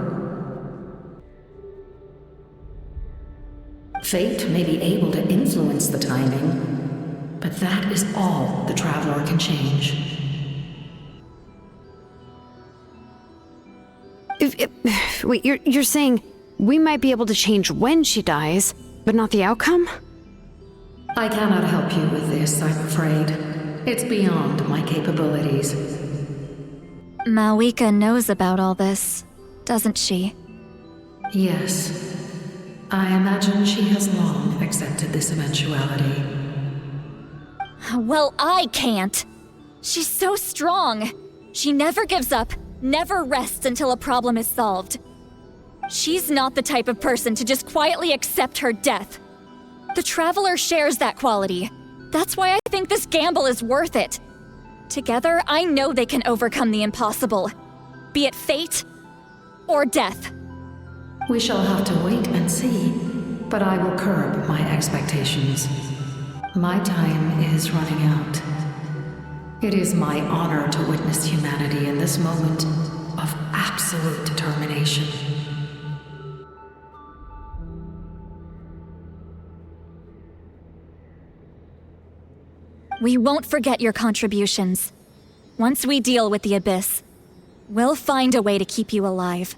Fate may be able to influence the timing, but that is all the Traveler can change. Wait, you're saying we might be able to change when she dies, but not the outcome? I cannot help you with this, I'm afraid. It's beyond my capabilities. Malika knows about all this, doesn't she? Yes. I imagine she has long accepted this eventuality. Well, I can't. She's so strong. She never gives up, never rests until a problem is solved. She's not the type of person to just quietly accept her death. The Traveler shares that quality. That's why I think this gamble is worth it. Together, I know they can overcome the impossible. Be it fate or death. We shall have to wait and see, but I will curb my expectations. My time is running out. It is my honor to witness humanity in this moment of absolute determination. We won't forget your contributions. Once we deal with the Abyss, we'll find a way to keep you alive.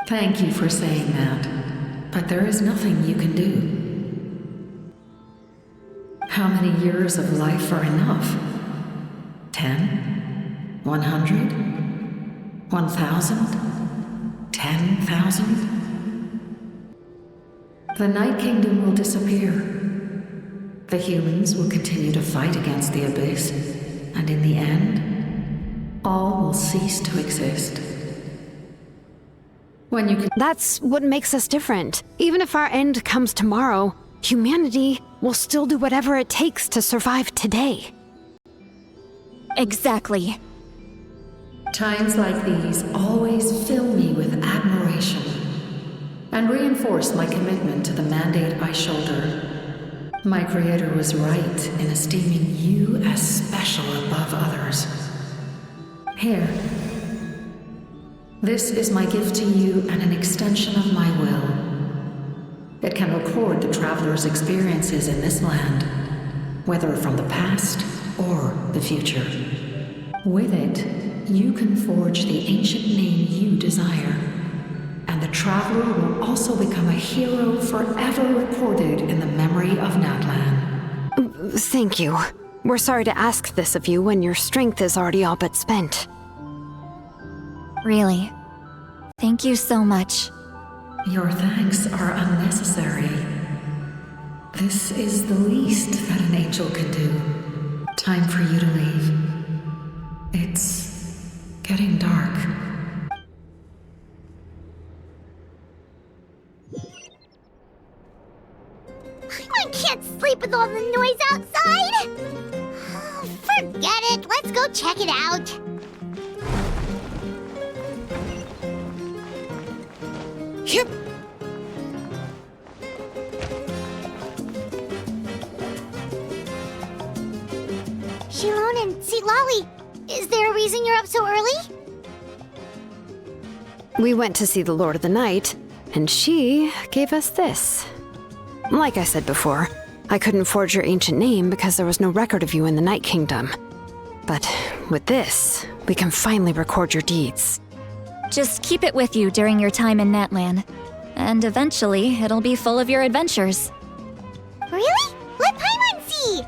Thank you for saying that, but there is nothing you can do. How many years of life are enough? 10? 100? 1,000? 10,000? The Night Kingdom will disappear. The humans will continue to fight against the Abyss, and in the end, all will cease to exist. When you can— That's what makes us different. Even if our end comes tomorrow, humanity will still do whatever it takes to survive today. Exactly. Times like these always fill me with admiration and reinforce my commitment to the mandate I shoulder. My creator was right in esteeming you as special above others. Here. This is my gift to you and an extension of my will. It can record the traveler's experiences in this land, whether from the past or the future. With it, you can forge the ancient name you desire, and the traveler will also become a hero forever recorded in the memory of Natlan. Thank you. We're sorry to ask this of you when your strength is already all but spent. Really. Thank you so much. Your thanks are unnecessary. This is the least that an angel can do. Time for you to leave. It's getting dark. I can't sleep with all the noise outside! Oh, forget it, let's go check it out. Yep. Shilon and Lolly, is there a reason you're up so early? We went to see the Lord of the Night, and she gave us this. Like I said before, I couldn't forge your ancient name because there was no record of you in the Night Kingdom. But with this, we can finally record your deeds. Just keep it with you during your time in Natlan. And eventually, it'll be full of your adventures. Really? Let Paimon see!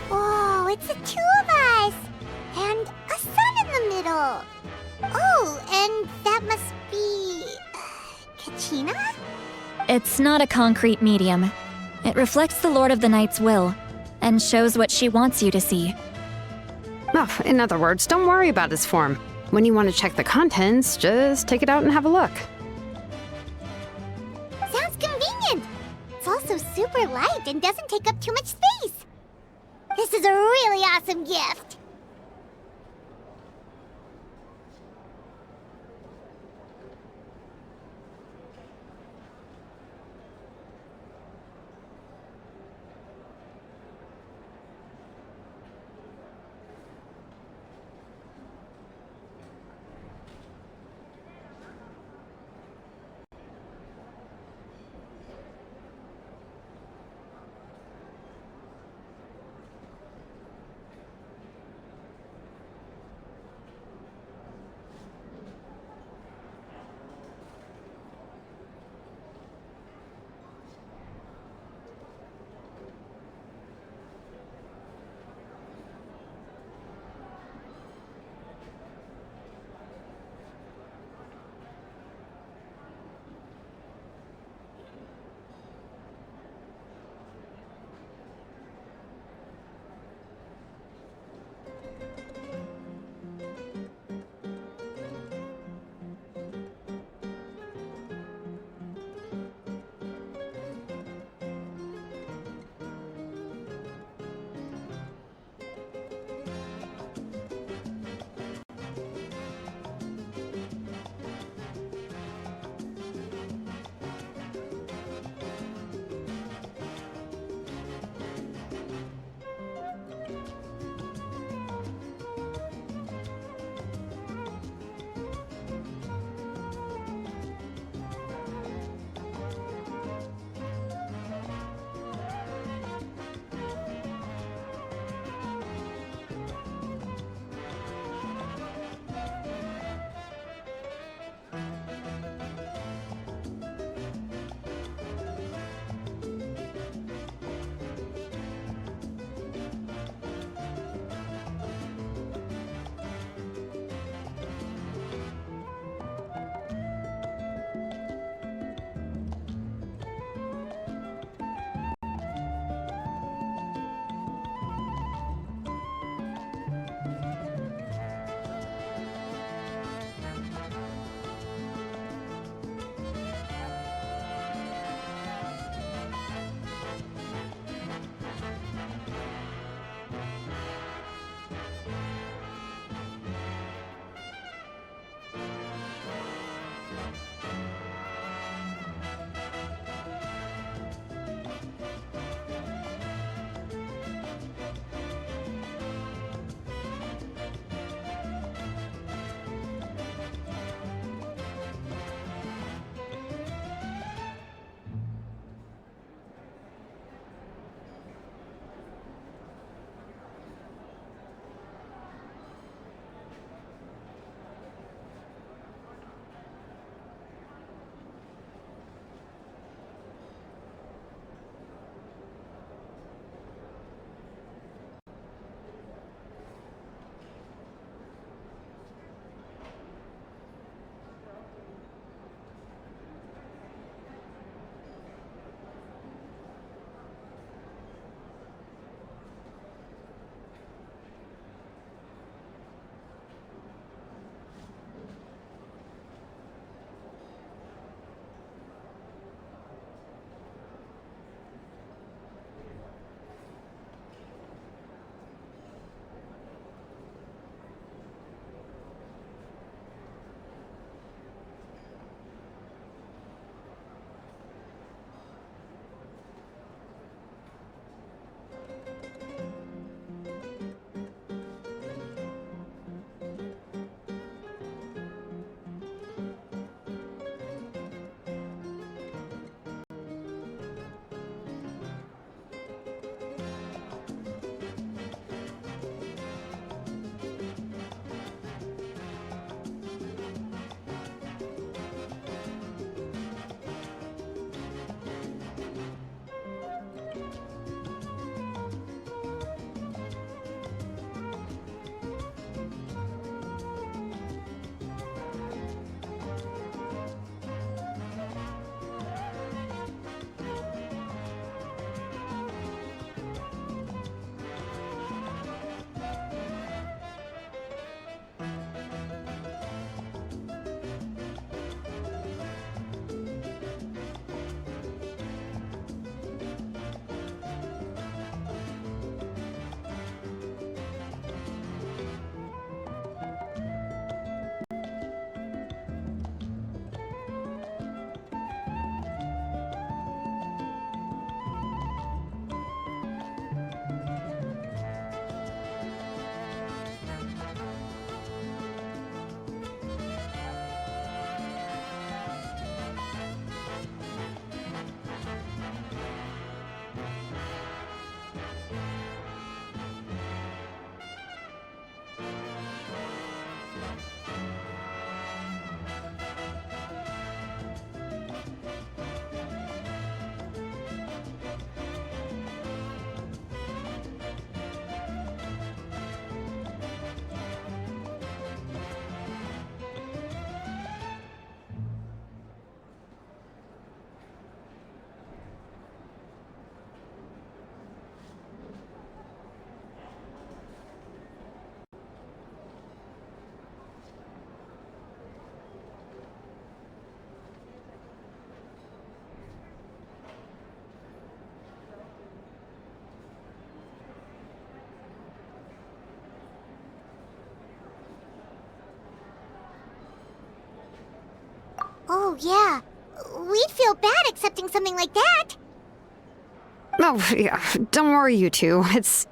Whoa, it's the two of us! And a sun in the middle! Oh, and that must be... Kachina? It's not a concrete medium. It reflects the Lord of the Night's will, and shows what she wants you to see. Oh, in other words, don't worry about his form. When you want to check the contents, just take it out and have a look. Sounds convenient! It's also super light and doesn't take up too much space! This is a really awesome gift! Oh, yeah. We'd feel bad accepting something like that. Oh, yeah. Don't worry, you two. It's,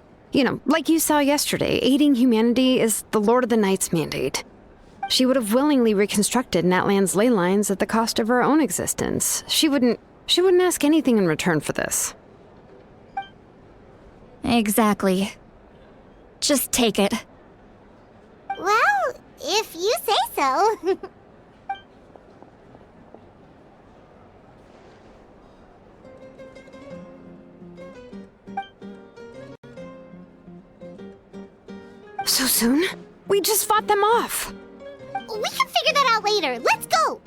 like you saw yesterday, aiding humanity is the Lord of the Night's mandate. She would have willingly reconstructed Natlan's ley lines at the cost of her own existence. She wouldn't ask anything in return for this. Exactly. Just take it. Well, if you say so. So soon? We just fought them off. We can figure that out later. Let's go!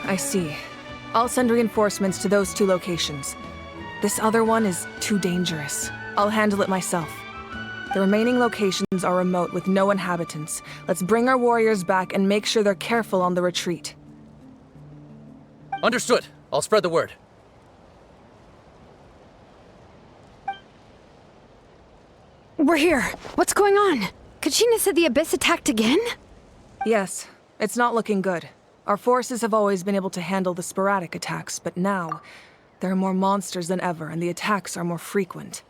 I see. I'll send reinforcements to those 2 locations. This other one is too dangerous. I'll handle it myself. The remaining locations are remote with no inhabitants. Let's bring our warriors back and make sure they're careful on the retreat. Understood. I'll spread the word. We're here. What's going on? Kachina said the Abyss attacked again? Yes, it's not looking good. Our forces have always been able to handle the sporadic attacks, but now, there are more monsters than ever, and the attacks are more frequent.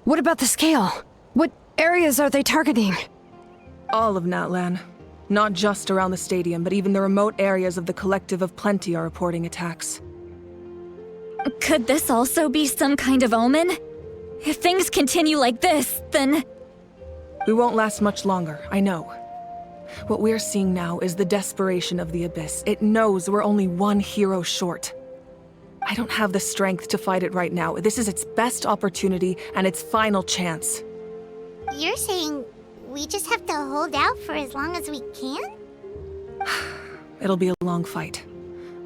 What about the scale? What areas are they targeting? All of Natlan. Not just around the stadium, but even the remote areas of the Collective of Plenty are reporting attacks. Could this also be some kind of omen? If things continue like this, then... We won't last much longer, I know. What we're seeing now is the desperation of the Abyss. It knows we're only one hero short. I don't have the strength to fight it right now. This is its best opportunity and its final chance. You're saying we just have to hold out for as long as we can? It'll be a long fight.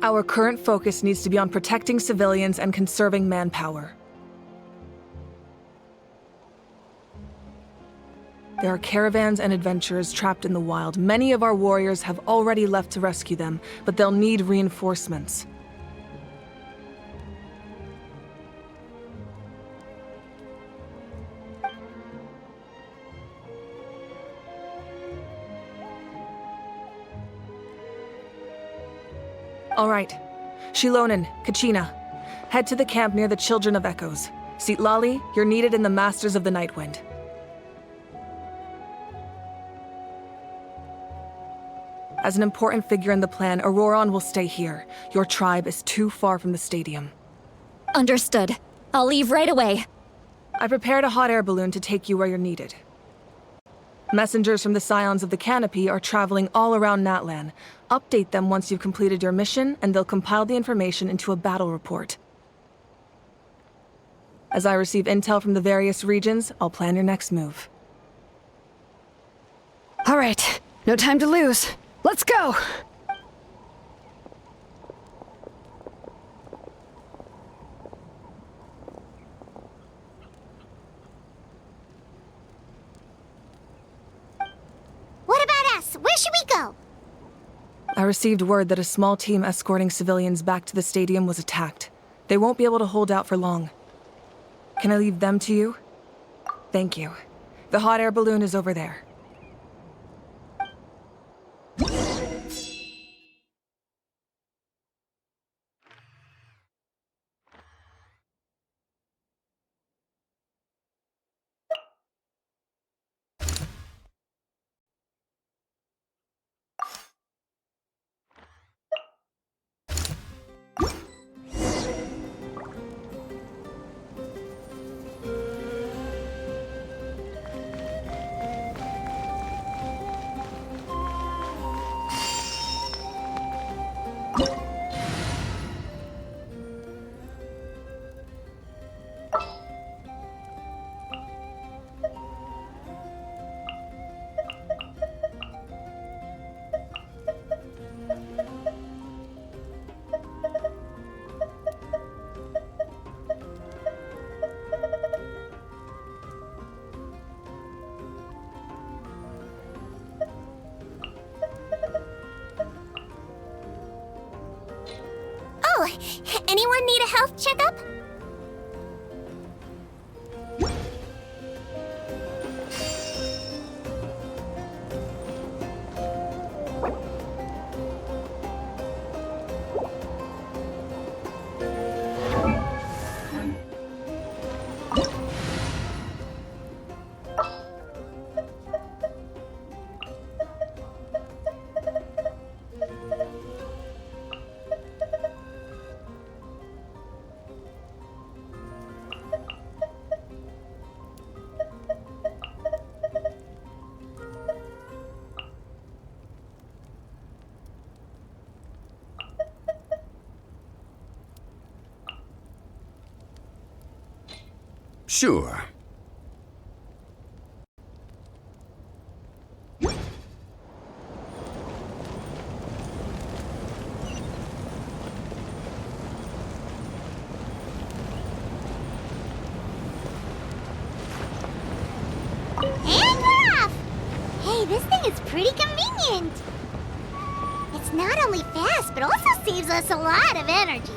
Our current focus needs to be on protecting civilians and conserving manpower. There are caravans and adventurers trapped in the wild. Many of our warriors have already left to rescue them, but they'll need reinforcements. All right. Shilonen, Kachina, head to the camp near the Children of Echoes. Sitlali, you're needed in the Masters of the Nightwind. As an important figure in the plan, Auroron will stay here. Your tribe is too far from the stadium. Understood. I'll leave right away. I prepared a hot air balloon to take you where you're needed. Messengers from the Scions of the Canopy are traveling all around Natlan. Update them once you've completed your mission, and they'll compile the information into a battle report. As I receive intel from the various regions, I'll plan your next move. All right, no time to lose. Let's go! What about us? Where should we go? I received word that a small team escorting civilians back to the stadium was attacked. They won't be able to hold out for long. Can I leave them to you? Thank you. The hot air balloon is over there. Oh, anyone need a health checkup? Sure. And we're off! Hey, this thing is pretty convenient. It's not only fast, but also saves us a lot of energy.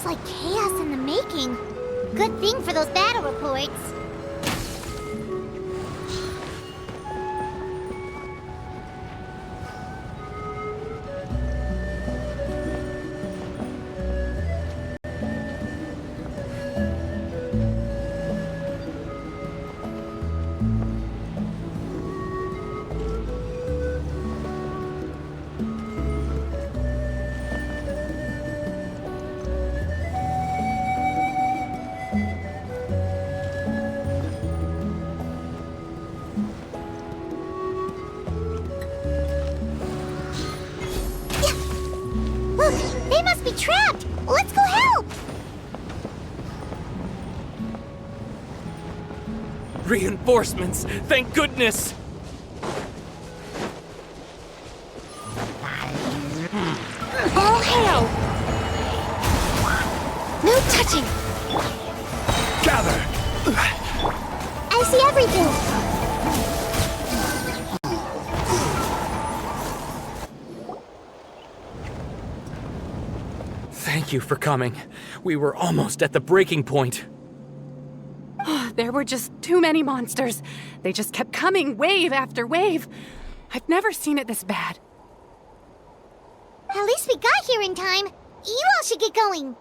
Seems like chaos in the making. Good thing for those battle reports. Look, they must be trapped. Let's go help. Reinforcements! Thank goodness! All hail. No touching. Gather! I see everything. Thank you for coming. We were almost at the breaking point. There were just too many monsters. They just kept coming, wave after wave. I've never seen it this bad. At least we got here in time. You all should get going.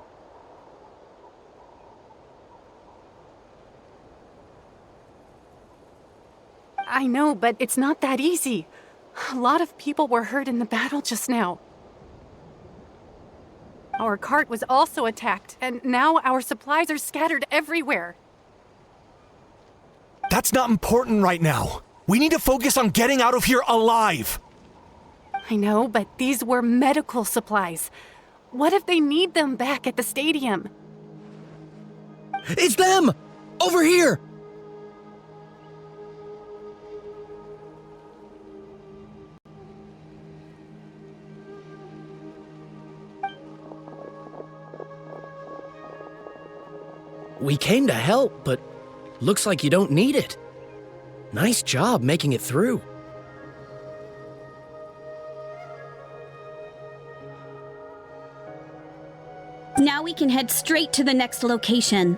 I know, but it's not that easy. A lot of people were hurt in the battle just now. Our cart was also attacked, and now our supplies are scattered everywhere. That's not important right now. We need to focus on getting out of here alive. I know, but these were medical supplies. What if they need them back at the stadium? It's them! Over here! We came to help, but looks like you don't need it. Nice job making it through. Now we can head straight to the next location.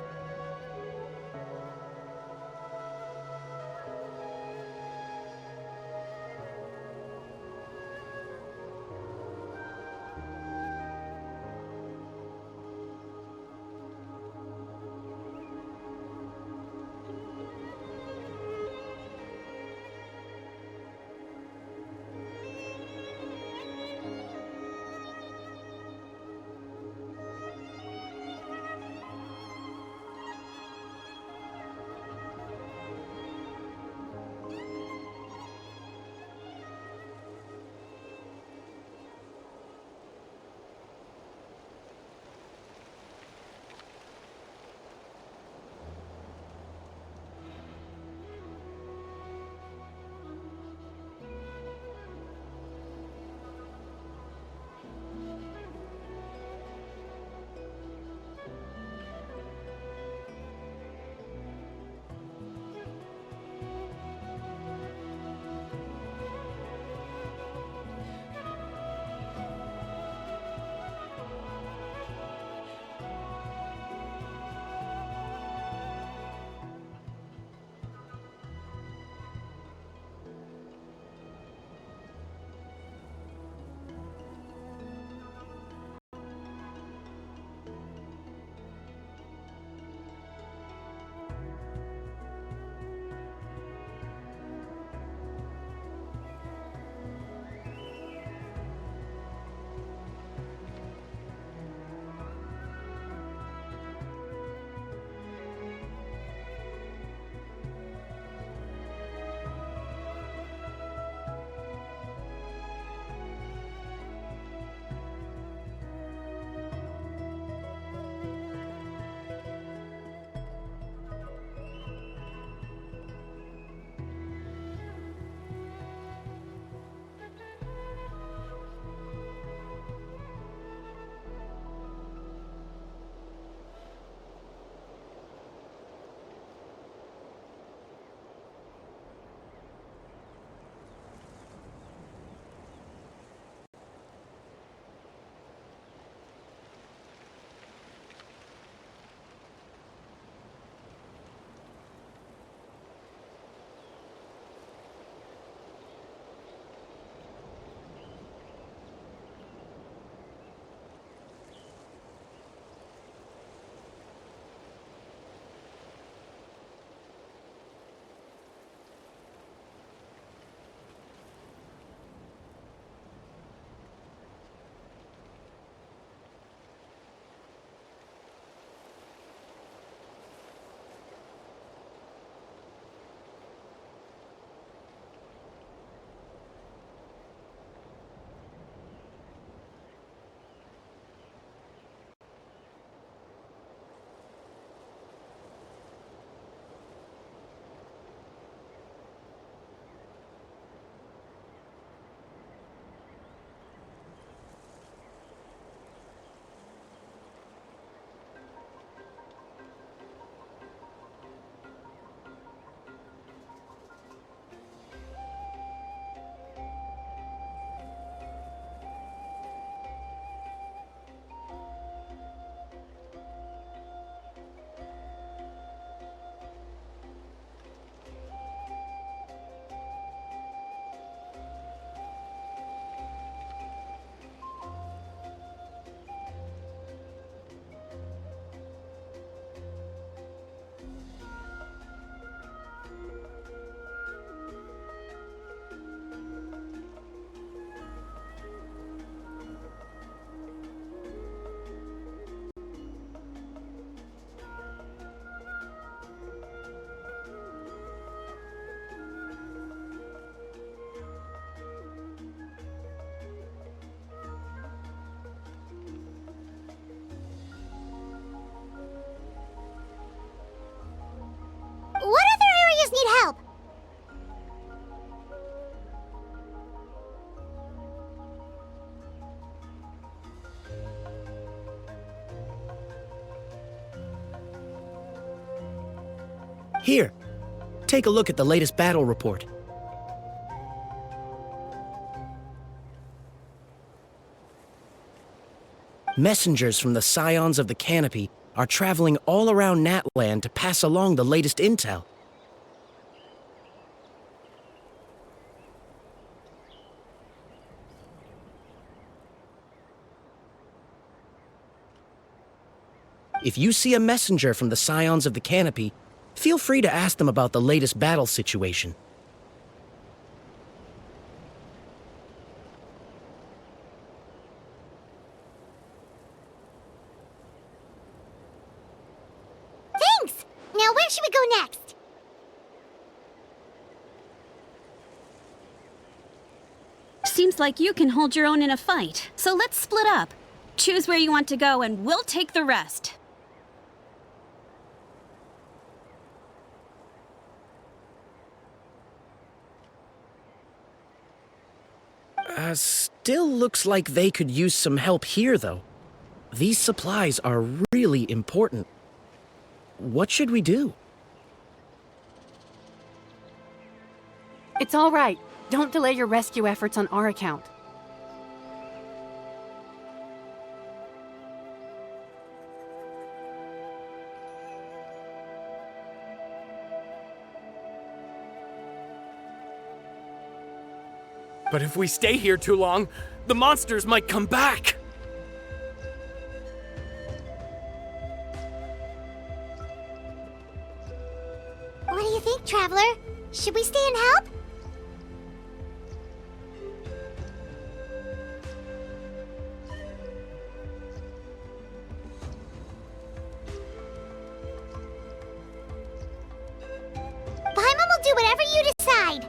Here, take a look at the latest battle report. Messengers from the Scions of the Canopy are traveling all around Natlan to pass along the latest intel. If you see a messenger from the Scions of the Canopy, feel free to ask them about the latest battle situation. Thanks! Now where should we go next? Seems like you can hold your own in a fight, so let's split up. Choose where you want to go and we'll take the rest. Still looks like they could use some help here, though. These supplies are really important. What should we do? It's all right. Don't delay your rescue efforts on our account. But if we stay here too long, the monsters might come back! What do you think, Traveler? Should we stay and help? Paimon will do whatever you decide.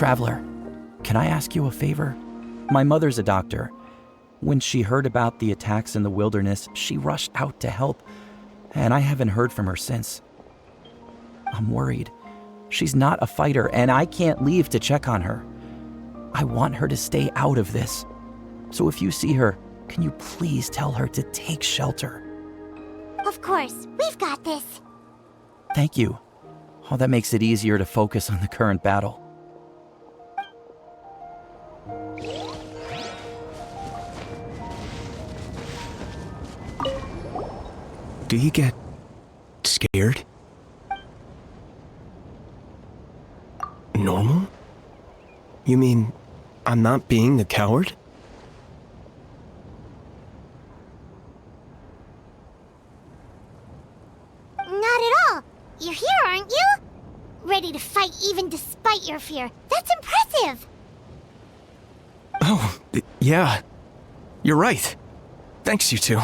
Traveler, can I ask you a favor? My mother's a doctor. When she heard about the attacks in the wilderness, she rushed out to help, and I haven't heard from her since. I'm worried. She's not a fighter, and I can't leave to check on her. I want her to stay out of this. So if you see her, can you please tell her to take shelter? Of course, we've got this. Thank you. Oh, that makes it easier to focus on the current battle. Do you get scared? Normal? You mean I'm not being a coward? Not at all. You're here, aren't you? Ready to fight even despite your fear. That's impressive. Oh, yeah. You're right. Thanks, you two.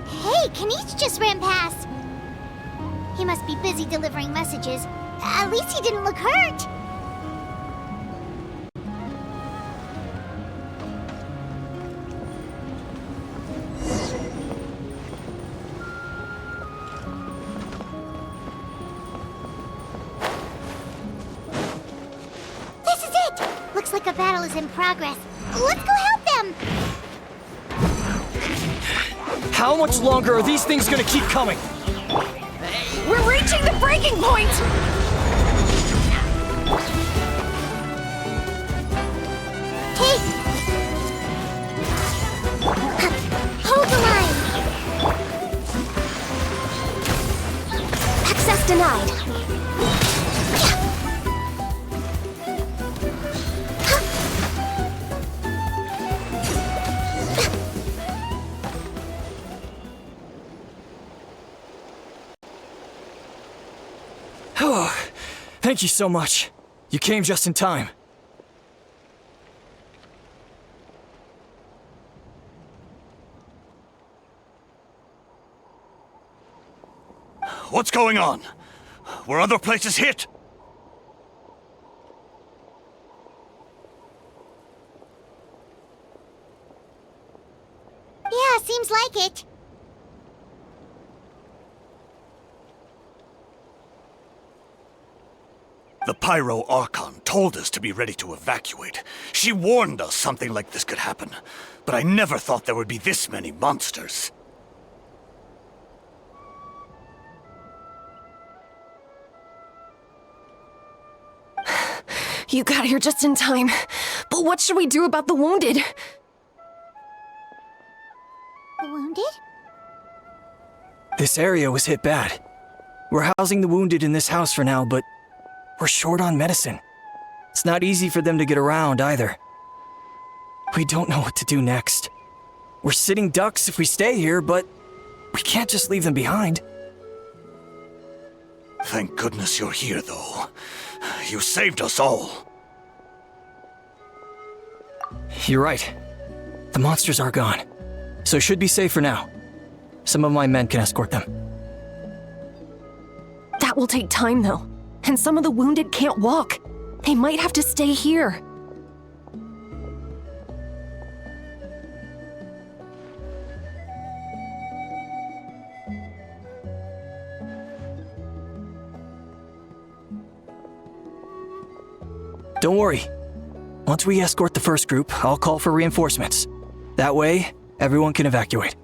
Hey, Kanish just ran past. He must be busy delivering messages. At least he didn't look hurt. This is it! Looks like a battle is in progress. Let's go help them! How much longer are these things gonna keep coming? We're reaching the breaking point! Hey! Hold the line! Access denied. Thank you so much. You came just in time. What's going on? Were other places hit? Yeah, seems like it. The Pyro Archon told us to be ready to evacuate. She warned us something like this could happen. But I never thought there would be this many monsters. You got here just in time. But what should we do about the wounded? wounded? This area was hit bad. We're housing the wounded in this house for now, but we're short on medicine. It's not easy for them to get around either. We don't know what to do next. We're sitting ducks if we stay here, but we can't just leave them behind. Thank goodness you're here, though. You saved us all. You're right. The monsters are gone, so should be safe for now. Some of my men can escort them. That will take time, though. And some of the wounded can't walk. They might have to stay here. Don't worry. Once we escort the first group, I'll call for reinforcements. That way, everyone can evacuate.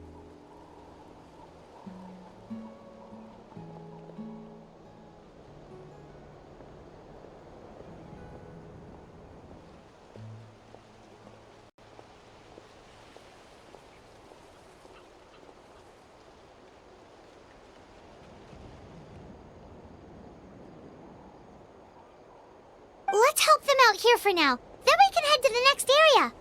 Let's help them out here for now. Then we can head to the next area.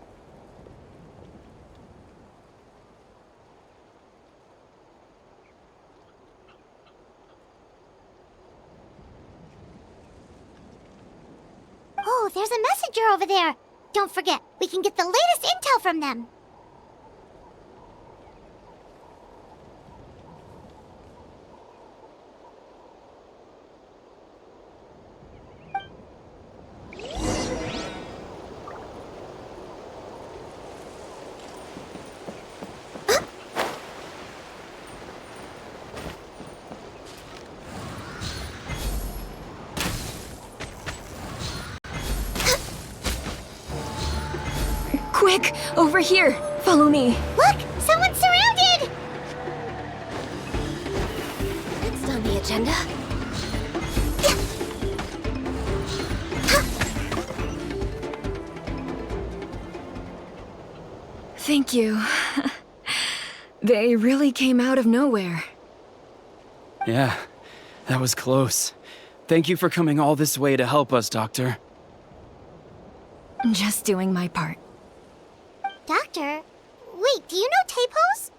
Oh, there's a messenger over there. Don't forget, we can get the latest intel from them. Quick! Over here! Follow me! Look! Someone's surrounded! Next on the agenda. Thank you. They really came out of nowhere. Yeah, that was close. Thank you for coming all this way to help us, Doctor. Just doing my part. Doctor? Wait, do you know Tapos?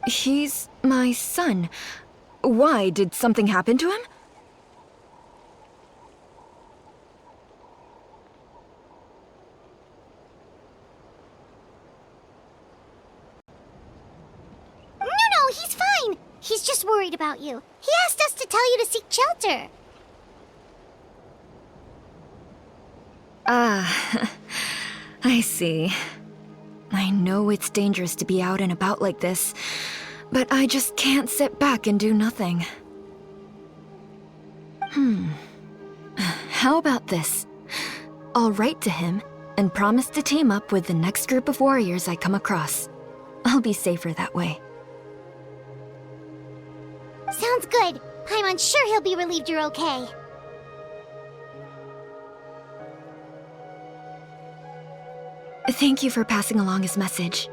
He's my son. Why? Did something happen to him? No, he's fine. He's just worried about you. He asked us to tell you to seek shelter. Ah, I see. I know it's dangerous to be out and about like this, but I just can't sit back and do nothing. How about this? I'll write to him and promise to team up with the next group of warriors I come across. I'll be safer that way. Sounds good. I'm sure he'll be relieved you're okay. Thank you for passing along his message.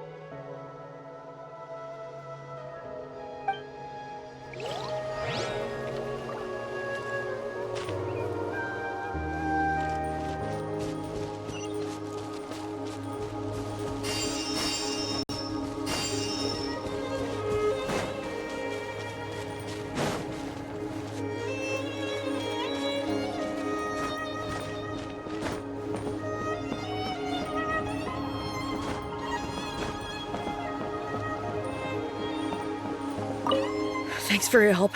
Thanks for your help.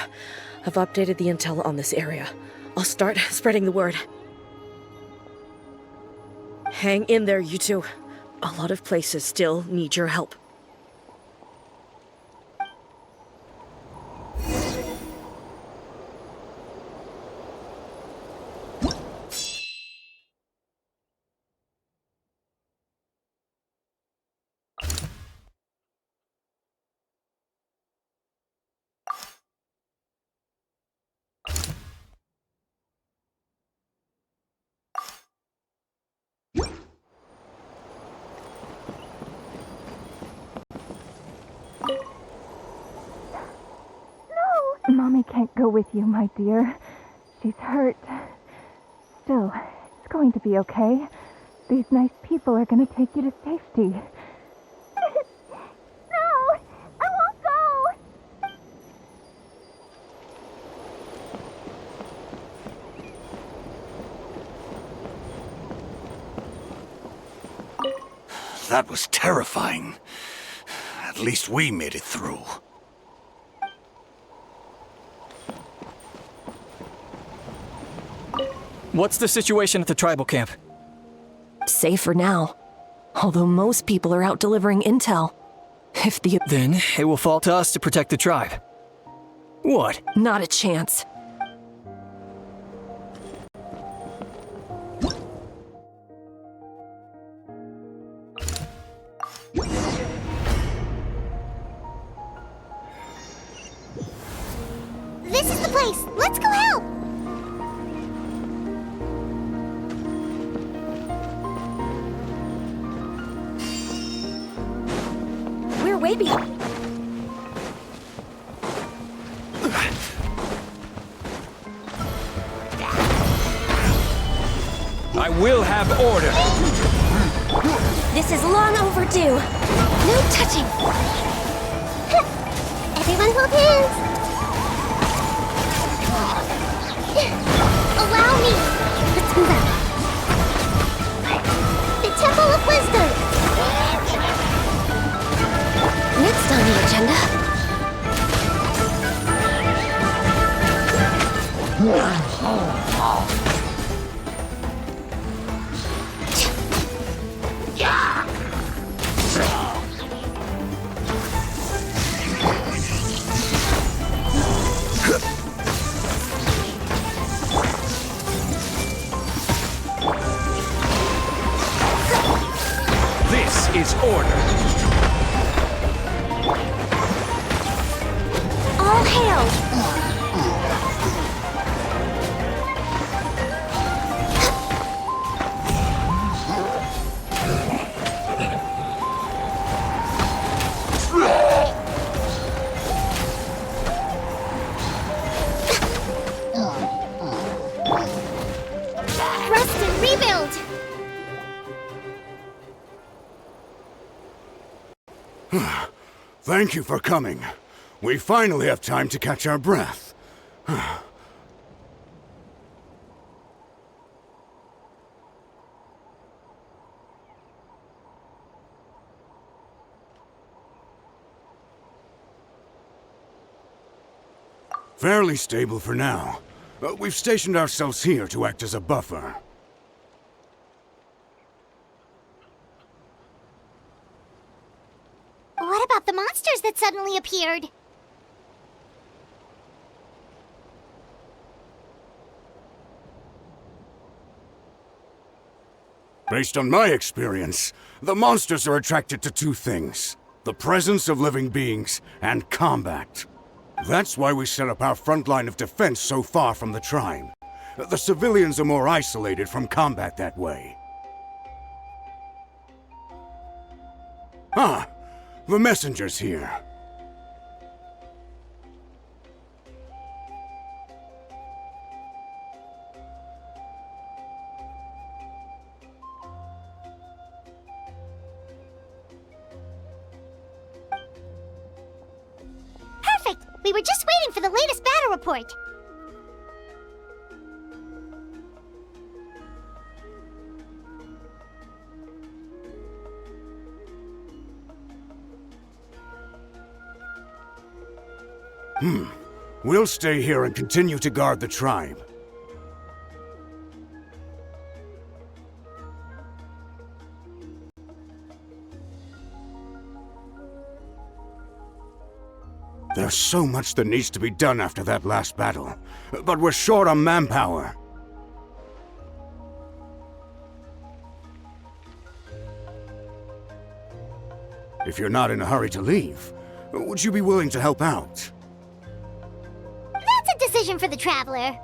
I've updated the intel on this area. I'll start spreading the word. Hang in there, you two. A lot of places still need your help. Mommy can't go with you, my dear. She's hurt. Still, it's going to be okay. These nice people are going to take you to safety. No! I won't go! That was terrifying. At least we made it through. What's the situation at the tribal camp? Safe for now. Although most people are out delivering intel. Then it will fall to us to protect the tribe. What? Not a chance. This is the place! Let's go help! We're way behind. I will have order. This is long overdue. No touching. Everyone hold hands! Allow me! Let's move out. The Temple of Wisdom! Next on the agenda. This is order. All hail! Rest and rebuild! Thank you for coming. We finally have time to catch our breath. Fairly stable for now. We've stationed ourselves here to act as a buffer. What about the monsters that suddenly appeared? Based on my experience, the monsters are attracted to two things: the presence of living beings and combat. That's why we set up our front line of defense so far from the tribe. The civilians are more isolated from combat that way. Ah, the messenger's here. Perfect! We were just waiting for the latest battle report. We'll stay here and continue to guard the tribe. There's so much that needs to be done after that last battle, but we're short on manpower. If you're not in a hurry to leave, would you be willing to help out? That's a decision for the Traveler.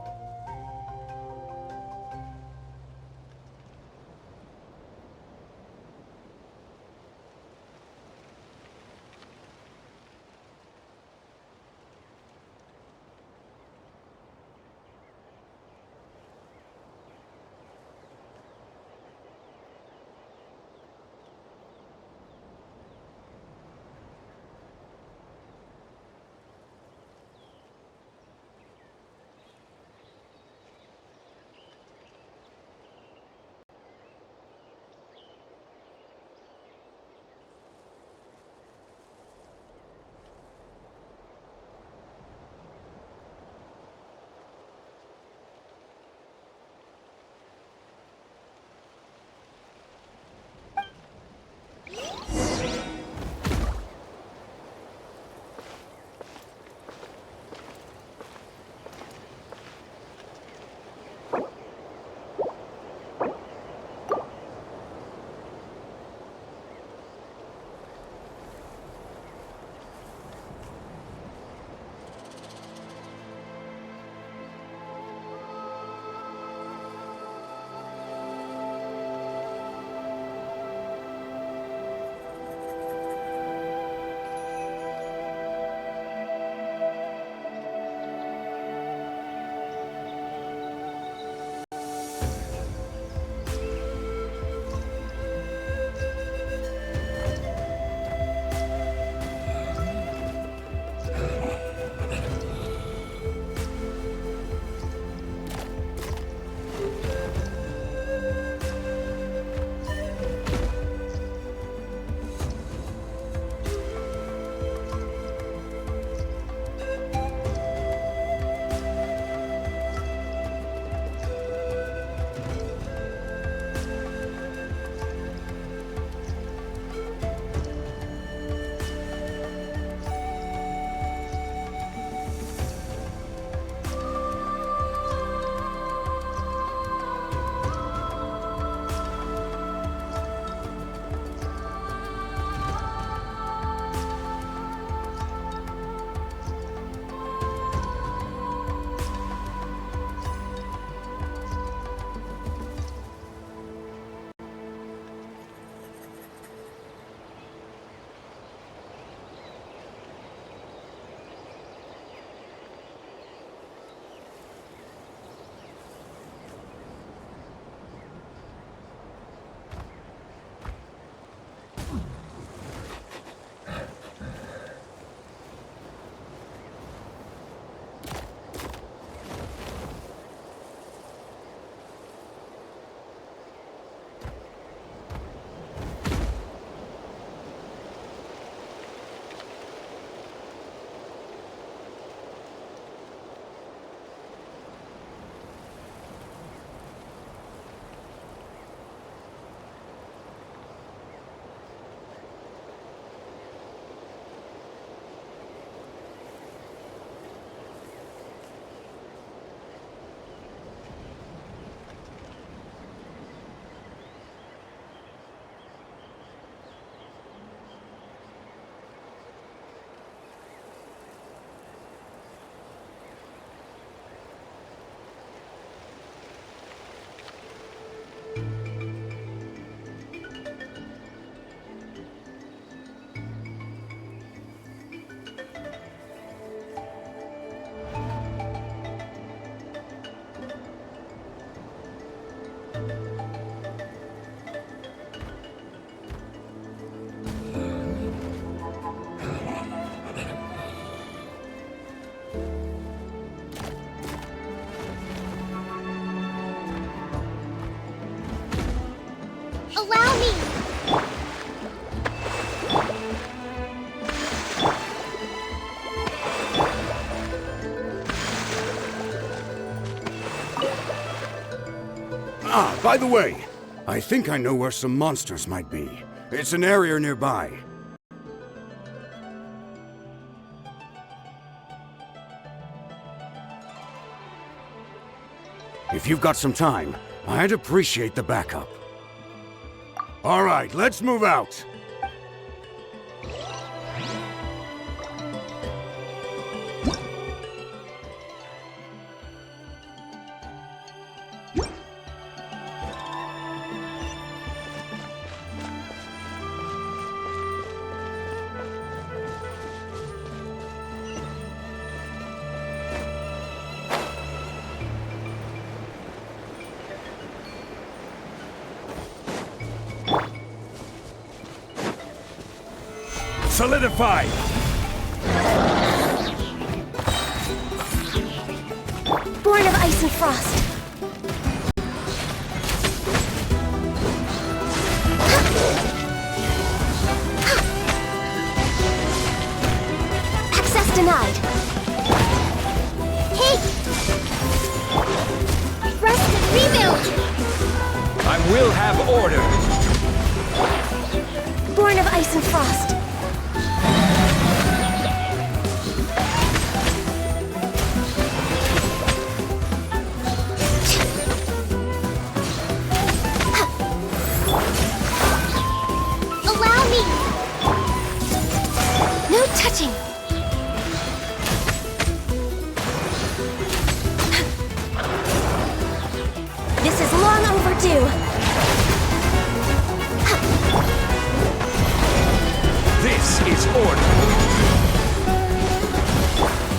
Ah, by the way, I think I know where some monsters might be. It's an area nearby. If you've got some time, I'd appreciate the backup. All right, let's move out. Solidified! Born of ice and frost. Access denied. Hey! Rest and rebuild! I will have order. Born of ice and frost. Allow me! No touching! This is long overdue! This is order.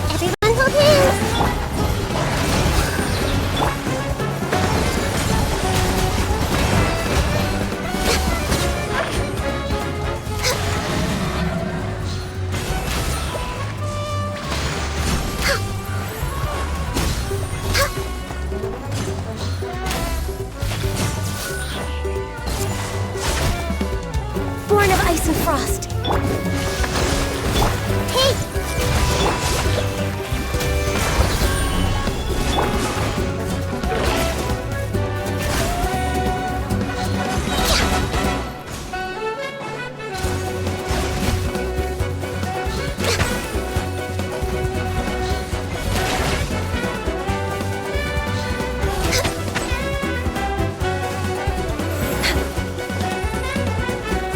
Everyone hold hands! Born of ice and frost. Hey!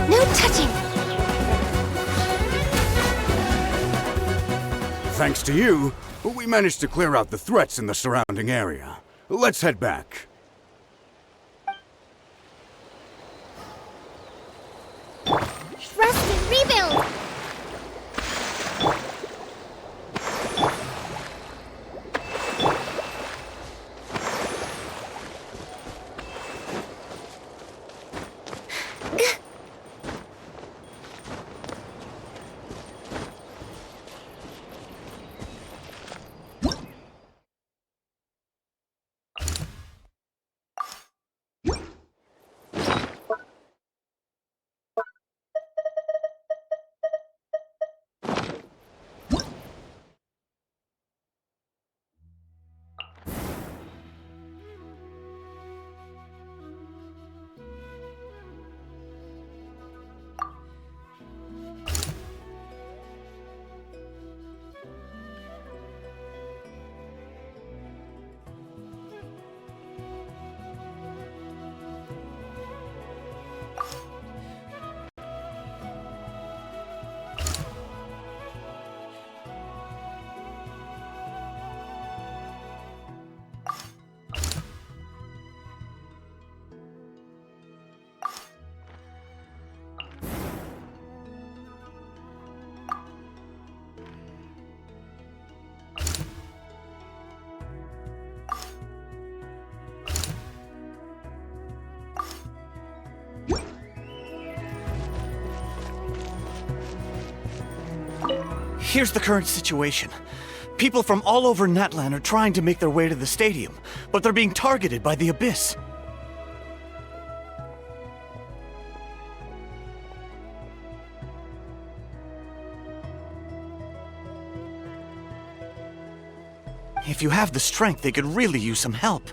No touching! Thanks to you, we managed to clear out the threats in the surrounding area. Let's head back. Rest and rebuild! Here's the current situation. People from all over Natlan are trying to make their way to the stadium, but they're being targeted by the Abyss. If you have the strength, they could really use some help.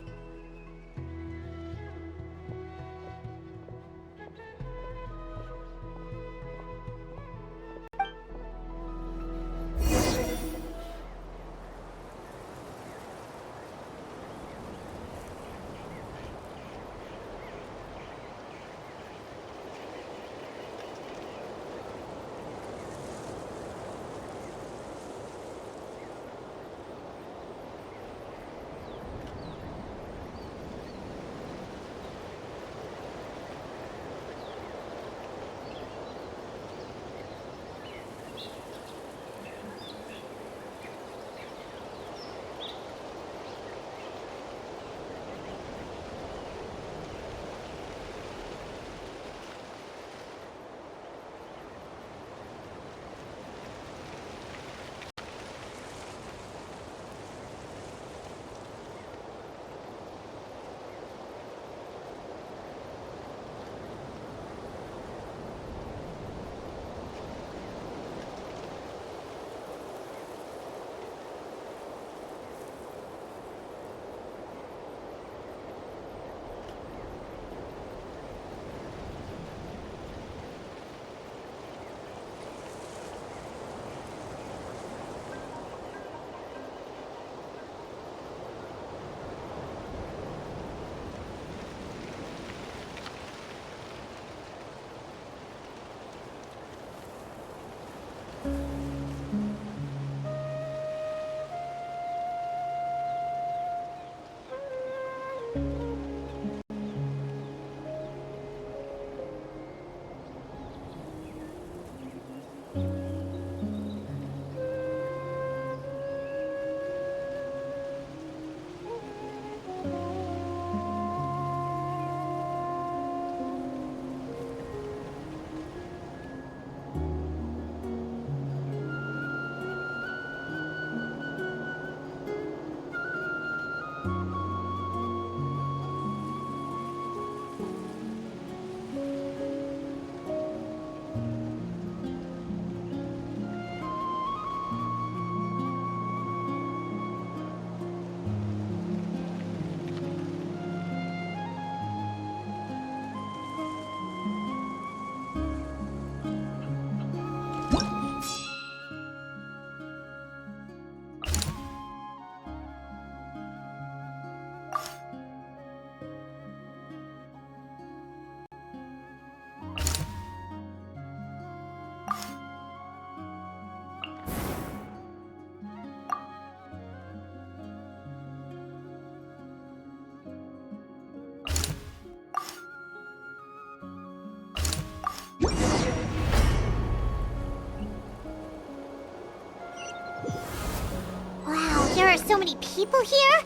Wow, there are so many people here?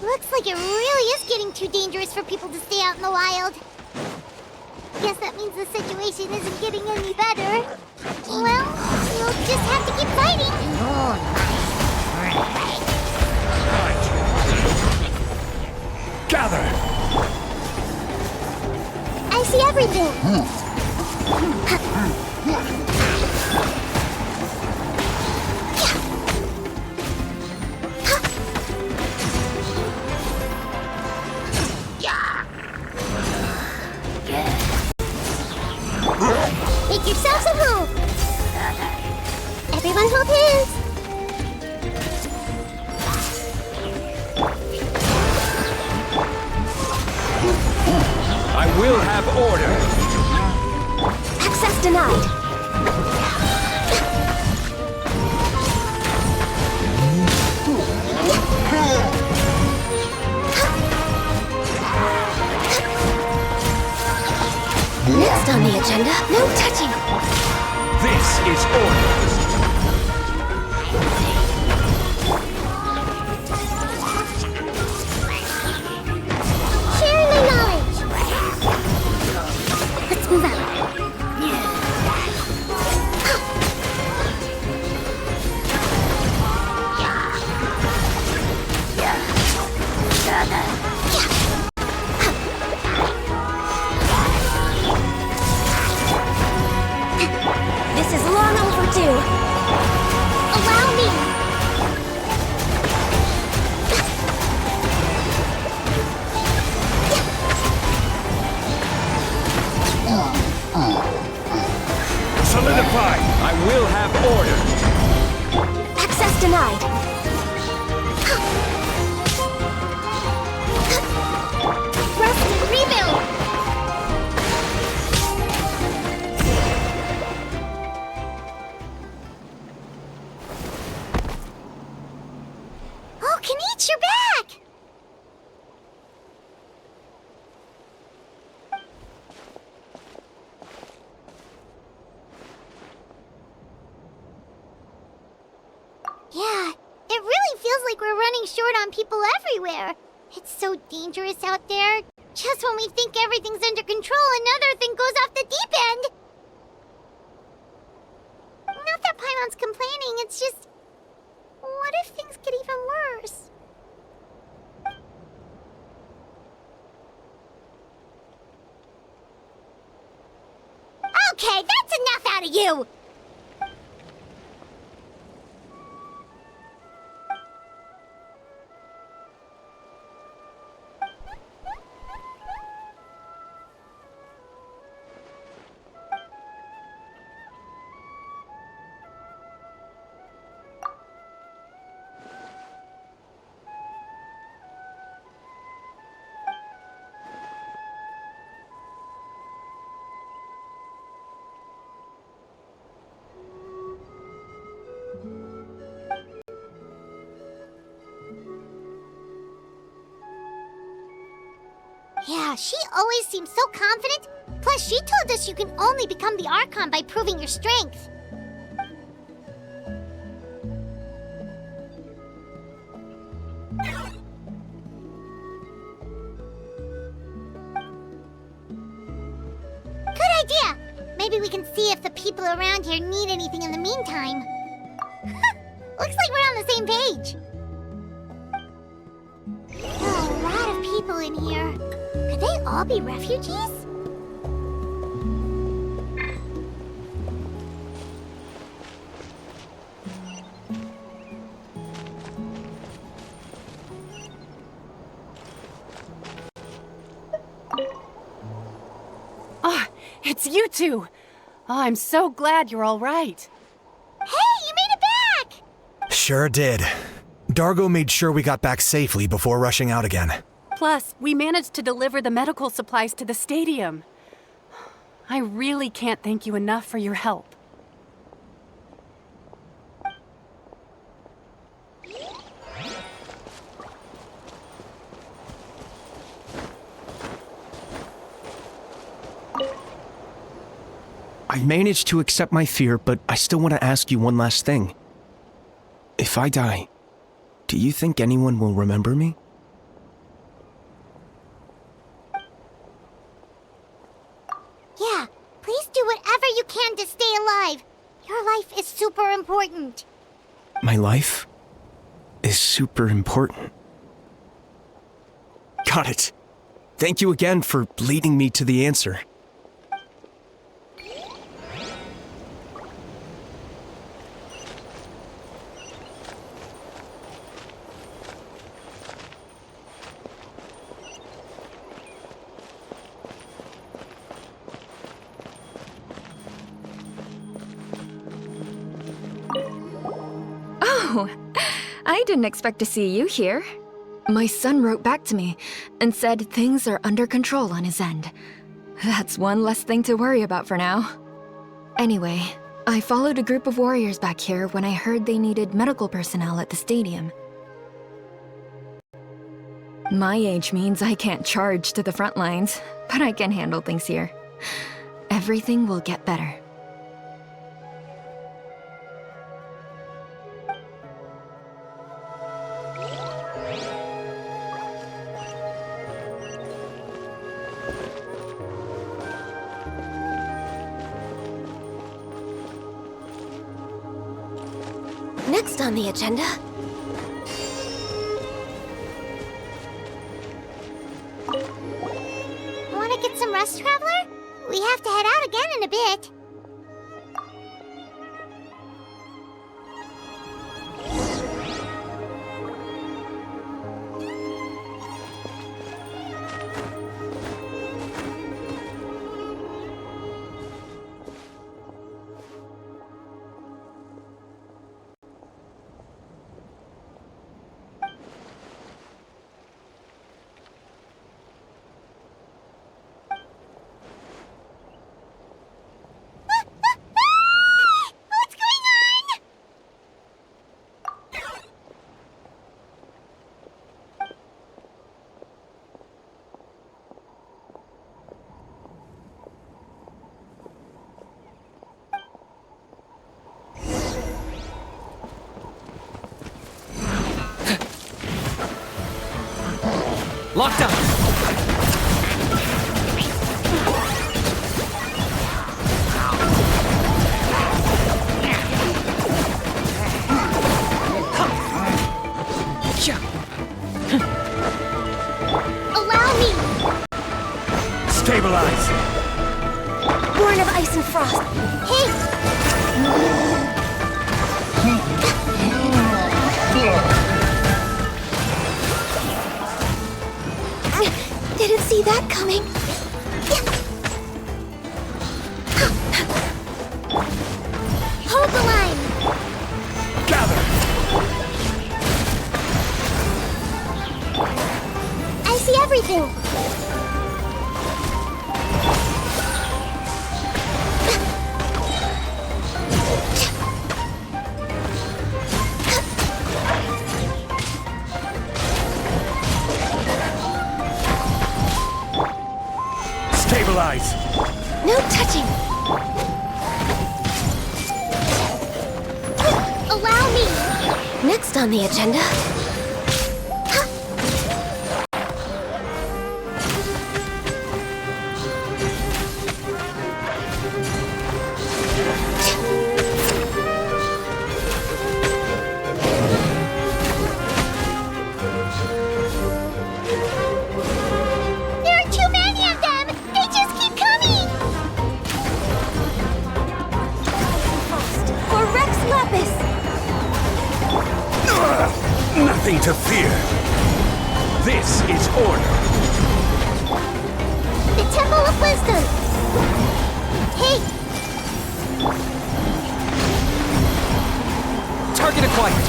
Looks like it really is getting too dangerous for people to stay out in the wild. Guess that means the situation isn't getting any better. Well, you'll just have to keep fighting. Gather! I see everything. Make yourselves at home. Everyone hold hands. I will have order. Access denied. Next on the agenda, no touching. This is order. Sharing my knowledge. Let's move out. This is long overdue. Allow me. Solidify. I will have order. Access denied. Rest and rebuild. Oh, Kanich, you're back! Yeah, it really feels like we're running short on people everywhere. It's so dangerous out there. Just when we think everything's under control, another thing goes off the deep end. Not that Paimon's complaining, it's just... What if things get even worse? Okay, that's enough out of you! Yeah, she always seems so confident. Plus, she told us you can only become the Archon by proving your strength. Good idea! Maybe we can see if the people around here need anything in the meantime. Looks like we're on the same page. There are a lot of people in here. Could they all be refugees? Ah, it's you two! Oh, I'm so glad you're all right. Hey, you made it back! Sure did. Dargo made sure we got back safely before rushing out again. Plus, we managed to deliver the medical supplies to the stadium. I really can't thank you enough for your help. I've managed to accept my fear, but I still want to ask you one last thing. If I die, do you think anyone will remember me? Yeah, please do whatever you can to stay alive. Your life is super important. My life is super important. Got it. Thank you again for leading me to the answer. Oh, I didn't expect to see you here. My son wrote back to me and said things are under control on his end. That's one less thing to worry about for now. Anyway, I followed a group of warriors back here when I heard they needed medical personnel at the stadium. My age means I can't charge to the front lines, but I can handle things here. Everything will get better. Next on the agenda... Wanna get some rest, Traveler? We have to head out again in a bit. Lockdown! Allow me! Stabilize! Born of ice and frost. Didn't see that coming. Hold the line. Gather. I see everything. neutralize! No touching! Allow me! Next on the agenda. There are too many of them! They just keep coming! For Rex Lapis! Nothing to fear. This is order. The Temple of Wisdom! Hey! Target acquired.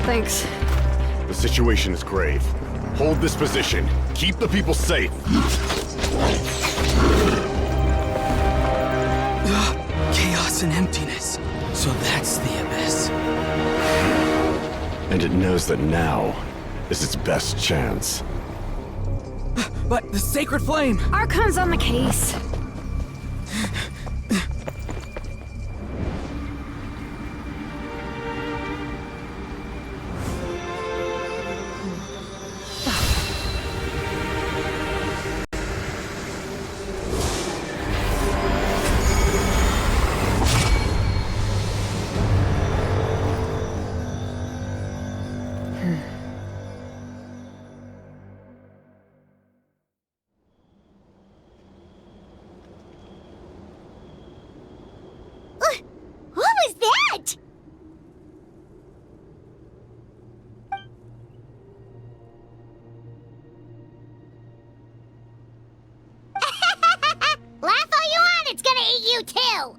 Thanks. The situation is grave. Hold this position. Keep the people safe. Chaos and emptiness. So that's the abyss. And it knows that now is its best chance. But the sacred flame! Archon's on the case. What was that? Laugh all you want, it's gonna eat you too!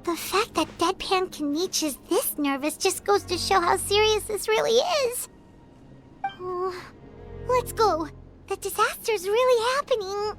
The fact that Deadpan Kanich is this nervous just goes to show how serious this really is. Oh, let's go. The disaster's really happening.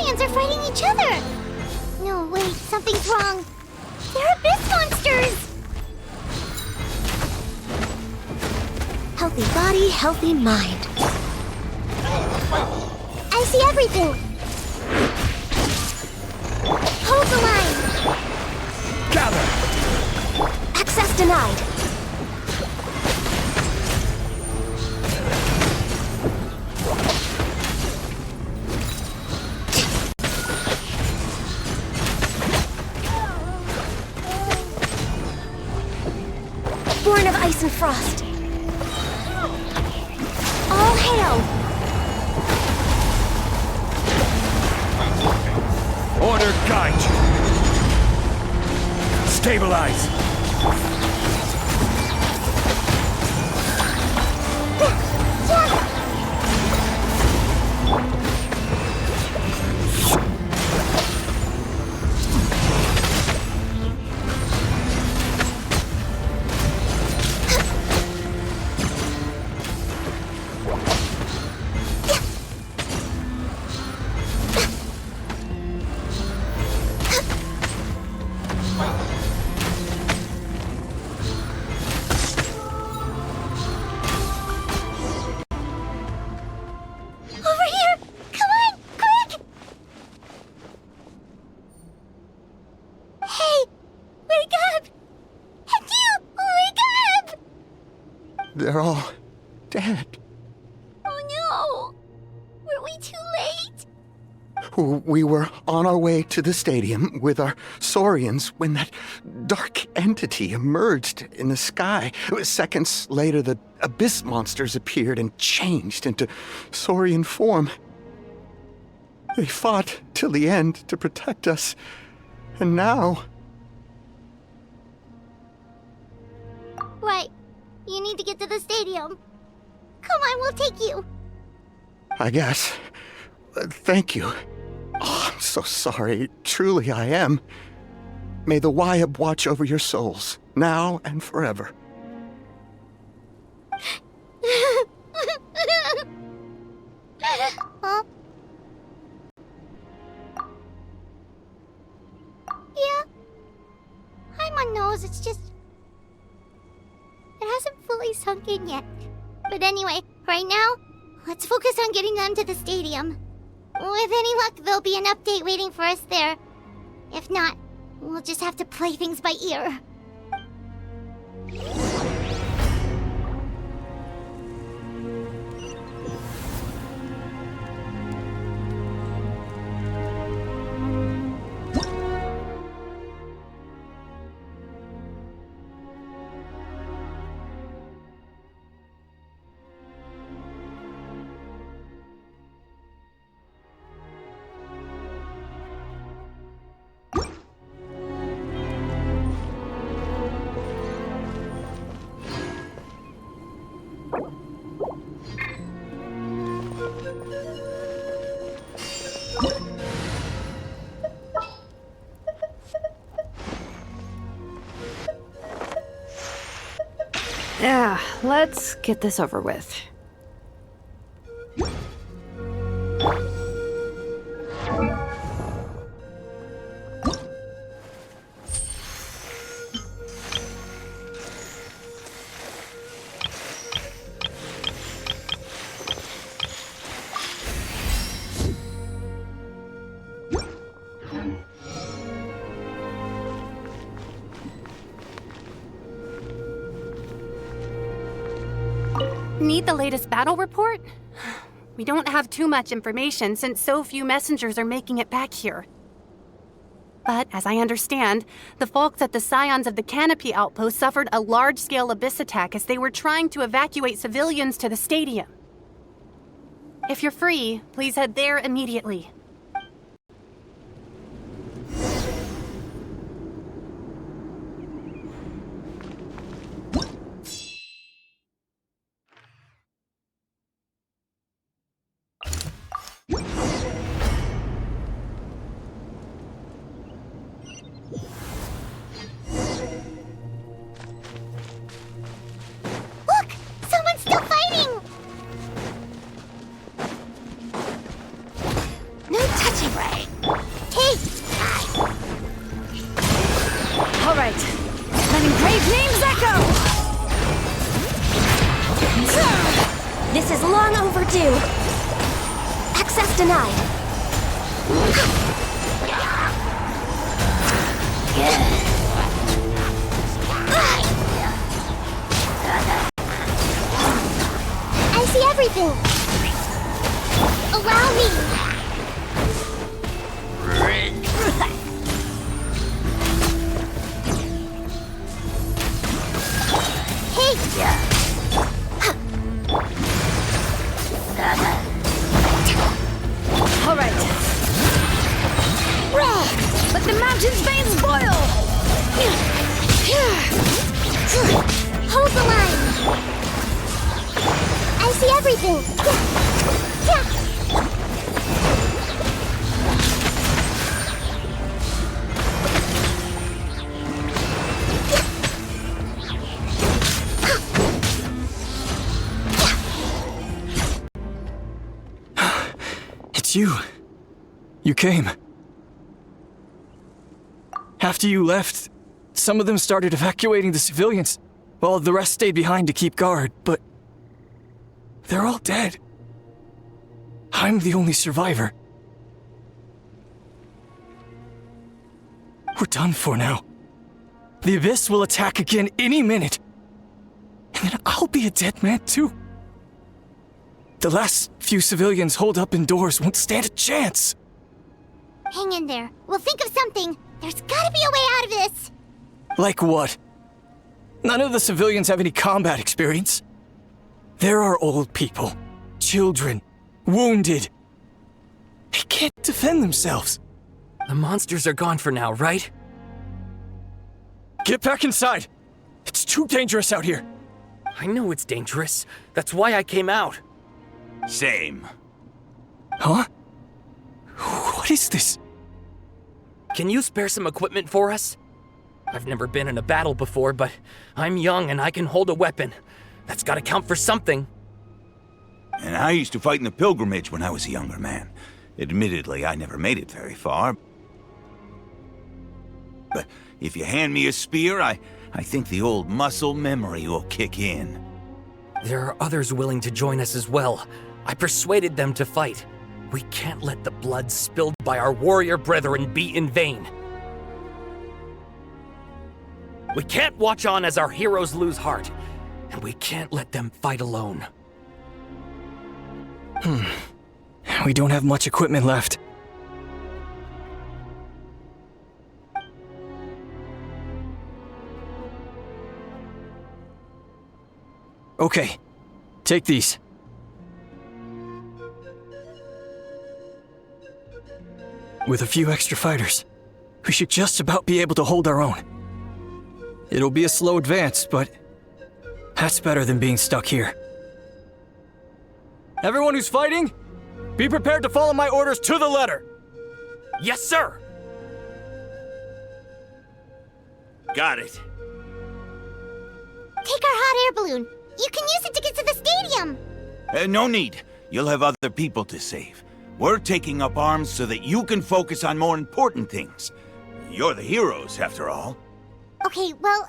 Saurians are fighting each other! No, wait, something's wrong. They're abyss monsters! Healthy body, healthy mind. I see everything! Hold the line! Gather! Access denied. Born of ice and frost. All hail! Order guide you. Stabilize. They're all dead. Oh no! Were we too late? We were on our way to the stadium with our Saurians when that dark entity emerged in the sky. Seconds later, the abyss monsters appeared and changed into Saurian form. They fought till the end to protect us, and now... Right. You need to get to the stadium. Come on, we'll take you. I guess. Thank you. Oh, I'm so sorry. Truly I am. May the Wyab watch over your souls, now and forever. Huh? Yeah. I'm on nose, it's just... It hasn't fully sunk in yet. But anyway, right now, let's focus on getting them to the stadium. With any luck, there'll be an update waiting for us there. If not, we'll just have to play things by ear. Yeah, let's get this over with. Need the latest battle report? We don't have too much information since so few messengers are making it back here. But, as I understand, the folks at the Scions of the Canopy Outpost suffered a large-scale abyss attack as they were trying to evacuate civilians to the stadium. If you're free, please head there immediately. Look! Someone's still fighting! Brave names echo! This is long overdue. Access denied. I see everything. Allow me. All right. Let the mountain's veins boil! Hold the line. I see everything. It's you. You came. After you left, some of them started evacuating the civilians, while the rest stayed behind to keep guard, but they're all dead. I'm the only survivor. We're done for now. The Abyss will attack again any minute. And then I'll be a dead man too. The last few civilians holed up indoors won't stand a chance. Hang in there. We'll think of something. There's gotta be a way out of this. Like what? None of the civilians have any combat experience. There are old people, children, wounded. They can't defend themselves. The monsters are gone for now, right? Get back inside. It's too dangerous out here. I know it's dangerous. That's why I came out. Same. Huh? What is this? Can you spare some equipment for us? I've never been in a battle before, but I'm young and I can hold a weapon. That's gotta count for something. And I used to fight in the pilgrimage when I was a younger man. Admittedly, I never made it very far. But if you hand me a spear, I think the old muscle memory will kick in. There are others willing to join us as well. I persuaded them to fight. We can't let the blood spilled by our warrior brethren be in vain. We can't watch on as our heroes lose heart, and we can't let them fight alone. We don't have much equipment left. Okay, take these. With a few extra fighters, we should just about be able to hold our own. It'll be a slow advance, but that's better than being stuck here. Everyone who's fighting, be prepared to follow my orders to the letter. Yes, sir! Got it. Take our hot air balloon. You can use it to get to the stadium. No need. You'll have other people to save. We're taking up arms so that you can focus on more important things. You're the heroes, after all. Okay, well,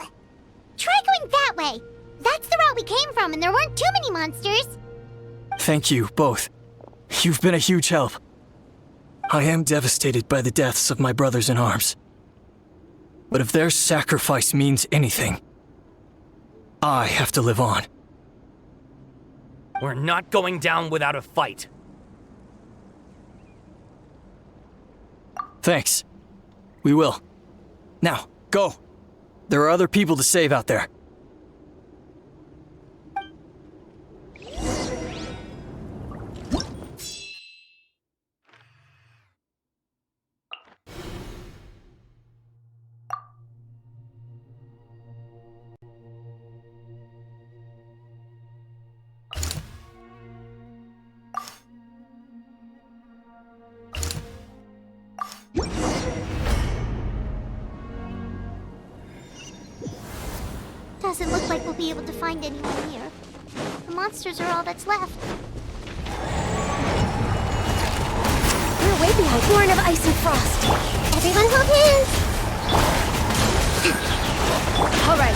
try going that way. That's the route we came from, and there weren't too many monsters. Thank you, both. You've been a huge help. I am devastated by the deaths of my brothers in arms. But if their sacrifice means anything, I have to live on. We're not going down without a fight. Thanks. We will. Now, go. There are other people to save out there. Doesn't look like we'll be able to find anyone here. The monsters are all that's left. We're way behind. Born of ice and frost. Everyone hold hands! All right.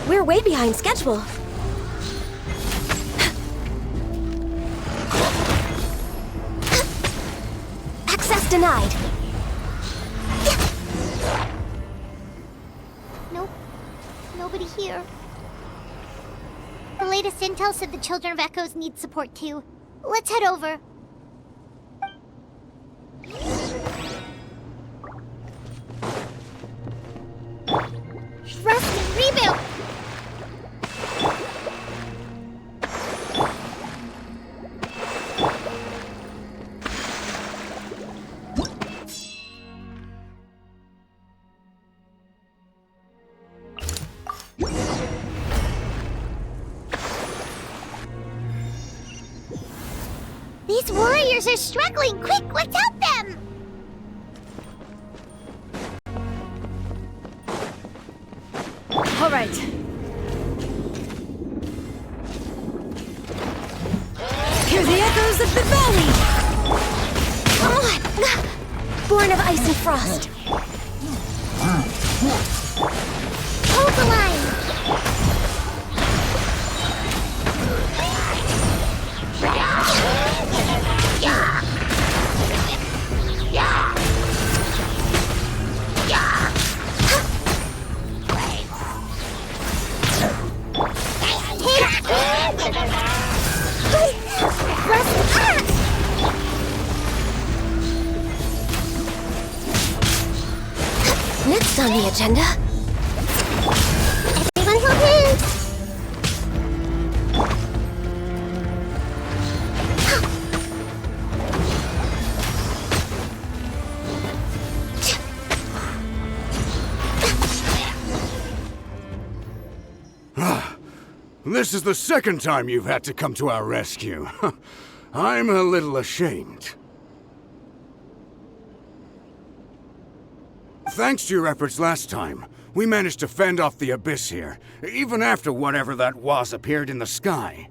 We're way behind schedule. Access denied. Nope. Nobody here. The latest intel said the Children of Echoes need support too. Let's head over. Rest and rebuild! These warriors are struggling! Quick, let's help them! All right. Hear the echoes of the valley! Born of ice and frost. Hold the line! Next on the agenda. Everyone hold hands! This is the second time you've had to come to our rescue. I'm a little ashamed. Thanks to your efforts last time, we managed to fend off the abyss here, even after whatever that was appeared in the sky.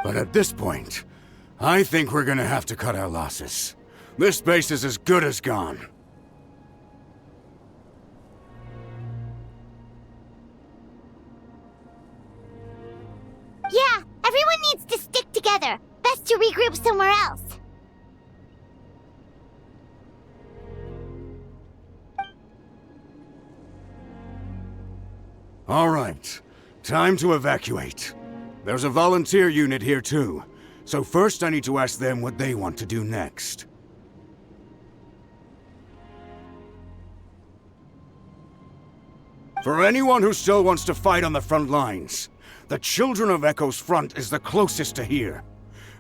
But at this point, I think we're gonna have to cut our losses. This base is as good as gone. Yeah, everyone needs to stick together. Best to regroup somewhere else. All right, time to evacuate. There's a volunteer unit here too, so first I need to ask them what they want to do next. For anyone who still wants to fight on the front lines, the Children of Echo's front is the closest to here.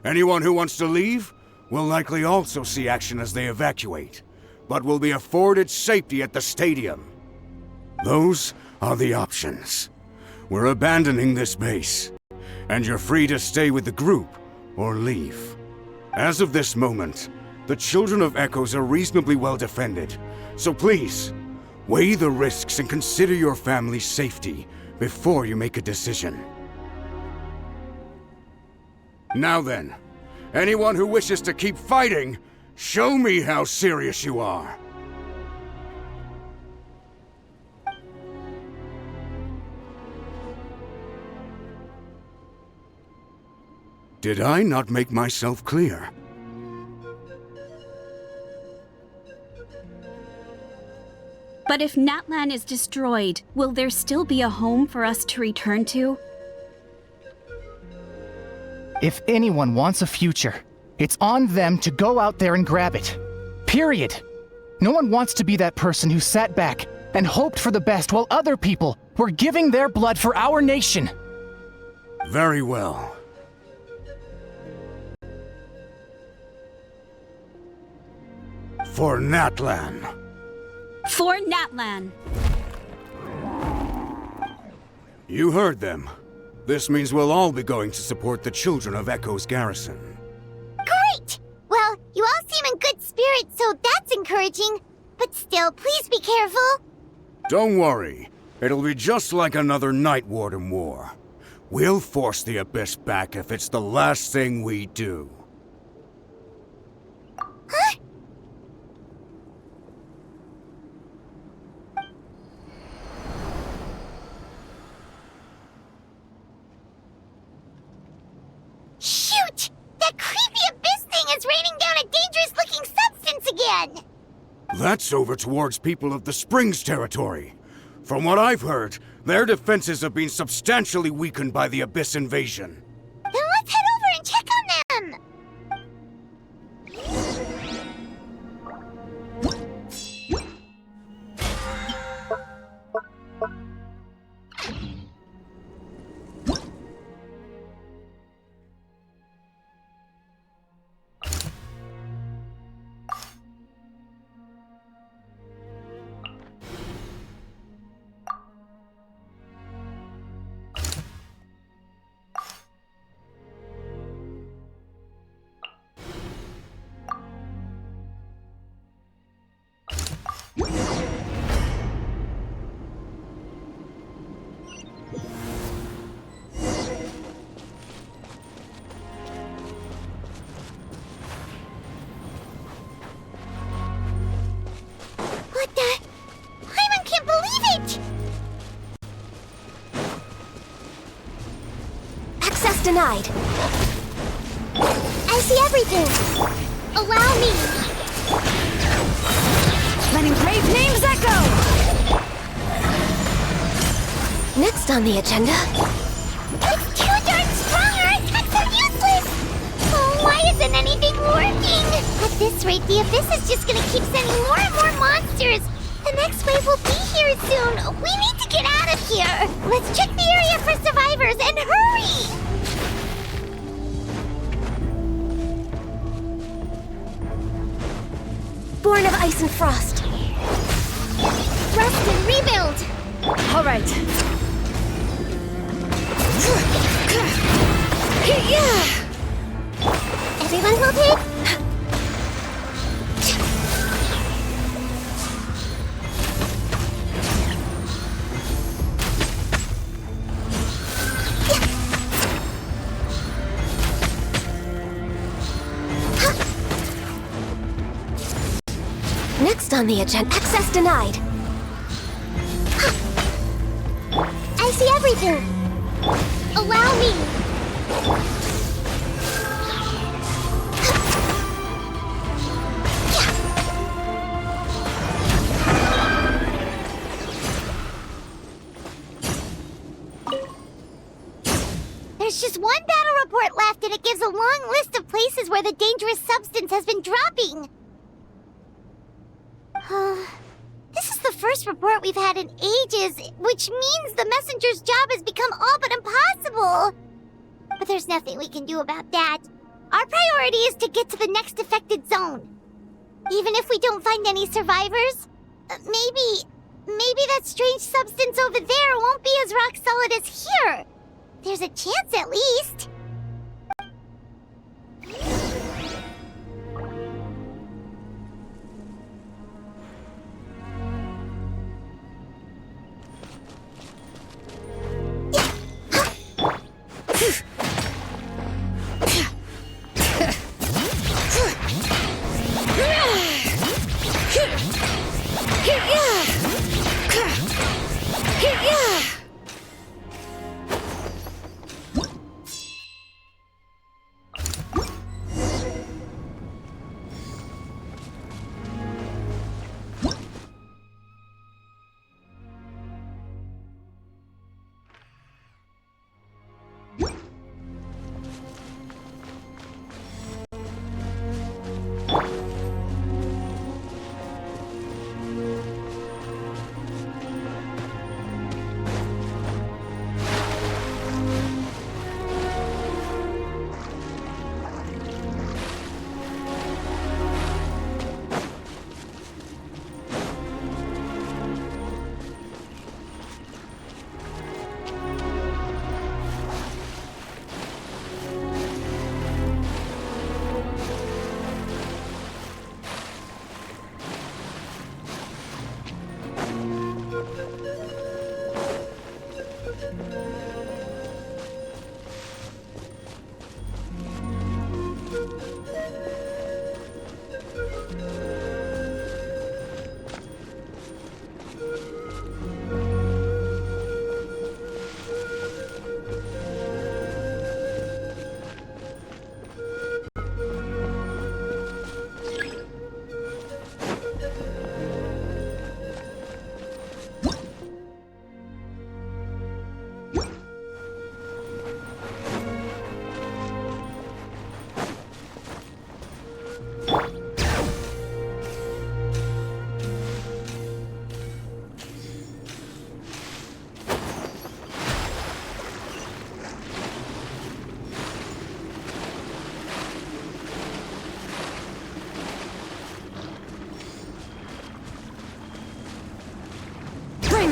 Anyone who wants to leave will likely also see action as they evacuate, but will be afforded safety at the stadium. Those are the options. We're abandoning this base, and you're free to stay with the group or leave. As of this moment, the Children of Echoes are reasonably well defended, so please, weigh the risks and consider your family's safety before you make a decision. Now then, anyone who wishes to keep fighting, show me how serious you are. Did I not make myself clear? But if Natlan is destroyed, will there still be a home for us to return to? If anyone wants a future, it's on them to go out there and grab it. Period. No one wants to be that person who sat back and hoped for the best while other people were giving their blood for our nation. Very well. For Natlan. For Natlan. You heard them. This means we'll all be going to support the children of Echo's garrison. Great! Well, you all seem in good spirits, so that's encouraging. But still, please be careful. Don't worry. It'll be just like another Night Warden war. We'll force the Abyss back if it's the last thing we do. Huh? Shoot! That creepy Abyss thing is raining down a dangerous-looking substance again! That's over towards people of the Springs territory. From what I've heard, their defenses have been substantially weakened by the Abyss invasion. Then let's head over and check on them! What the? Hyman can't believe it! Access denied. I see everything! Allow me! Letting brave names echo! Next on the agenda. It's too darn strong! Our attacks are useless! Oh, why isn't anything working? At this rate, the Abyss is just gonna keep sending more and more monsters! The next wave will be here soon! We need to get out of here! Let's check the area for survivors, and hurry! Born of ice and frost. Rest and rebuild! All right. Everyone hold it! Next on the agenda. Access denied. I see everything! Allow me! There's just one battle report left, and it gives a long list of places where the dangerous substance has been dropping. This is the first report we've had in ages, which means the messenger's job has become all but impossible. But there's nothing we can do about that. Our priority is to get to the next affected zone. Even if we don't find any survivors, maybe that strange substance over there won't be as rock solid as here. There's a chance at least.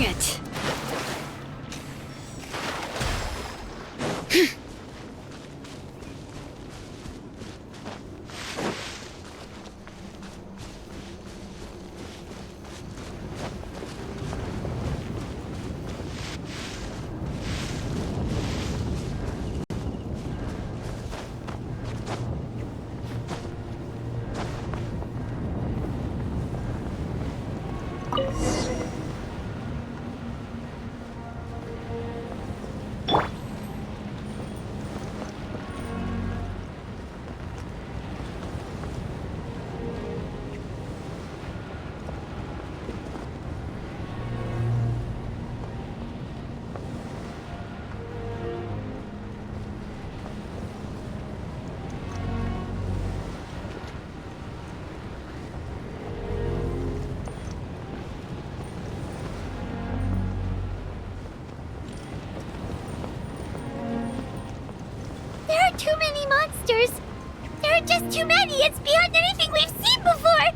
it! There are too many monsters! There are just too many! It's beyond anything we've seen before!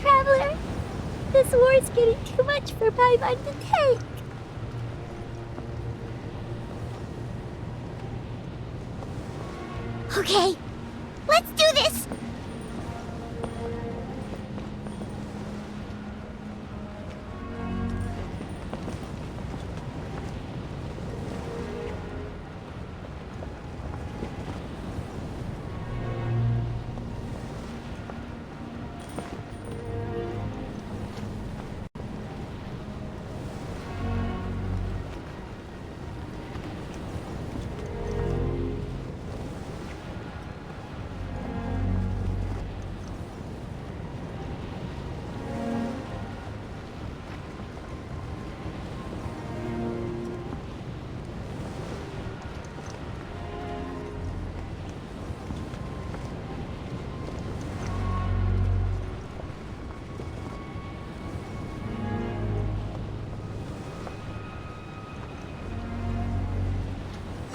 Traveler, this war's getting too much for my mind to take. Okay, let's do this!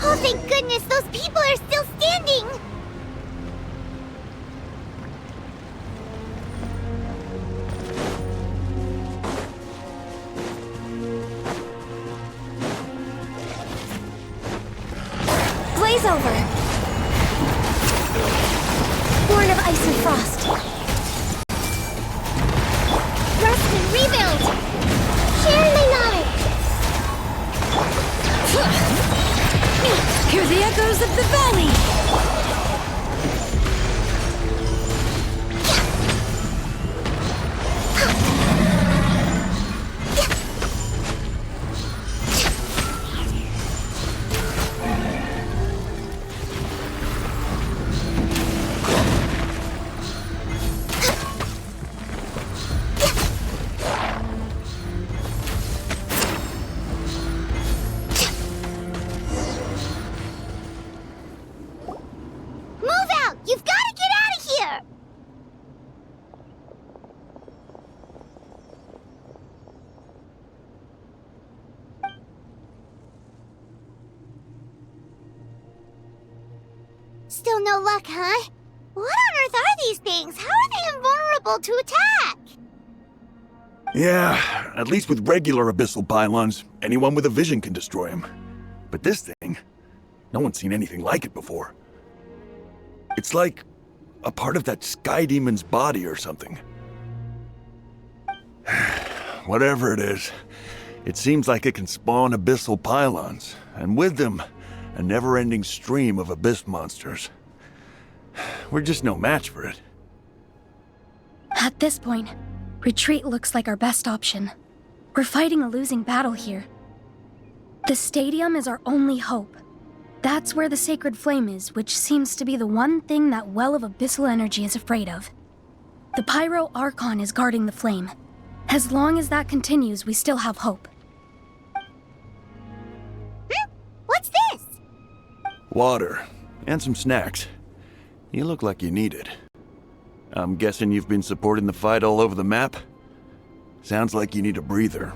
Oh, thank goodness, those people are still standing! Blaze over! Born of ice and frost. Rest and rebuild! Lilies of the Valley! Still no luck, huh? What on earth are these things? How are they invulnerable to attack? Yeah, at least with regular abyssal pylons, anyone with a vision can destroy them. But this thing, no one's seen anything like it before. It's like a part of that sky demon's body or something. Whatever it is, it seems like it can spawn abyssal pylons, and with them, a never-ending stream of abyss monsters. We're just no match for it. At this point, retreat looks like our best option. We're fighting a losing battle here. The stadium is our only hope. That's where the sacred flame is, which seems to be the one thing that well of abyssal energy is afraid of. The Pyro Archon is guarding the flame. As long as that continues, we still have hope. What's this? Water, and some snacks. You look like you need it. I'm guessing you've been supporting the fight all over the map? Sounds like you need a breather.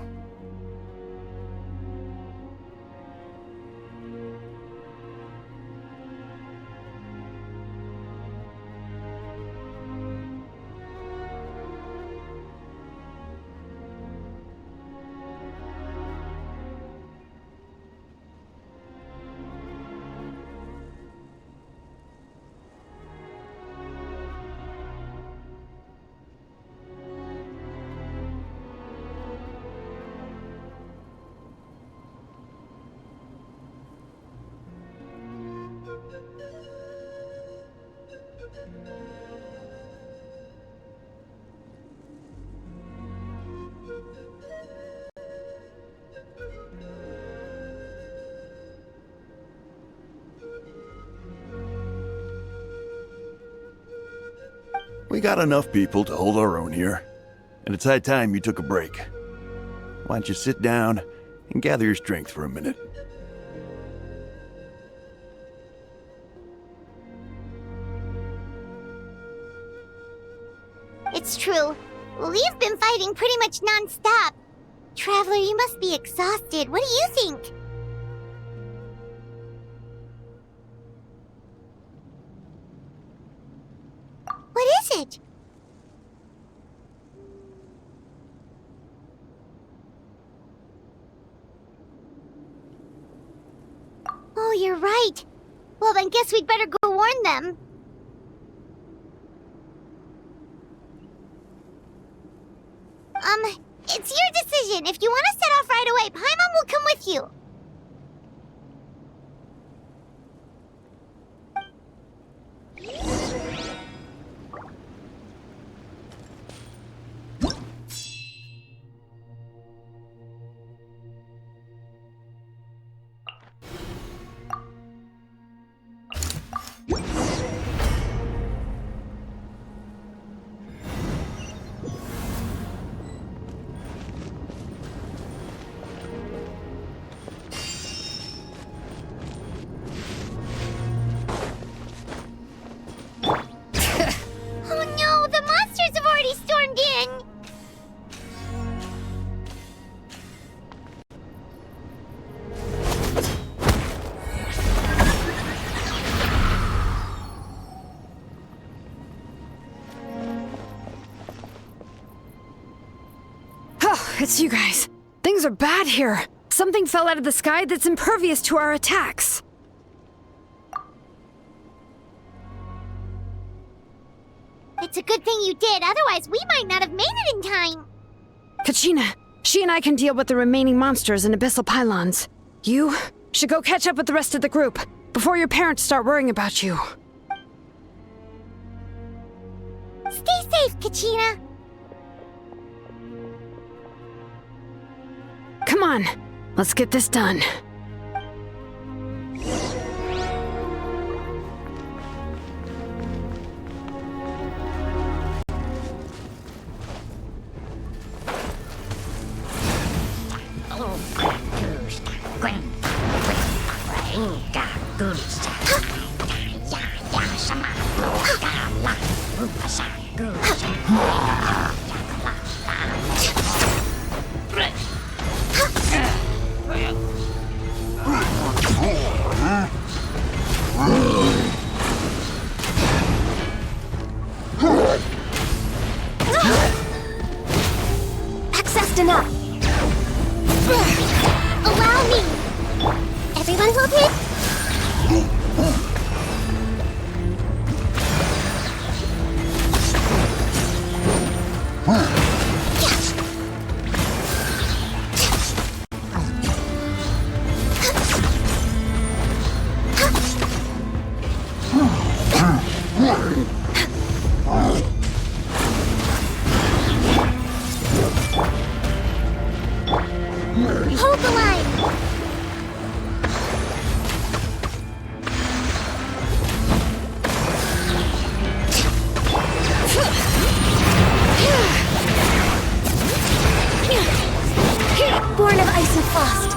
We got enough people to hold our own here, and it's high time you took a break. Why don't you sit down and gather your strength for a minute? It's true. We've been fighting pretty much non-stop. Traveler, you must be exhausted. What do you think? What is it? Oh, you're right. Well, then guess we'd better go warn them. It's your decision. If you want to set off right away, Paimon will come with you. It's you guys. Things are bad here. Something fell out of the sky that's impervious to our attacks. It's a good thing you did, otherwise we might not have made it in time. Kachina, she and I can deal with the remaining monsters and abyssal pylons. You should go catch up with the rest of the group. before your parents start worrying about you. Stay safe, Kachina. Come on, let's get this done. Access denied. Allow me. Everyone's okay? Hold the line. Born of ice and frost.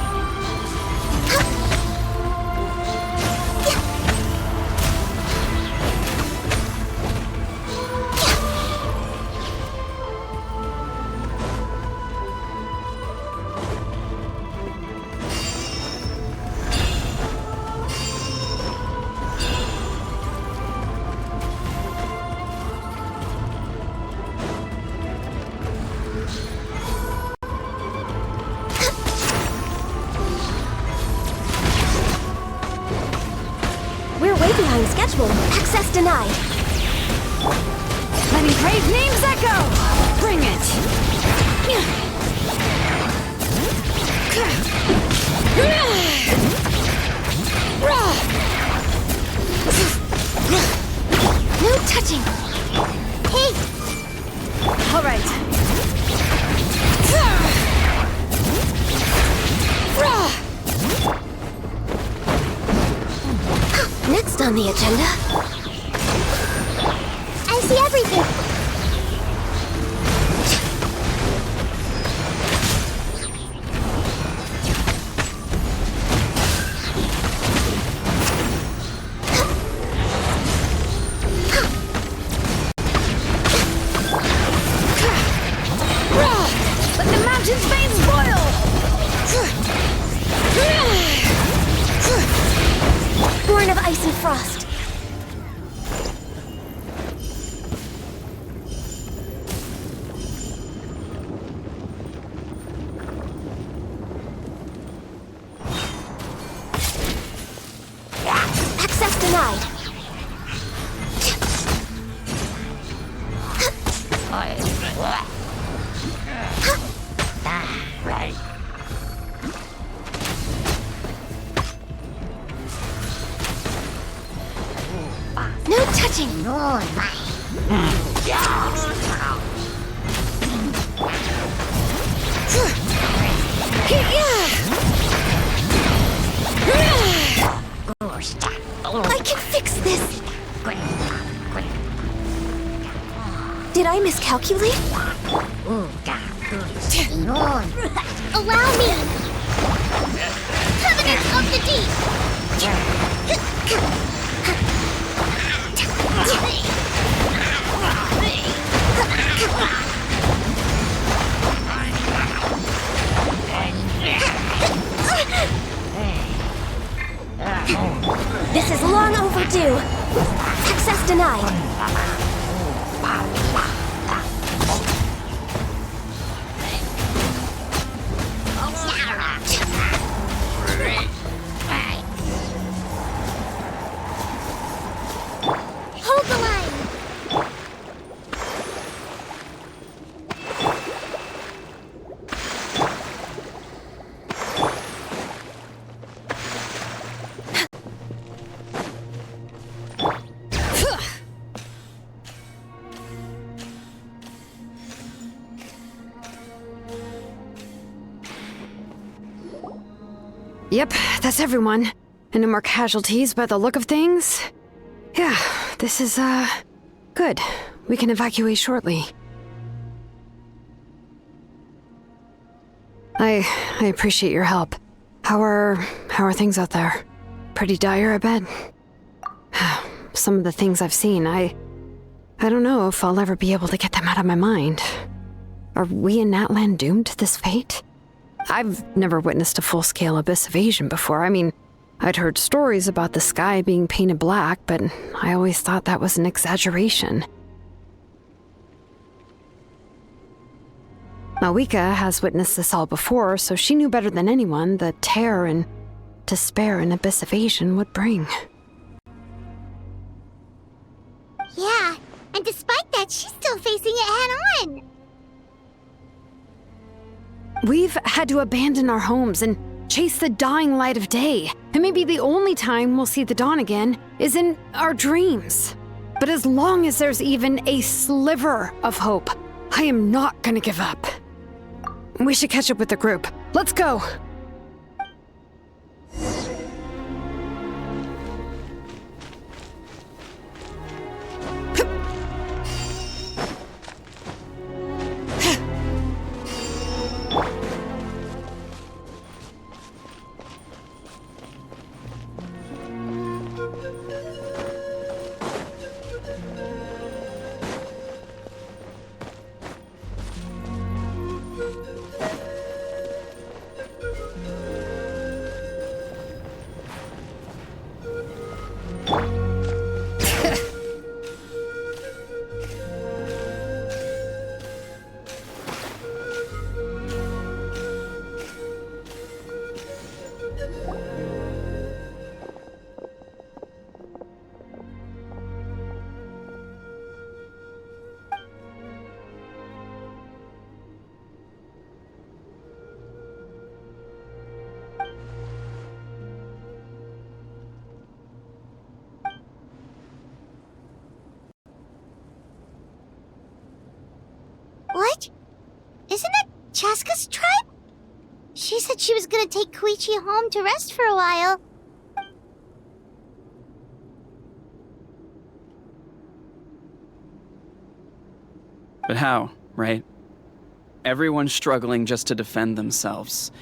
We're way behind schedule. Access denied. Letting brave names echo! Bring it! No touching. Hey! All right. Next on the agenda. I see everything. Let the mountain's veins boil! Born of ice and frost. Access denied. No touching. I can fix this. Did I miscalculate? Allow me. Covenant of the Deep. This is long overdue. Access denied. Hold the line. Yep, that's everyone. And no more casualties by the look of things. Yeah, this is, good. We can evacuate shortly. I appreciate your help. How are things out there? Pretty dire, I bet. Some of the things I've seen, I don't know if I'll ever be able to get them out of my mind. Are we in Natlan doomed to this fate? I've never witnessed a full-scale abyss invasion before. I mean, I'd heard stories about the sky being painted black, but I always thought that was an exaggeration. Malika has witnessed this all before, so she knew better than anyone the terror and despair an abyss invasion would bring. Yeah, and despite that, she's still facing it head-on. We've had to abandon our homes and chase the dying light of day. And maybe the only time we'll see the dawn again is in our dreams. But as long as there's even a sliver of hope, I am not gonna give up. We should catch up with the group. Let's go! What? Isn't that Chaska's tribe? She said she was gonna take Koichi home to rest for a while. But how, right? Everyone's struggling just to defend themselves.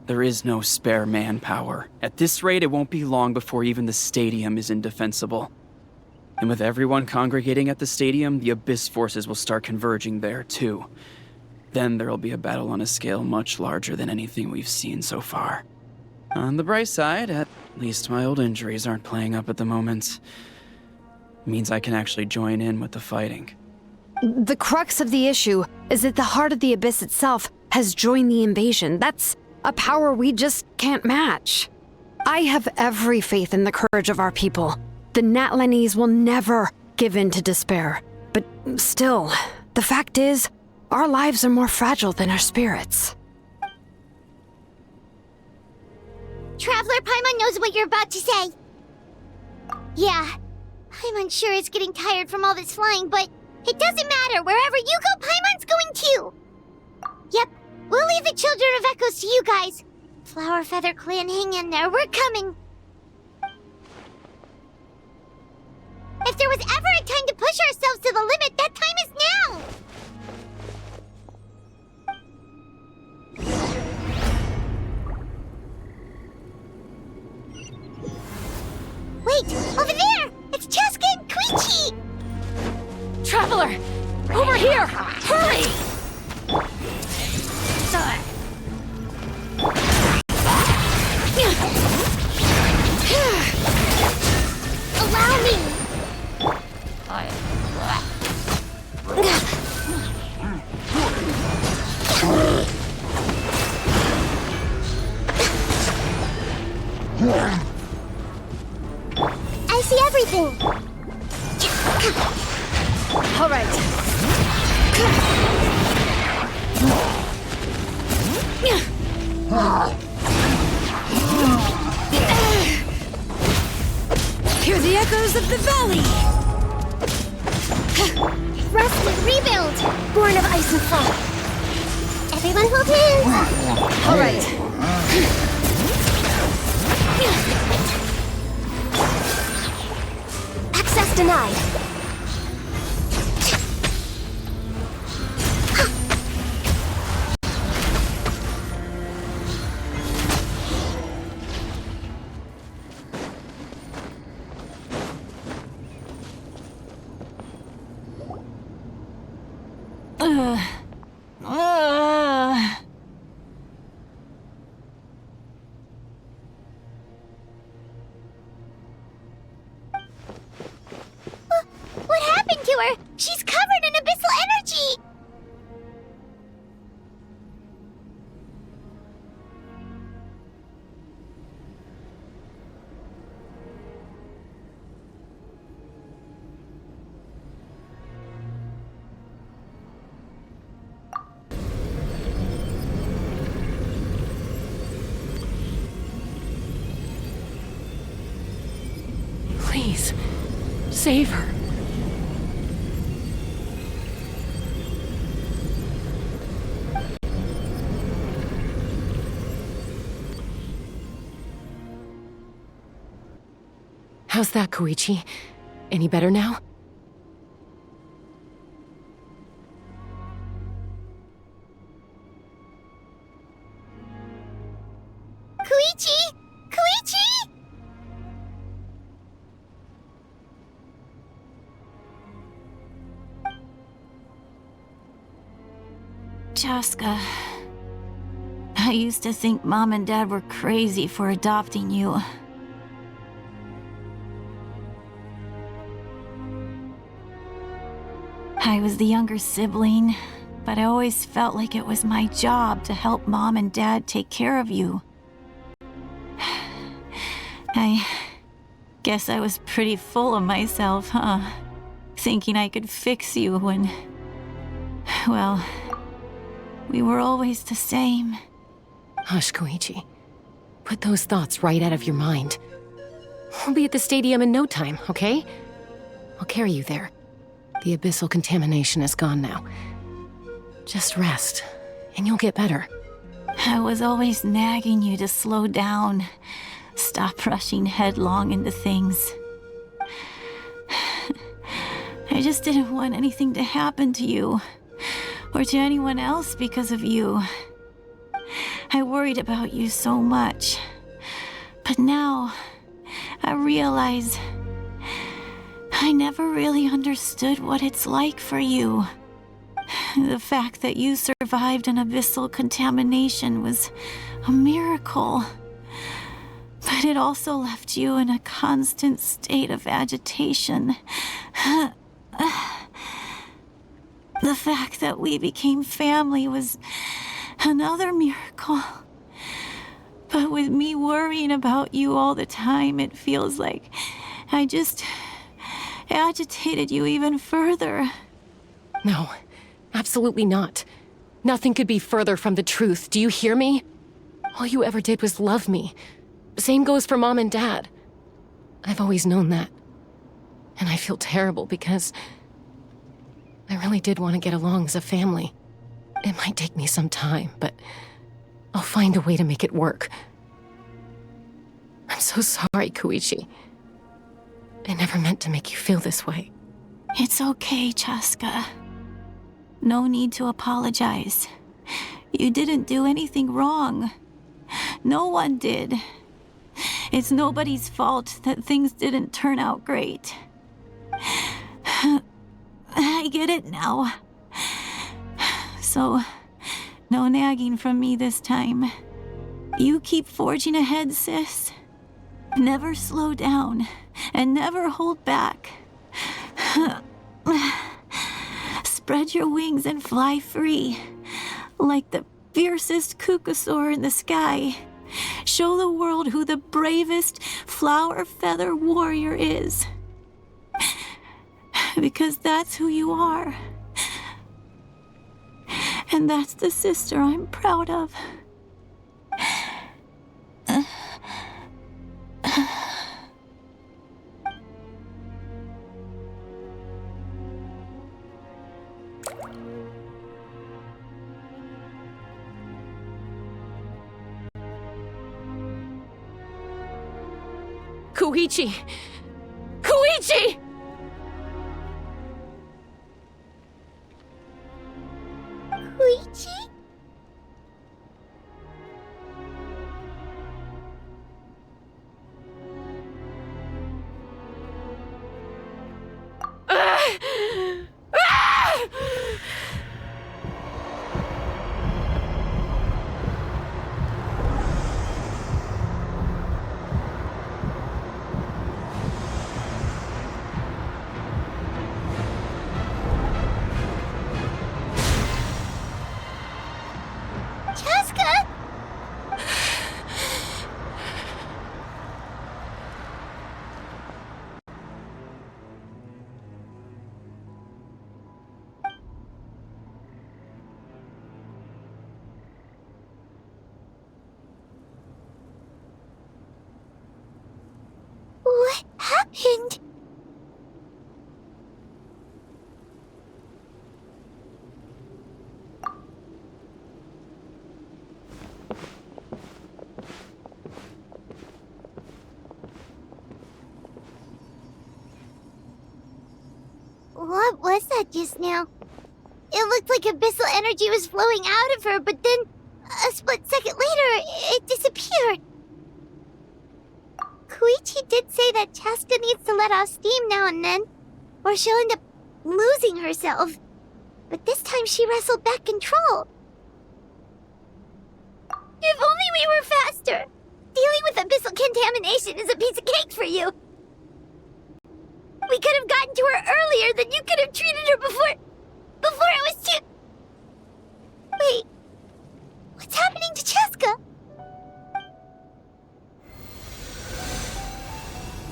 There is no spare manpower. At this rate, it won't be long before even the stadium is indefensible. And with everyone congregating at the stadium, the Abyss forces will start converging there, too. Then there'll be a battle on a scale much larger than anything we've seen so far. On the bright side, at least my old injuries aren't playing up at the moment. It means I can actually join in with the fighting. The crux of the issue is that the heart of the Abyss itself has joined the invasion. That's a power we just can't match. I have every faith in the courage of our people. The Natlanese will never give in to despair. But still, the fact is, our lives are more fragile than our spirits. Traveler Paimon knows what you're about to say. Yeah, I'm unsure it's getting tired from all this flying, but it doesn't matter. Wherever you go, Paimon's going too. Yep, we'll leave the Children of Echoes to you guys. Flower Feather Clan, hang in there. We're coming. If there was ever a time to push ourselves to the limit, that time is now! Wait! Over there! It's Chaska and Koichi! Traveler! Over here! Hurry! Allow me! I see everything! All right. Hear the echoes of the valley! Rest and rebuild! Born of ice and frost! Everyone hold hands! All right. What happened to her? She's covered in abyssal energy! Please, save her. How's that, Koichi? Any better now? Koichi! Koichi! Chaska, I used to think Mom and Dad were crazy for adopting you. I was the younger sibling, but I always felt like it was my job to help Mom and Dad take care of you. I guess I was pretty full of myself, huh? Thinking I could fix you when, well, we were always the same. Hush, Koichi. Put those thoughts right out of your mind. We'll be at the stadium in no time, okay? I'll carry you there. The abyssal contamination is gone now. Just rest, and you'll get better. I was always nagging you to slow down. Stop rushing headlong into things. I just didn't want anything to happen to you, or to anyone else because of you. I worried about you so much. But now, I realize I never really understood what it's like for you. The fact that you survived an abyssal contamination was a miracle. But it also left you in a constant state of agitation. The fact that we became family was another miracle. But with me worrying about you all the time, it feels like I just agitated you even further. No, absolutely not. Nothing could be further from the truth. Do you hear me? All you ever did was love me. Same goes for Mom and Dad. I've always known that. And I feel terrible because I really did want to get along as a family. It might take me some time, but I'll find a way to make it work. I'm so sorry, Koichi. I never meant to make you feel this way. It's okay, Chaska. No need to apologize. You didn't do anything wrong. No one did. It's nobody's fault that things didn't turn out great. I get it now. So, no nagging from me this time. You keep forging ahead, sis. Never slow down, and never hold back. Spread your wings and fly free, like the fiercest kukasaur in the sky. Show the world who the bravest flower feather warrior is. Because that's who you are. And that's the sister I'm proud of. Koichi! Koichi! Koichi? What was that just now? It looked like abyssal energy was flowing out of her, but then, a split second later, it disappeared. Koichi did say that Chaska needs to let off steam now and then, or she'll end up losing herself. But this time she wrestled back control. If only we were faster! Dealing with abyssal contamination is a piece of cake for you. We could have gotten to her earlier, then you could have treated her before it was too... Wait, what's happening to Chaska?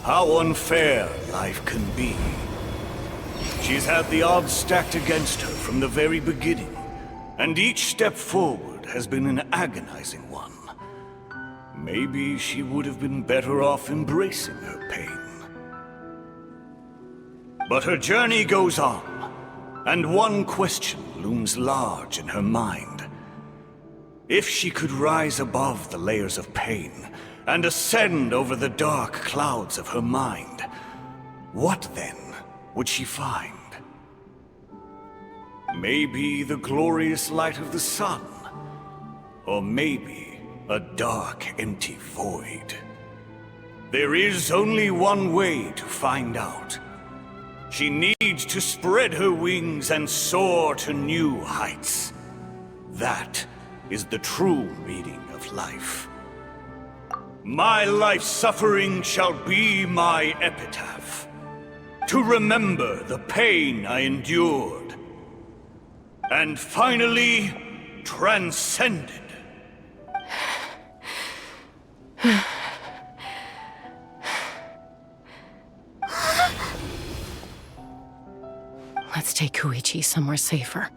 How unfair life can be. She's had the odds stacked against her from the very beginning, and each step forward has been an agonizing one. Maybe she would have been better off embracing her pain. But her journey goes on, and one question looms large in her mind. If she could rise above the layers of pain and ascend over the dark clouds of her mind, what then would she find? Maybe the glorious light of the sun, or maybe a dark, empty void. There is only one way to find out. She needs to spread her wings and soar to new heights. That is the true meaning of life. My life's suffering shall be my epitaph, to remember the pain I endured, and finally transcended. Let's take Koichi somewhere safer.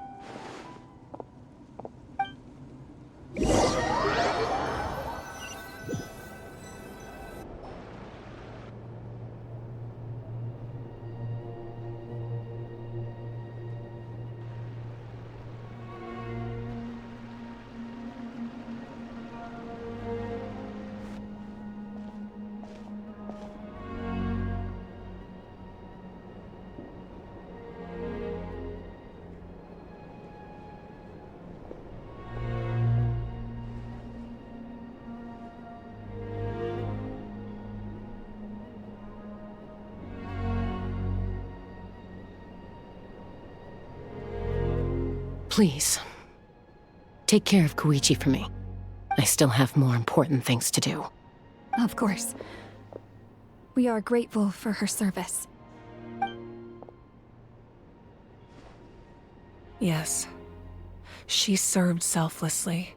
Please, take care of Koichi for me. I still have more important things to do. Of course. We are grateful for her service. Yes. She served selflessly.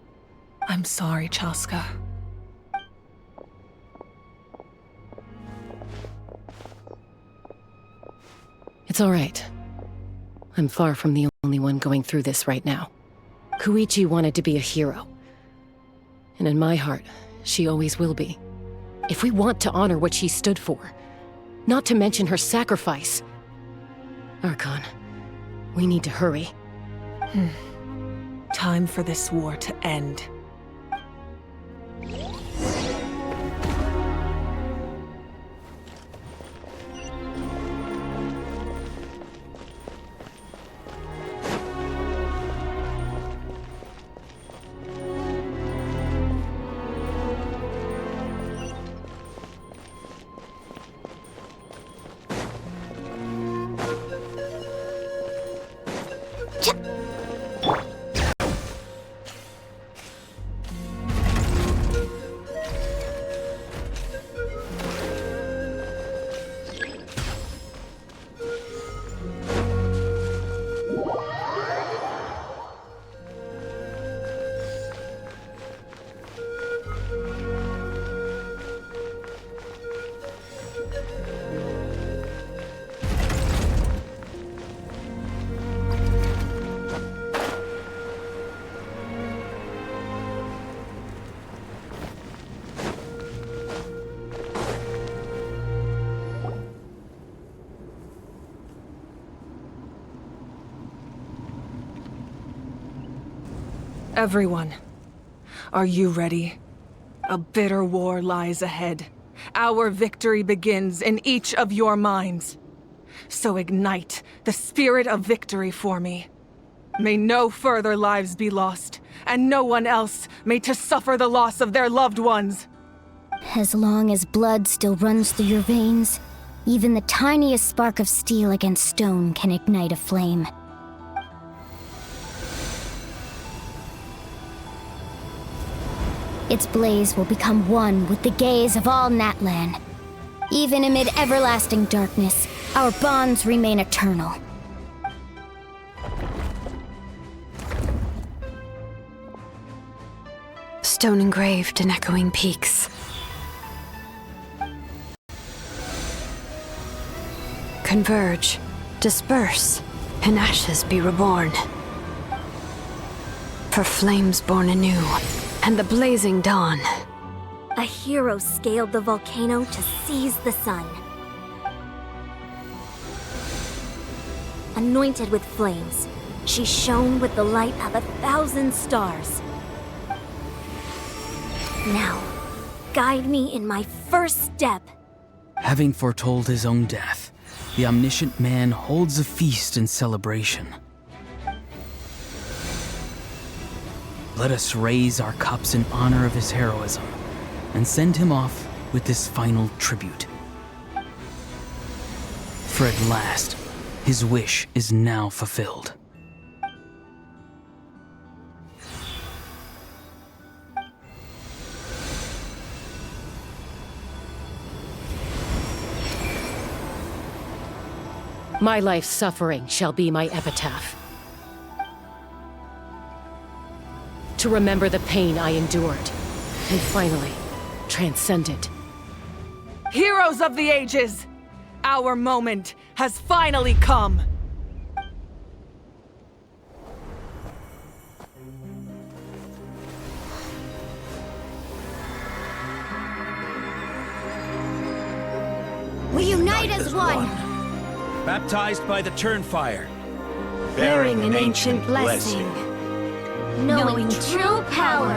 I'm sorry, Chaska. It's all right. I'm far from the only one going through this right now. Koichi wanted to be a hero. And in my heart, she always will be. If we want to honor what she stood for, not to mention her sacrifice. Archon, we need to hurry. Time for this war to end. Everyone, are you ready? A bitter war lies ahead. Our victory begins in each of your minds. so ignite the spirit of victory for me. May no further lives be lost, and no one else may to suffer the loss of their loved ones. As long as blood still runs through your veins, even the tiniest spark of steel against stone can ignite a flame. Its blaze will become one with the gaze of all Natlan. Even amid everlasting darkness, our bonds remain eternal. Stone engraved in echoing peaks. Converge, disperse, in ashes be reborn. For flames born anew, and the blazing dawn. A hero scaled the volcano to seize the sun. Anointed with flames, she shone with the light of 1,000 stars. Now, guide me in my first step. Having foretold his own death, the omniscient man holds a feast in celebration. Let us raise our cups in honor of his heroism and send him off with this final tribute. For at last, his wish is now fulfilled. My life's suffering shall be my epitaph. To remember the pain I endured, and finally, transcend it. Heroes of the ages! Our moment has finally come! We unite as one! Baptized by the Turnfire. Bearing an ancient blessing. Knowing true power.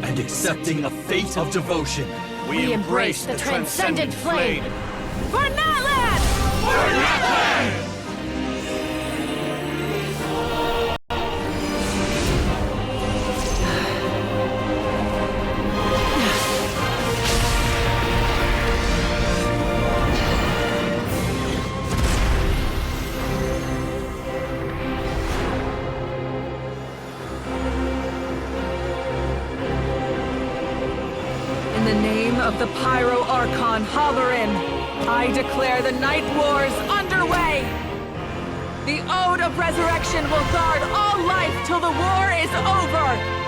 And accepting a fate of devotion. We embrace the transcendent flame. For Natlan! For Natlan! In the name of the Pyro Archon Halloran, I declare the Night Wars underway! The Ode of Resurrection will guard all life till the war is over!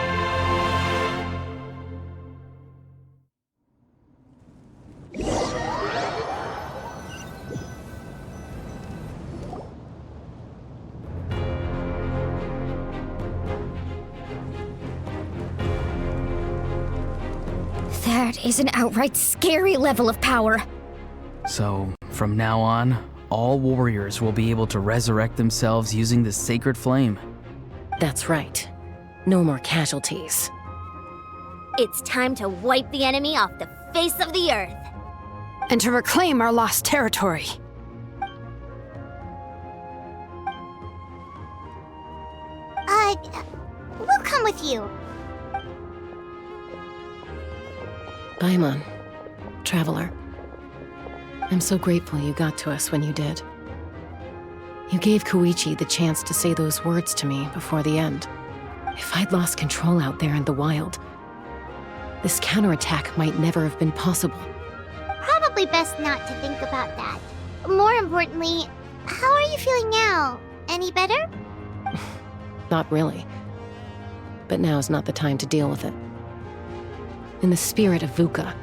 That is an outright scary level of power. So, from now on, all warriors will be able to resurrect themselves using this sacred flame. That's right. No more casualties. It's time to wipe the enemy off the face of the earth. And to reclaim our lost territory. We'll come with you. Paimon, Traveler. I'm so grateful you got to us when you did. You gave Koichi the chance to say those words to me before the end. If I'd lost control out there in the wild, this counterattack might never have been possible. Probably best not to think about that. More importantly, how are you feeling now? Any better? Not really. But now's not the time to deal with it. In the spirit of VUCA,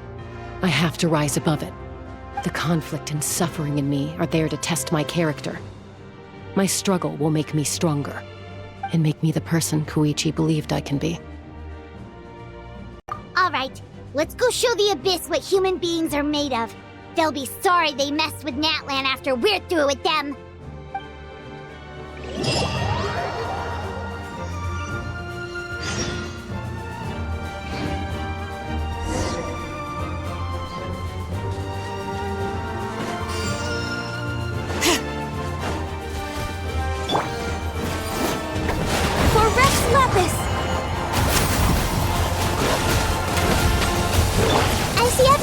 I have to rise above it. The conflict and suffering in me are there to test my character. My struggle will make me stronger, and make me the person Koichi believed I can be. Alright, let's go show the Abyss what human beings are made of. They'll be sorry they messed with Natlan after we're through with them.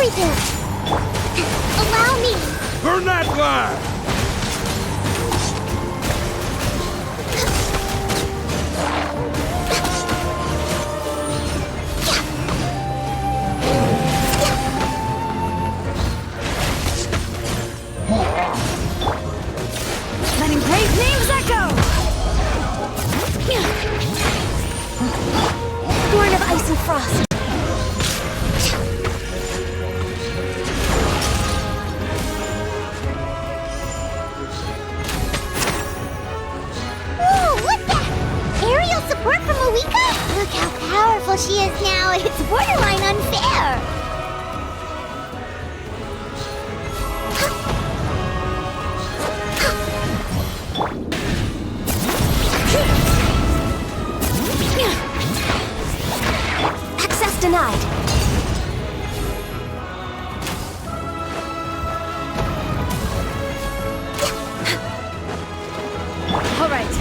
everything. Allow me. For Natlan! Letting brave names echo! Born of ice and frost. Ooh, look that! Aerial support from Moika? Look how powerful she is now. It's borderline unfair. Access denied. All right.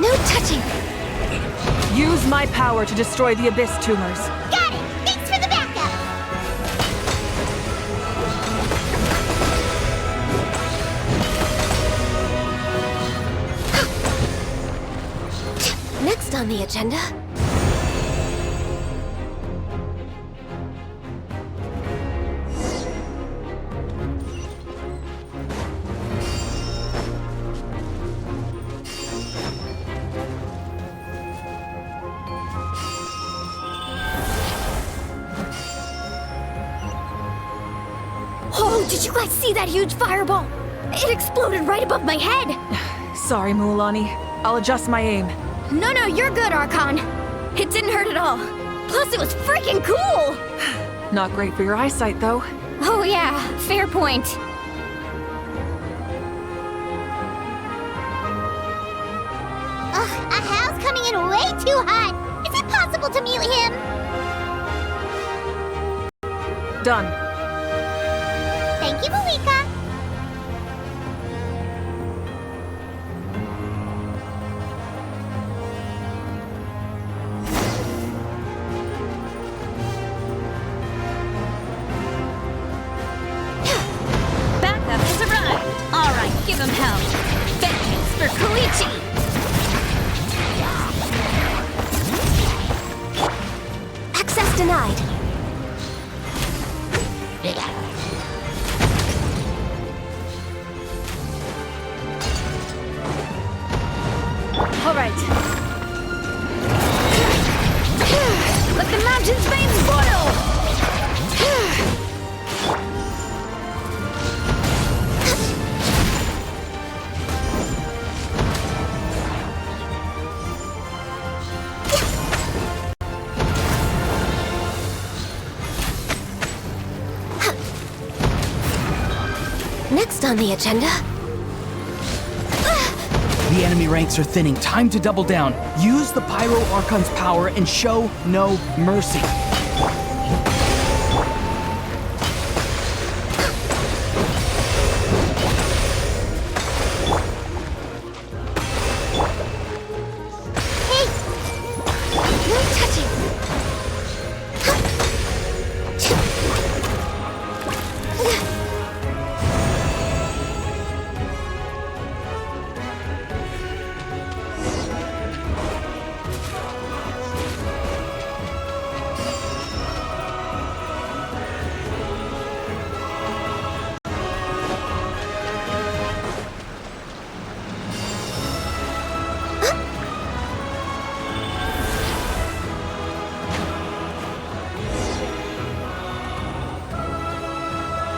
No touching. Use my power to destroy the Abyss tumors. Got it! Thanks for the backup! Next on the agenda. Oh, did you guys see that huge fireball? It exploded right above my head. Sorry, Mualani. I'll adjust my aim. No, you're good, Archon. It didn't hurt at all. Plus, it was freaking cool! Not great for your eyesight, though. Oh yeah, fair point. Ugh, Ahal's coming in way too hot. Is it possible to mute him? Done. Thank you, Moika. Backup has arrived. All right, give him hell. Vengeance for Koichi. Access denied. All right. Let the mountain's veins boil! Next on the agenda. The enemy ranks are thinning. Time to double down. Use the Pyro Archon's power and show no mercy. No touching.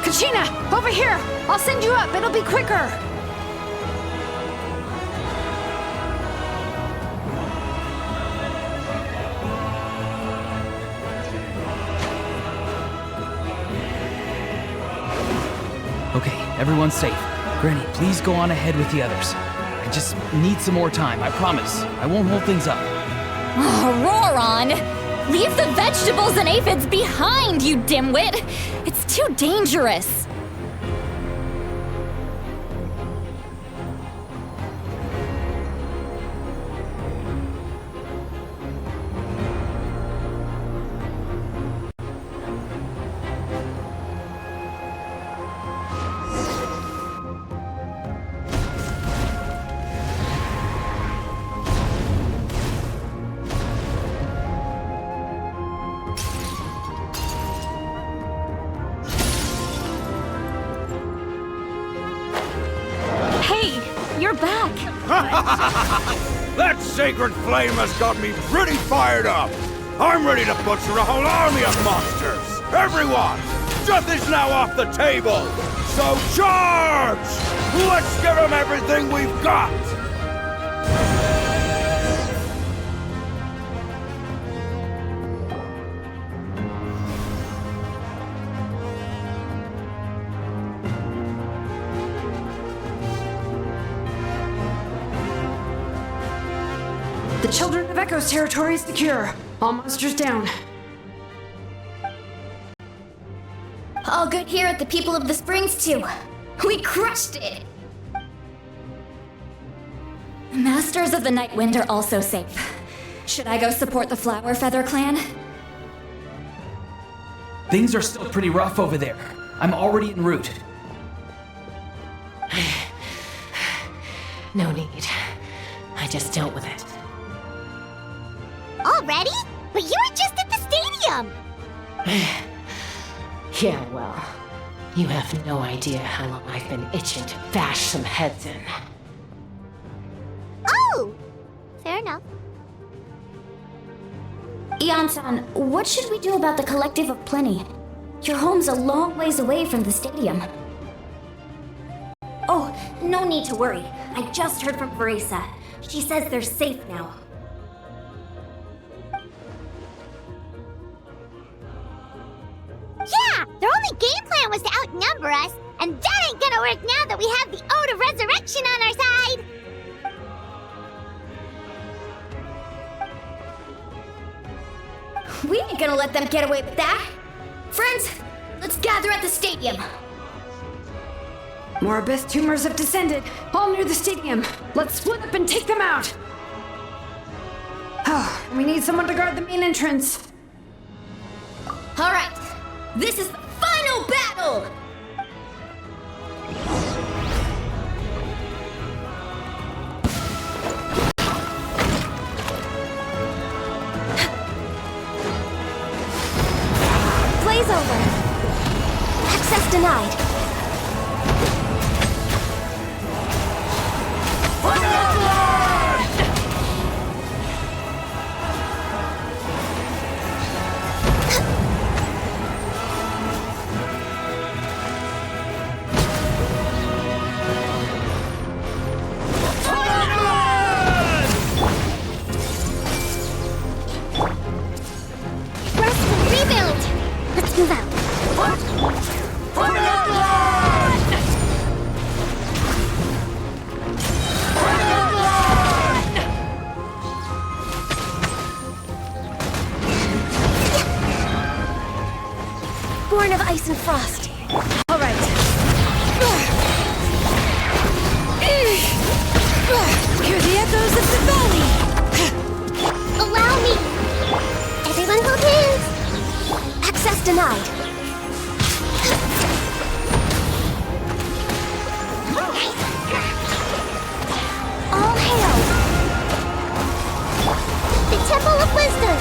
Kachina, over here! I'll send you up, it'll be quicker! Okay, everyone's safe. Granny, please go on ahead with the others. I just need some more time, I promise. I won't hold things up. Oh, Roron! Leave the vegetables and aphids behind, you dimwit! It's too dangerous! back! That sacred flame has got me pretty fired up! I'm ready to butcher a whole army of monsters! Everyone! Death is now off the table! So charge! Let's give them everything we've got! The Children of Echo's territory is secure. All monsters down. All good here at the People of the Springs, too. We crushed it! Masters of the Night Wind are also safe. Should I go support the Flower Feather clan? Things are still pretty rough over there. I'm already en route. No need. I just dealt with it. Already? But you were just at the stadium! Yeah, well, you have no idea how long I've been itching to bash some heads in. Oh! Fair enough. Ian-san, what should we do about the Collective of Plenty? Your home's a long ways away from the stadium. Oh, no need to worry. I just heard from Veresa. She says they're safe now. Yeah! Their only game plan was to outnumber us, and that ain't gonna work now that we have the Ode of Resurrection on our side! We ain't gonna let them get away with that! Friends, let's gather at the stadium! More abyss tumors have descended, all near the stadium. Let's split up and take them out! We need someone to guard the main entrance. Alright, this is the final battle! Blaze over. Access denied. Born of ice and frost. All right. Hear the echoes of the valley. Allow me! Everyone hold hands! Access denied. All hail! The Temple of Wisdom!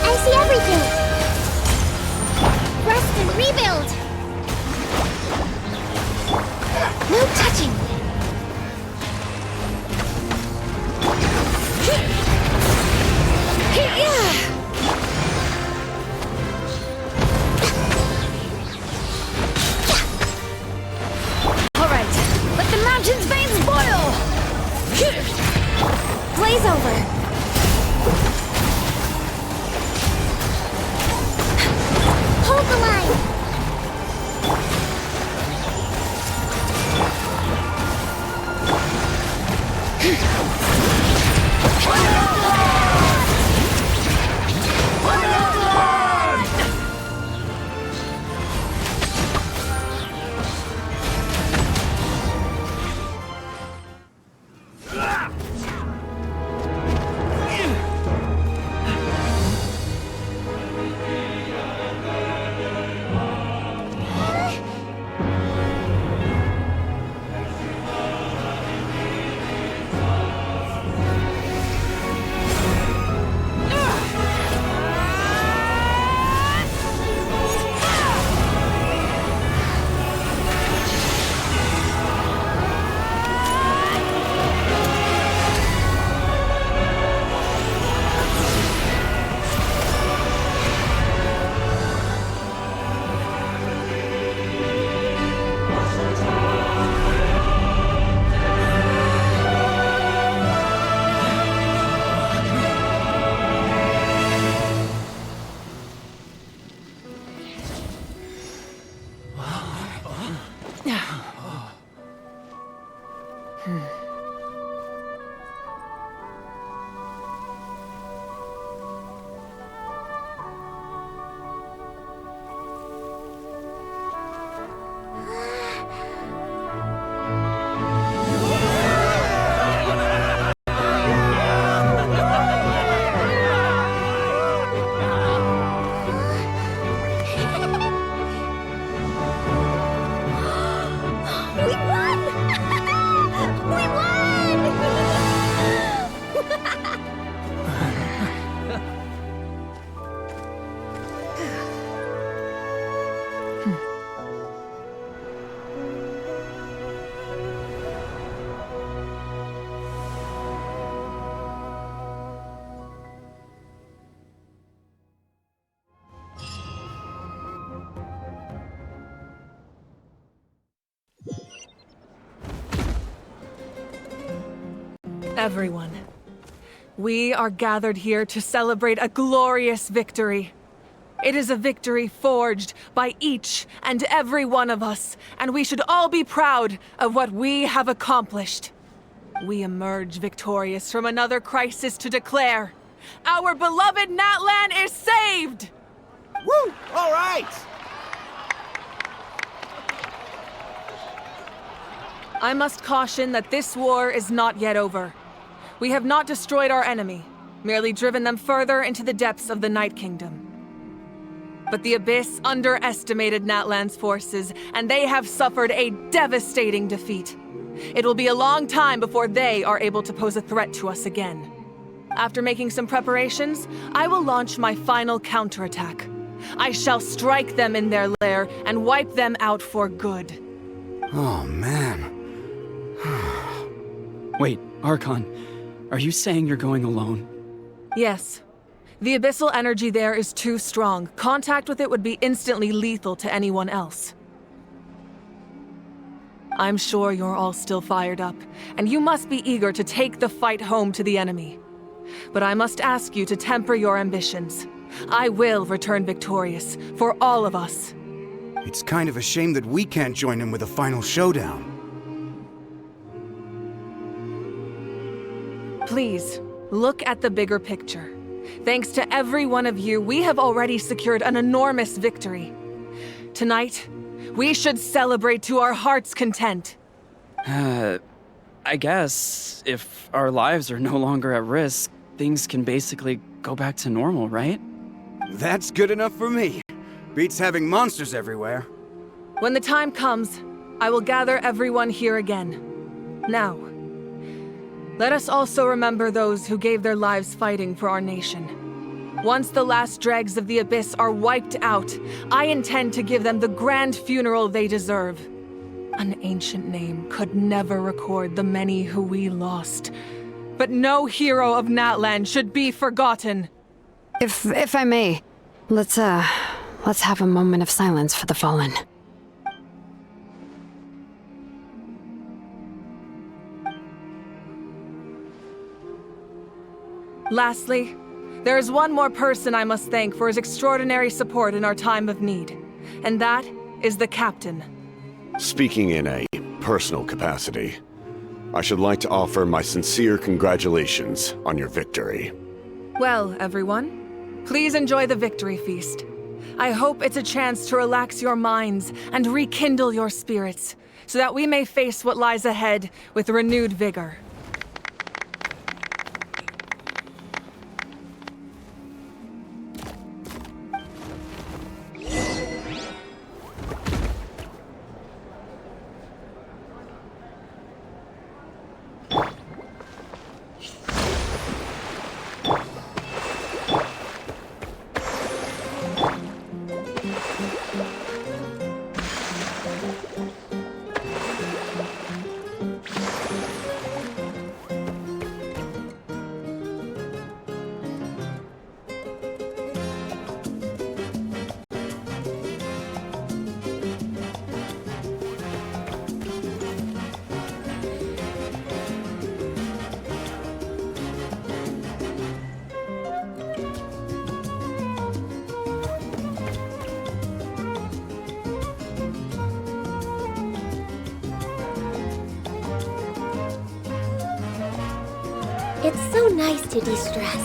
I see everything! Rest and rebuild! No touching! All right, let the mountain's veins boil! Blaze over! Hold the line! Everyone, we are gathered here to celebrate a glorious victory. It is a victory forged by each and every one of us, and we should all be proud of what we have accomplished. We emerge victorious from another crisis to declare, our beloved Natlan is saved! Woo! All right! I must caution that this war is not yet over. We have not destroyed our enemy, merely driven them further into the depths of the Night Kingdom. But the Abyss underestimated Natlan's forces, and they have suffered a devastating defeat. It will be a long time before they are able to pose a threat to us again. After making some preparations, I will launch my final counterattack. I shall strike them in their lair and wipe them out for good. Oh, man. Wait, Archon, are you saying you're going alone? Yes. The abyssal energy there is too strong. Contact with it would be instantly lethal to anyone else. I'm sure you're all still fired up, and you must be eager to take the fight home to the enemy. But I must ask you to temper your ambitions. I will return victorious, for all of us. It's kind of a shame that we can't join him with a final showdown. Please, look at the bigger picture. Thanks to every one of you, we have already secured an enormous victory. Tonight, we should celebrate to our heart's content. I guess if our lives are no longer at risk, things can basically go back to normal, right? That's good enough for me. Beats having monsters everywhere. When the time comes, I will gather everyone here again. Now, let us also remember those who gave their lives fighting for our nation. Once the last dregs of the Abyss are wiped out, I intend to give them the grand funeral they deserve. An ancient name could never record the many who we lost. But no hero of Natlan should be forgotten. If I may, let's have a moment of silence for the fallen. Lastly, there is one more person I must thank for his extraordinary support in our time of need, and that is the Captain. Speaking in a personal capacity, I should like to offer my sincere congratulations on your victory. Well, everyone, please enjoy the victory feast. I hope it's a chance to relax your minds and rekindle your spirits, so that we may face what lies ahead with renewed vigor. It's so nice to de-stress.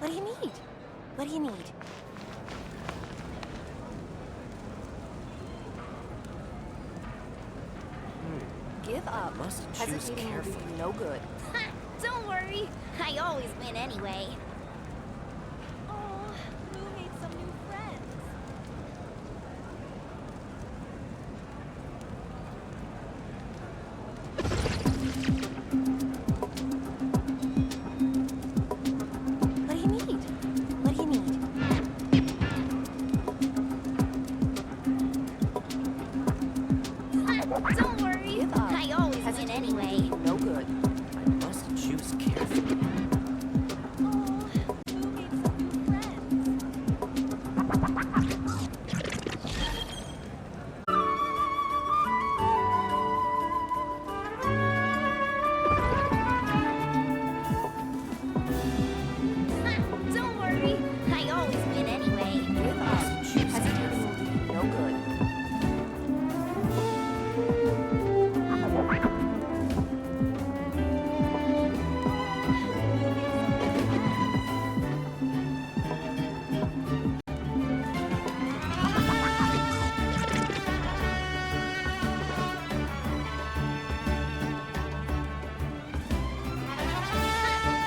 What do you need? What do you need? Give up. Hesitating will do you no good. Don't worry. I always win anyway. Oh, Lou made some new friends. What do you need? What do you need? Don't worry. Give up. I always win anyway. No good. I must choose carefully. Don't worry. I always win anyway. Give up. Hesitating will do you no good.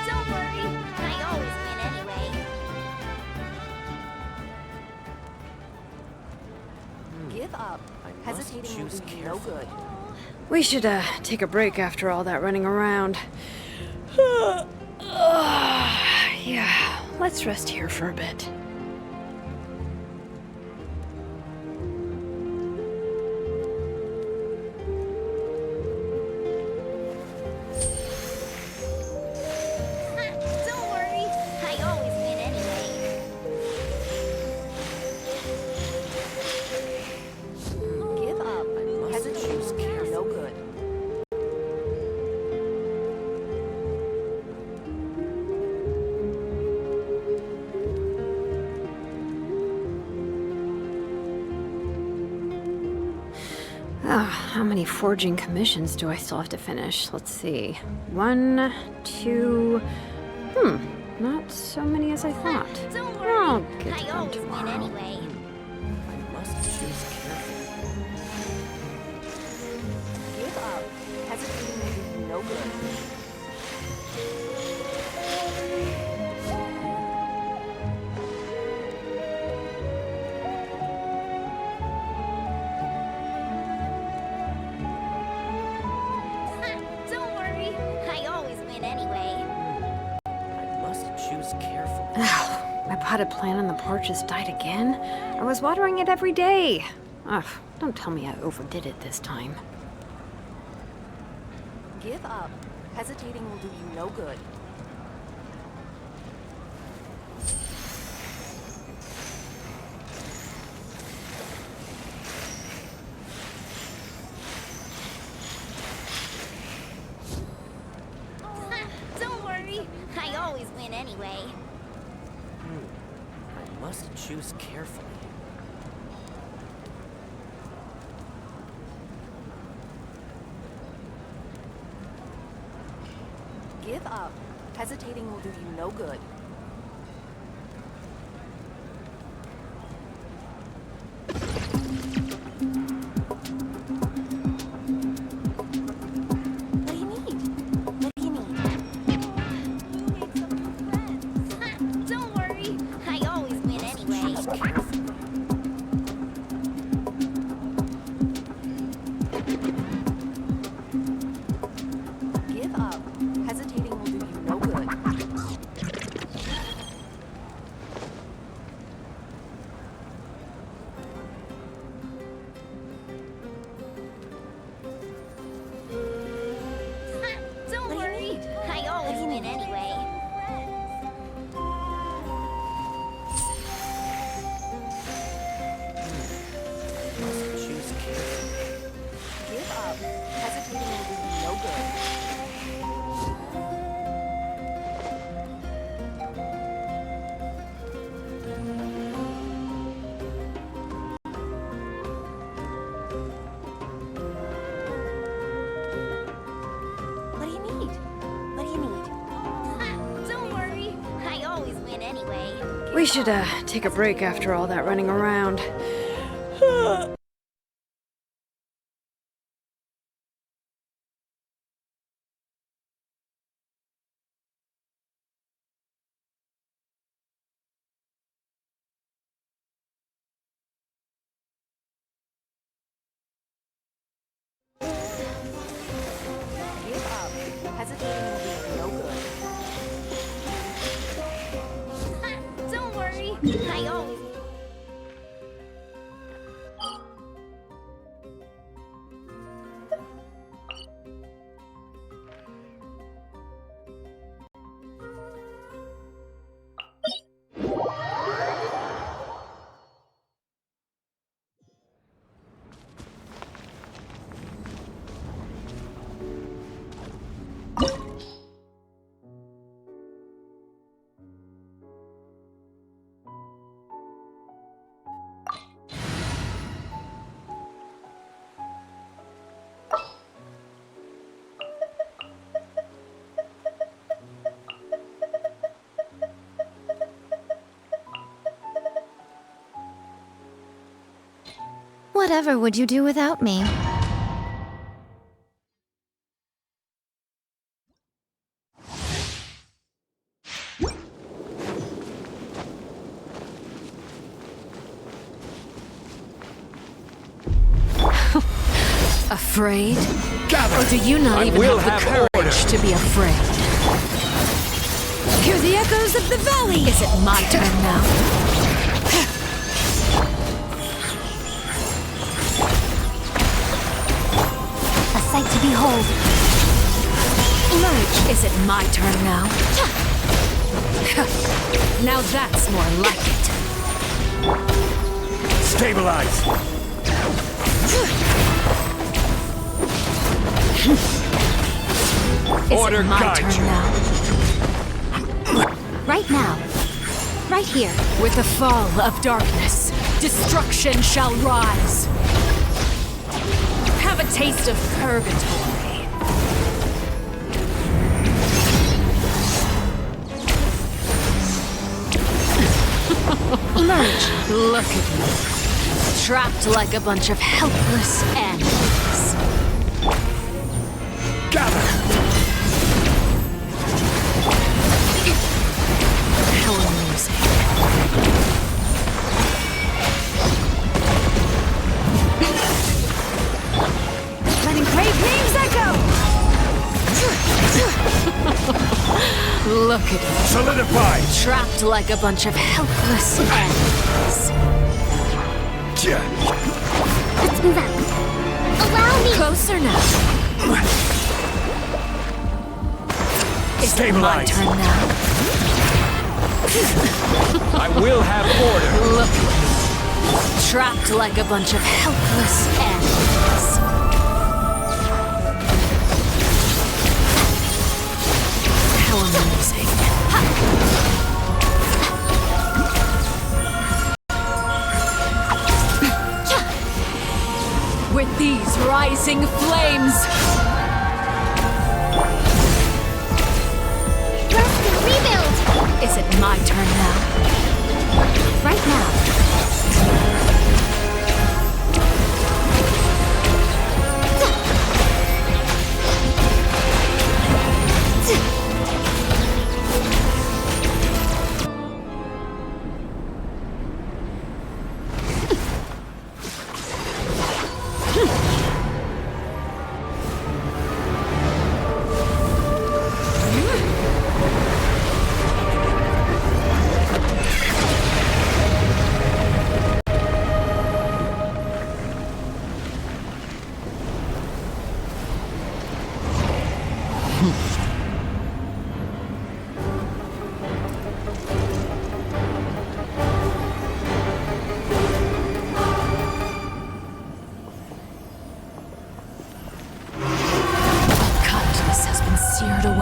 Don't worry. I always win anyway. Give up. Hesitating will do you no good. We should, take a break after all that running around. Yeah, let's rest here for a bit. Don't worry. I always win anyway. Give up. Hesitating will do you no good. How many forging commissions do I still have to finish? Let's see. 1, 2... not so many as I thought. Don't worry. I'll get I to them always win tomorrow. anyway. I must choose carefully. Give up. Hesitating will do you no good. Don't worry. I always win anyway. I must choose carefully. My potted plant on the porch has died again. I was watering it every day. Ugh, don't tell me I overdid it this time. Give up. Hesitating will do you no good. Don't worry. I always win anyway. I must choose carefully. Give up. Hesitating will do you no good. What do you need? What do you need? Don't worry. I always win anyway. Give up. Hesitating will do you no good. anyway. We should, take a break after all that running around. Give up. Hesitating will be no good. Don't worry. I always... Whatever would you do without me? Afraid? Or do you not even have the courage to be afraid? Hear the echoes of the valley! Is it my turn now? A sight to behold. Lurch, is it my turn now? Now that's more like it. Stabilize! Order guide you. Now. Right now. Right here. With the fall of darkness, destruction shall rise. Have a taste of purgatory. Emerge. Look at me. Trapped like a bunch of helpless animals. Gather! How amusing. Letting brave names echo! Look at it. Solidify! Trapped like a bunch of helpless animals. Let's move out. Allow me. Closer now. Is it my turn now? I will have order. Look at me. Trapped like a bunch of helpless animals. How amusing. With these rising flames, Rest and rebuild. is it my turn now? Right now.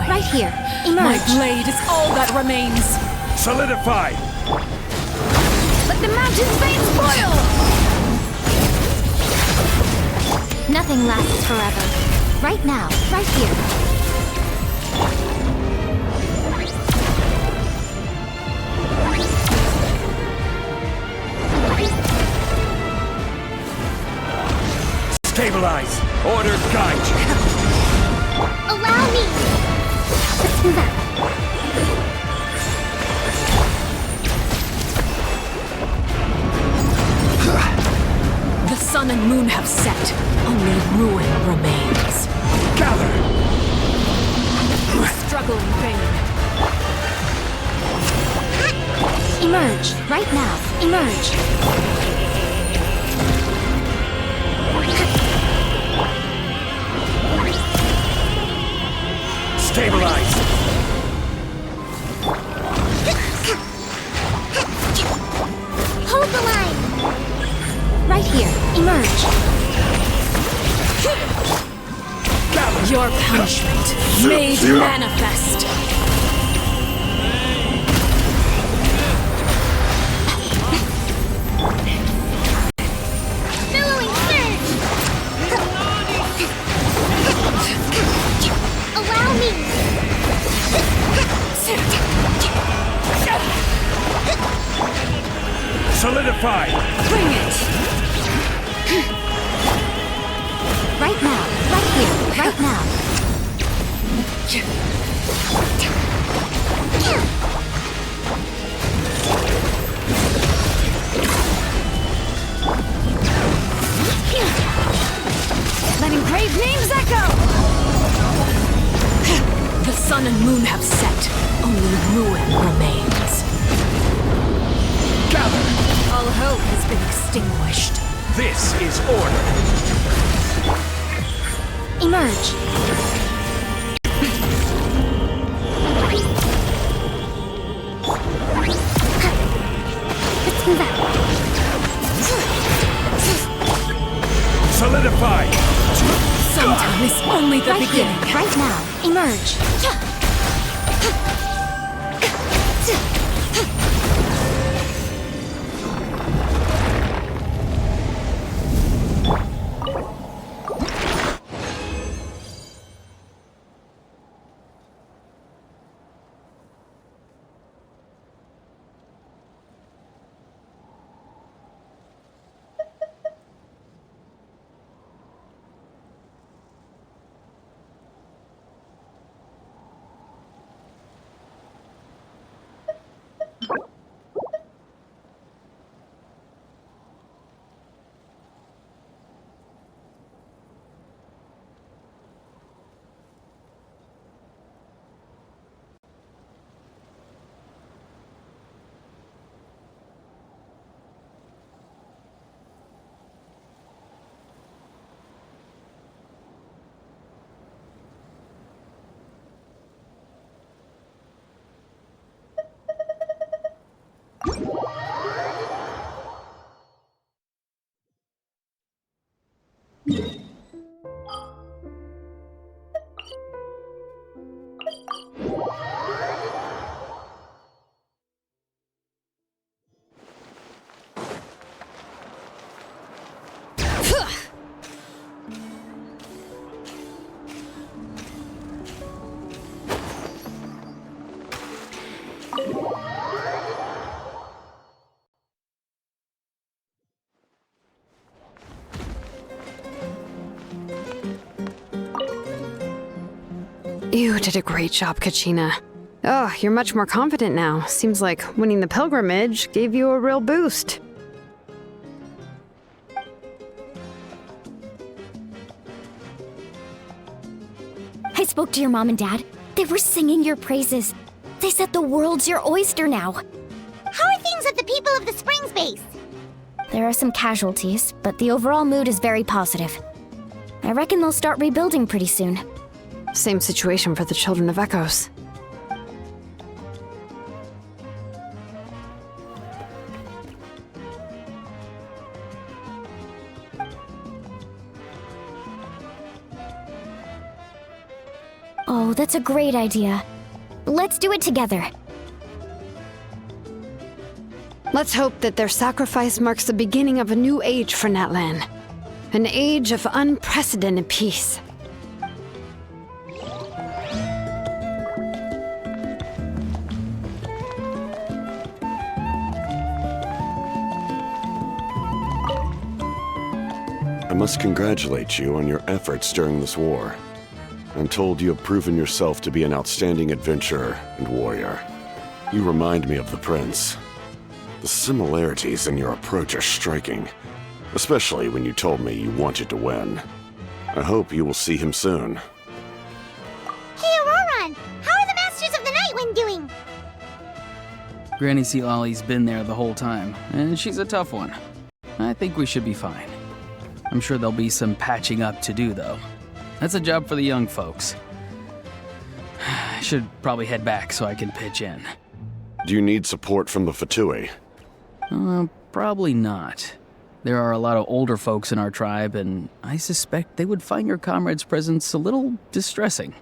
Right here. Emerge. My blade is all that remains. Solidify! Let the mountain's veins boil! Nothing lasts forever. Right now. Right here. Stabilize! Order guide you! Allow me! Let's move out. The sun and moon have set. Only ruin remains. Gather! You struggle in vain. Emerge, right now. Emerge. Stabilize! Hold the line! Right here. Emerge. Your punishment made manifest. Billowing surge! Allow me! Solidify! Bring it! Right now. Right here. Right now. Letting brave names echo! The sun and moon have set. Only ruin remains. Gather! All hope has been extinguished. This is order! Emerge. Let's move out. Solidify! Sometime is only the Right beginning. here. Right now. Emerge. You did a great job, Kachina. Oh, you're much more confident now. Seems like winning the pilgrimage gave you a real boost. I spoke to your mom and dad. They were singing your praises. They said the world's your oyster now. How are things at the People of the Springs base? There are some casualties, but the overall mood is very positive. I reckon they'll start rebuilding pretty soon. Same situation for the Children of Echoes. Oh, that's a great idea. Let's do it together. Let's hope that their sacrifice marks the beginning of a new age for Natlan. An age of unprecedented peace. I must congratulate you on your efforts during this war. I'm told you have proven yourself to be an outstanding adventurer and warrior. You remind me of the Prince. The similarities in your approach are striking, especially when you told me you wanted to win. I hope you will see him soon. Hey, Auroron! How are the Masters of the Night Wind doing? Granny Sealolly's been there the whole time, and she's a tough one. I think we should be fine. I'm sure there'll be some patching up to do, though. That's a job for the young folks. I should probably head back so I can pitch in. Do you need support from the Fatui? Probably not. There are a lot of older folks in our tribe, and I suspect they would find your comrade's presence a little distressing.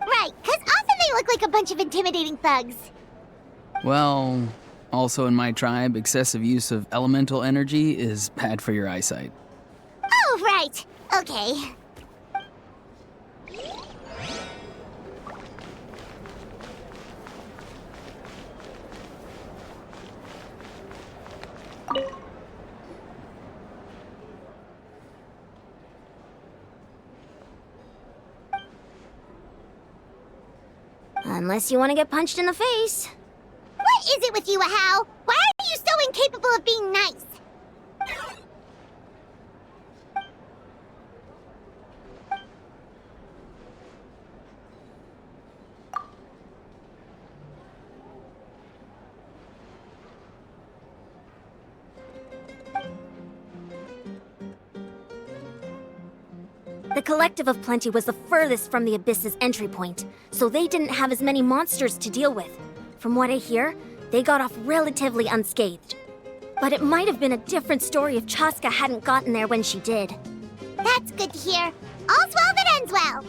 Right, 'cause often they look like a bunch of intimidating thugs. Well, also in my tribe, excessive use of elemental energy is bad for your eyesight. Oh, right. Okay. Unless you want to get punched in the face. What is it with you, Ahau? Why are you so incapable of being nice? The Collective of Plenty was the furthest from the Abyss's entry point, so they didn't have as many monsters to deal with. From what I hear, they got off relatively unscathed. But it might have been a different story if Chaska hadn't gotten there when she did. That's good to hear. All's well that ends well.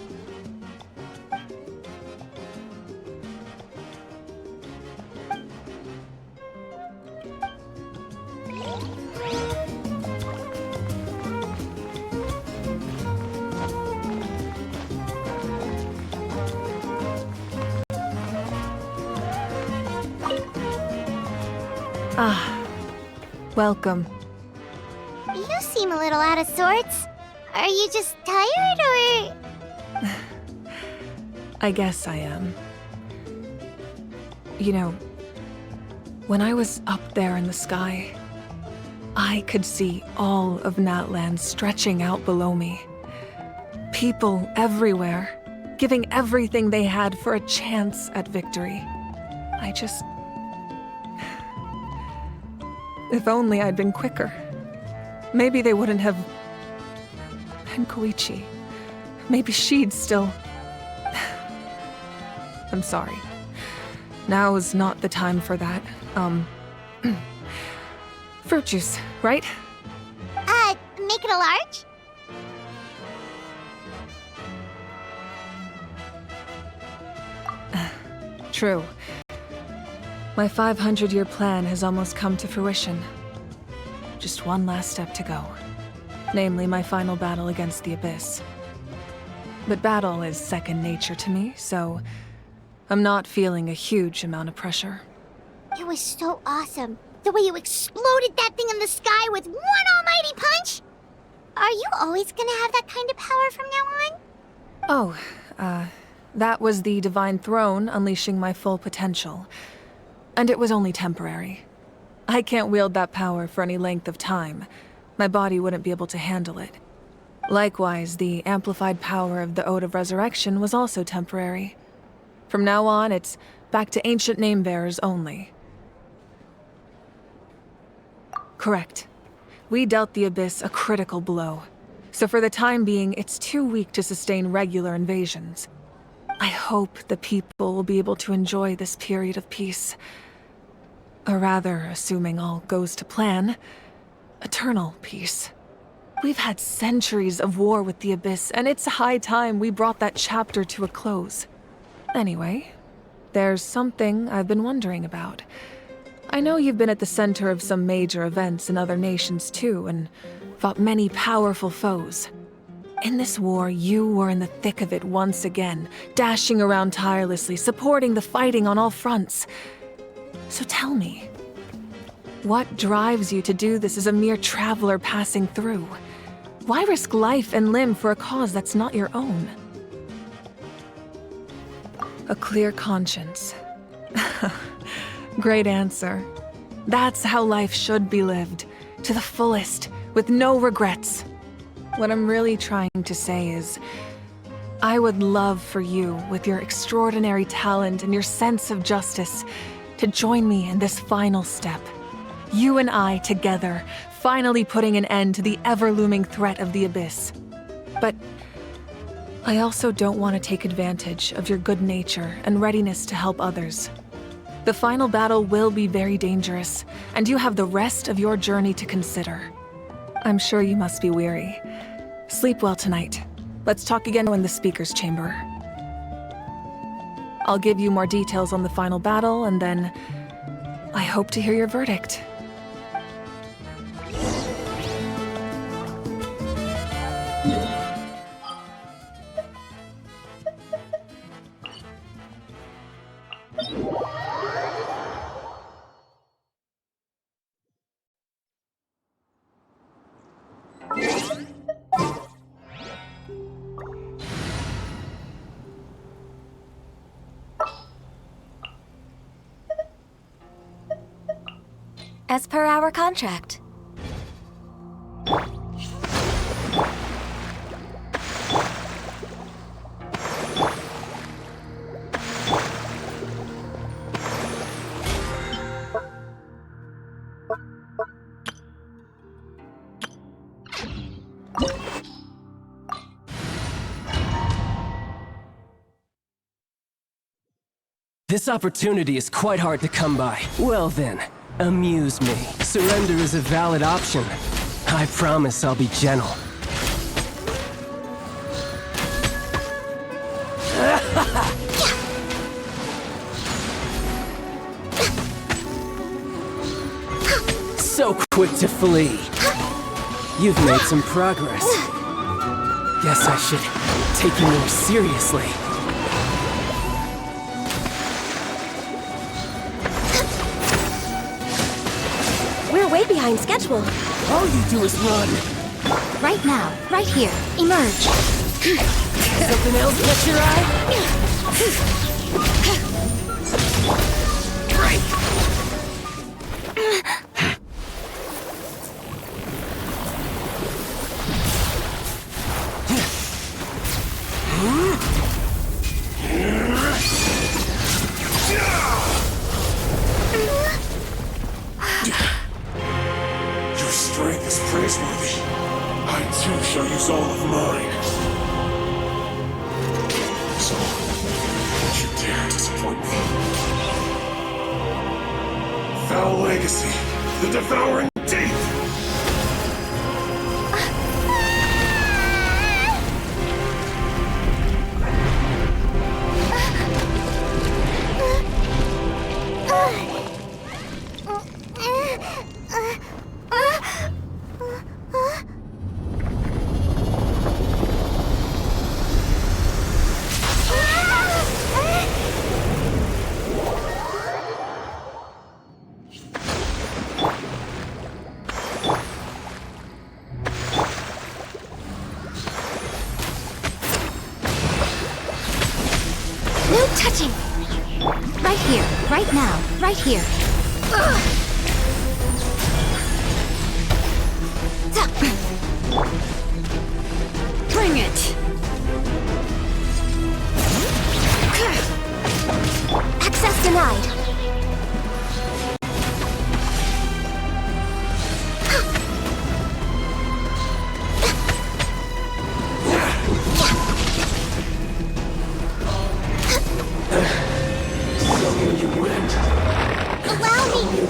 Ah, welcome. You seem a little out of sorts. Are you just tired, or...? I guess I am. You know, when I was up there in the sky, I could see all of Natlan stretching out below me. People everywhere, giving everything they had for a chance at victory. I just... If only I'd been quicker. Maybe they wouldn't have... And Koichi. Maybe she'd still... I'm sorry. Now is not the time for that. Fruit juice, right? Make it a large? True. My 500-year plan has almost come to fruition. Just one last step to go. Namely, my final battle against the Abyss. But battle is second nature to me, so I'm not feeling a huge amount of pressure. It was so awesome. The way you exploded that thing in the sky with one almighty punch! Are you always gonna have that kind of power from now on? Oh, that was the Divine Throne unleashing my full potential. And it was only temporary. I can't wield that power for any length of time. My body wouldn't be able to handle it. Likewise, the amplified power of the Ode of Resurrection was also temporary. From now on, it's back to ancient name-bearers only. Correct. We dealt the Abyss a critical blow. So for the time being, it's too weak to sustain regular invasions. I hope the people will be able to enjoy this period of peace. Or rather, assuming all goes to plan, eternal peace. We've had centuries of war with the Abyss, and it's high time we brought that chapter to a close. Anyway, there's something I've been wondering about. I know you've been at the center of some major events in other nations too, and fought many powerful foes. In this war, you were in the thick of it once again, dashing around tirelessly, supporting the fighting on all fronts. So tell me, what drives you to do this as a mere traveler passing through? Why risk life and limb for a cause that's not your own? A clear conscience. Great answer. That's how life should be lived, to the fullest, with no regrets. What I'm really trying to say is, I would love for you, with your extraordinary talent and your sense of justice, to join me in this final step. You and I together, finally putting an end to the ever-looming threat of the Abyss. But I also don't want to take advantage of your good nature and readiness to help others. The final battle will be very dangerous, and you have the rest of your journey to consider. I'm sure you must be weary. Sleep well tonight. Let's talk again in the speaker's chamber. I'll give you more details on the final battle, and then I hope to hear your verdict. As per our contract. This opportunity is quite hard to come by. Well then, amuse me. Surrender is a valid option. I promise I'll be gentle. So quick to flee. You've made some progress. Guess I should take you more seriously. We're way behind schedule. All you do is run. Right now, right here, emerge. Something else catch your eye? Your strength is praiseworthy. I too shall use all of mine. So, don't you dare disappoint me. Foul legacy, the devouring deep! No touching! Right here, right now, right here. Bring it! Access denied. Allow me!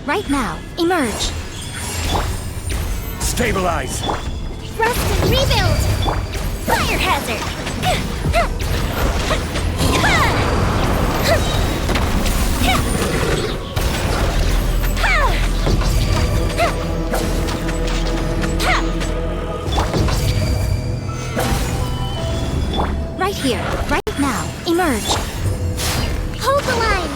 Right now, emerge. Stabilize. Rest and rebuild! Fire hazard! Right here, right now, emerge. Hold the line!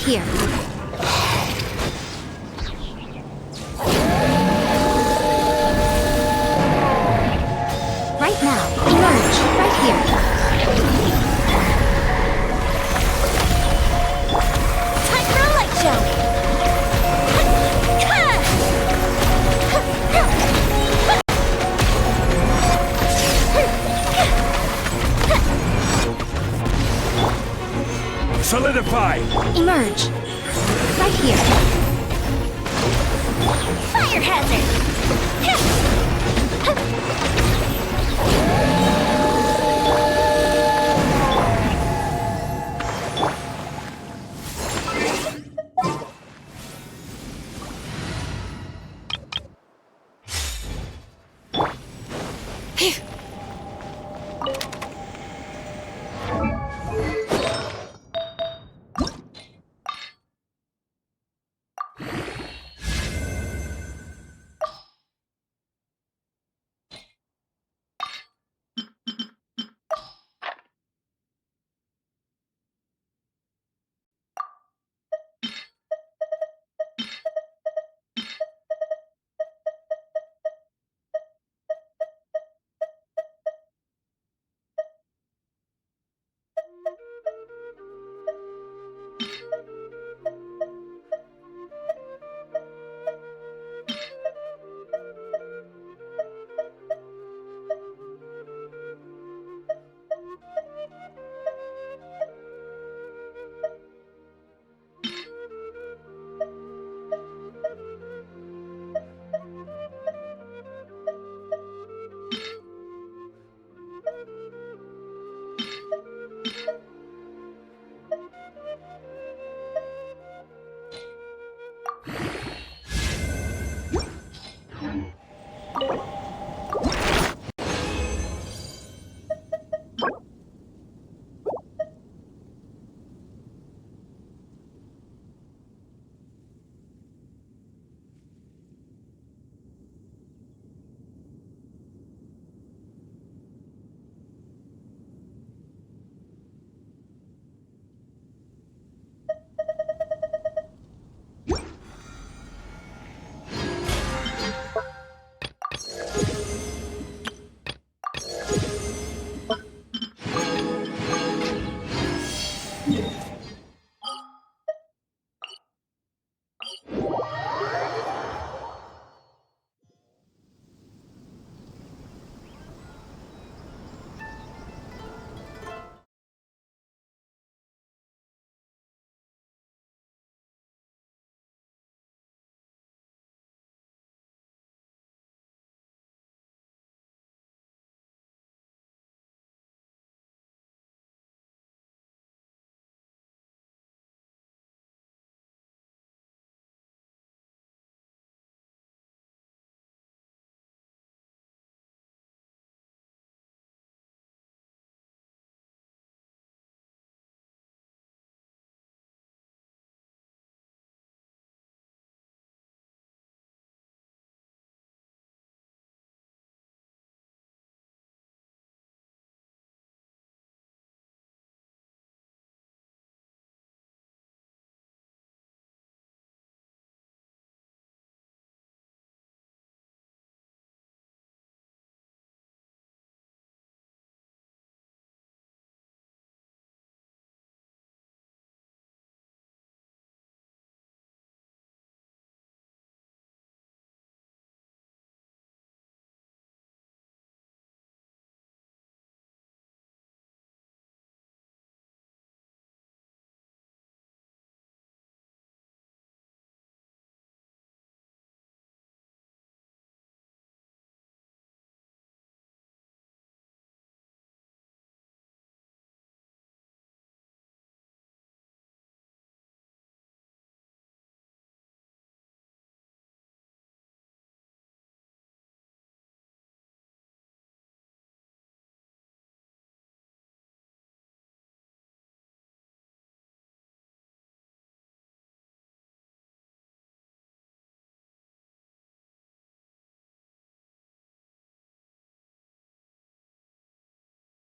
Here. Right now, emerge. Right here. Time for a light show! Solidify! Emerge. Right here. Fire hazard!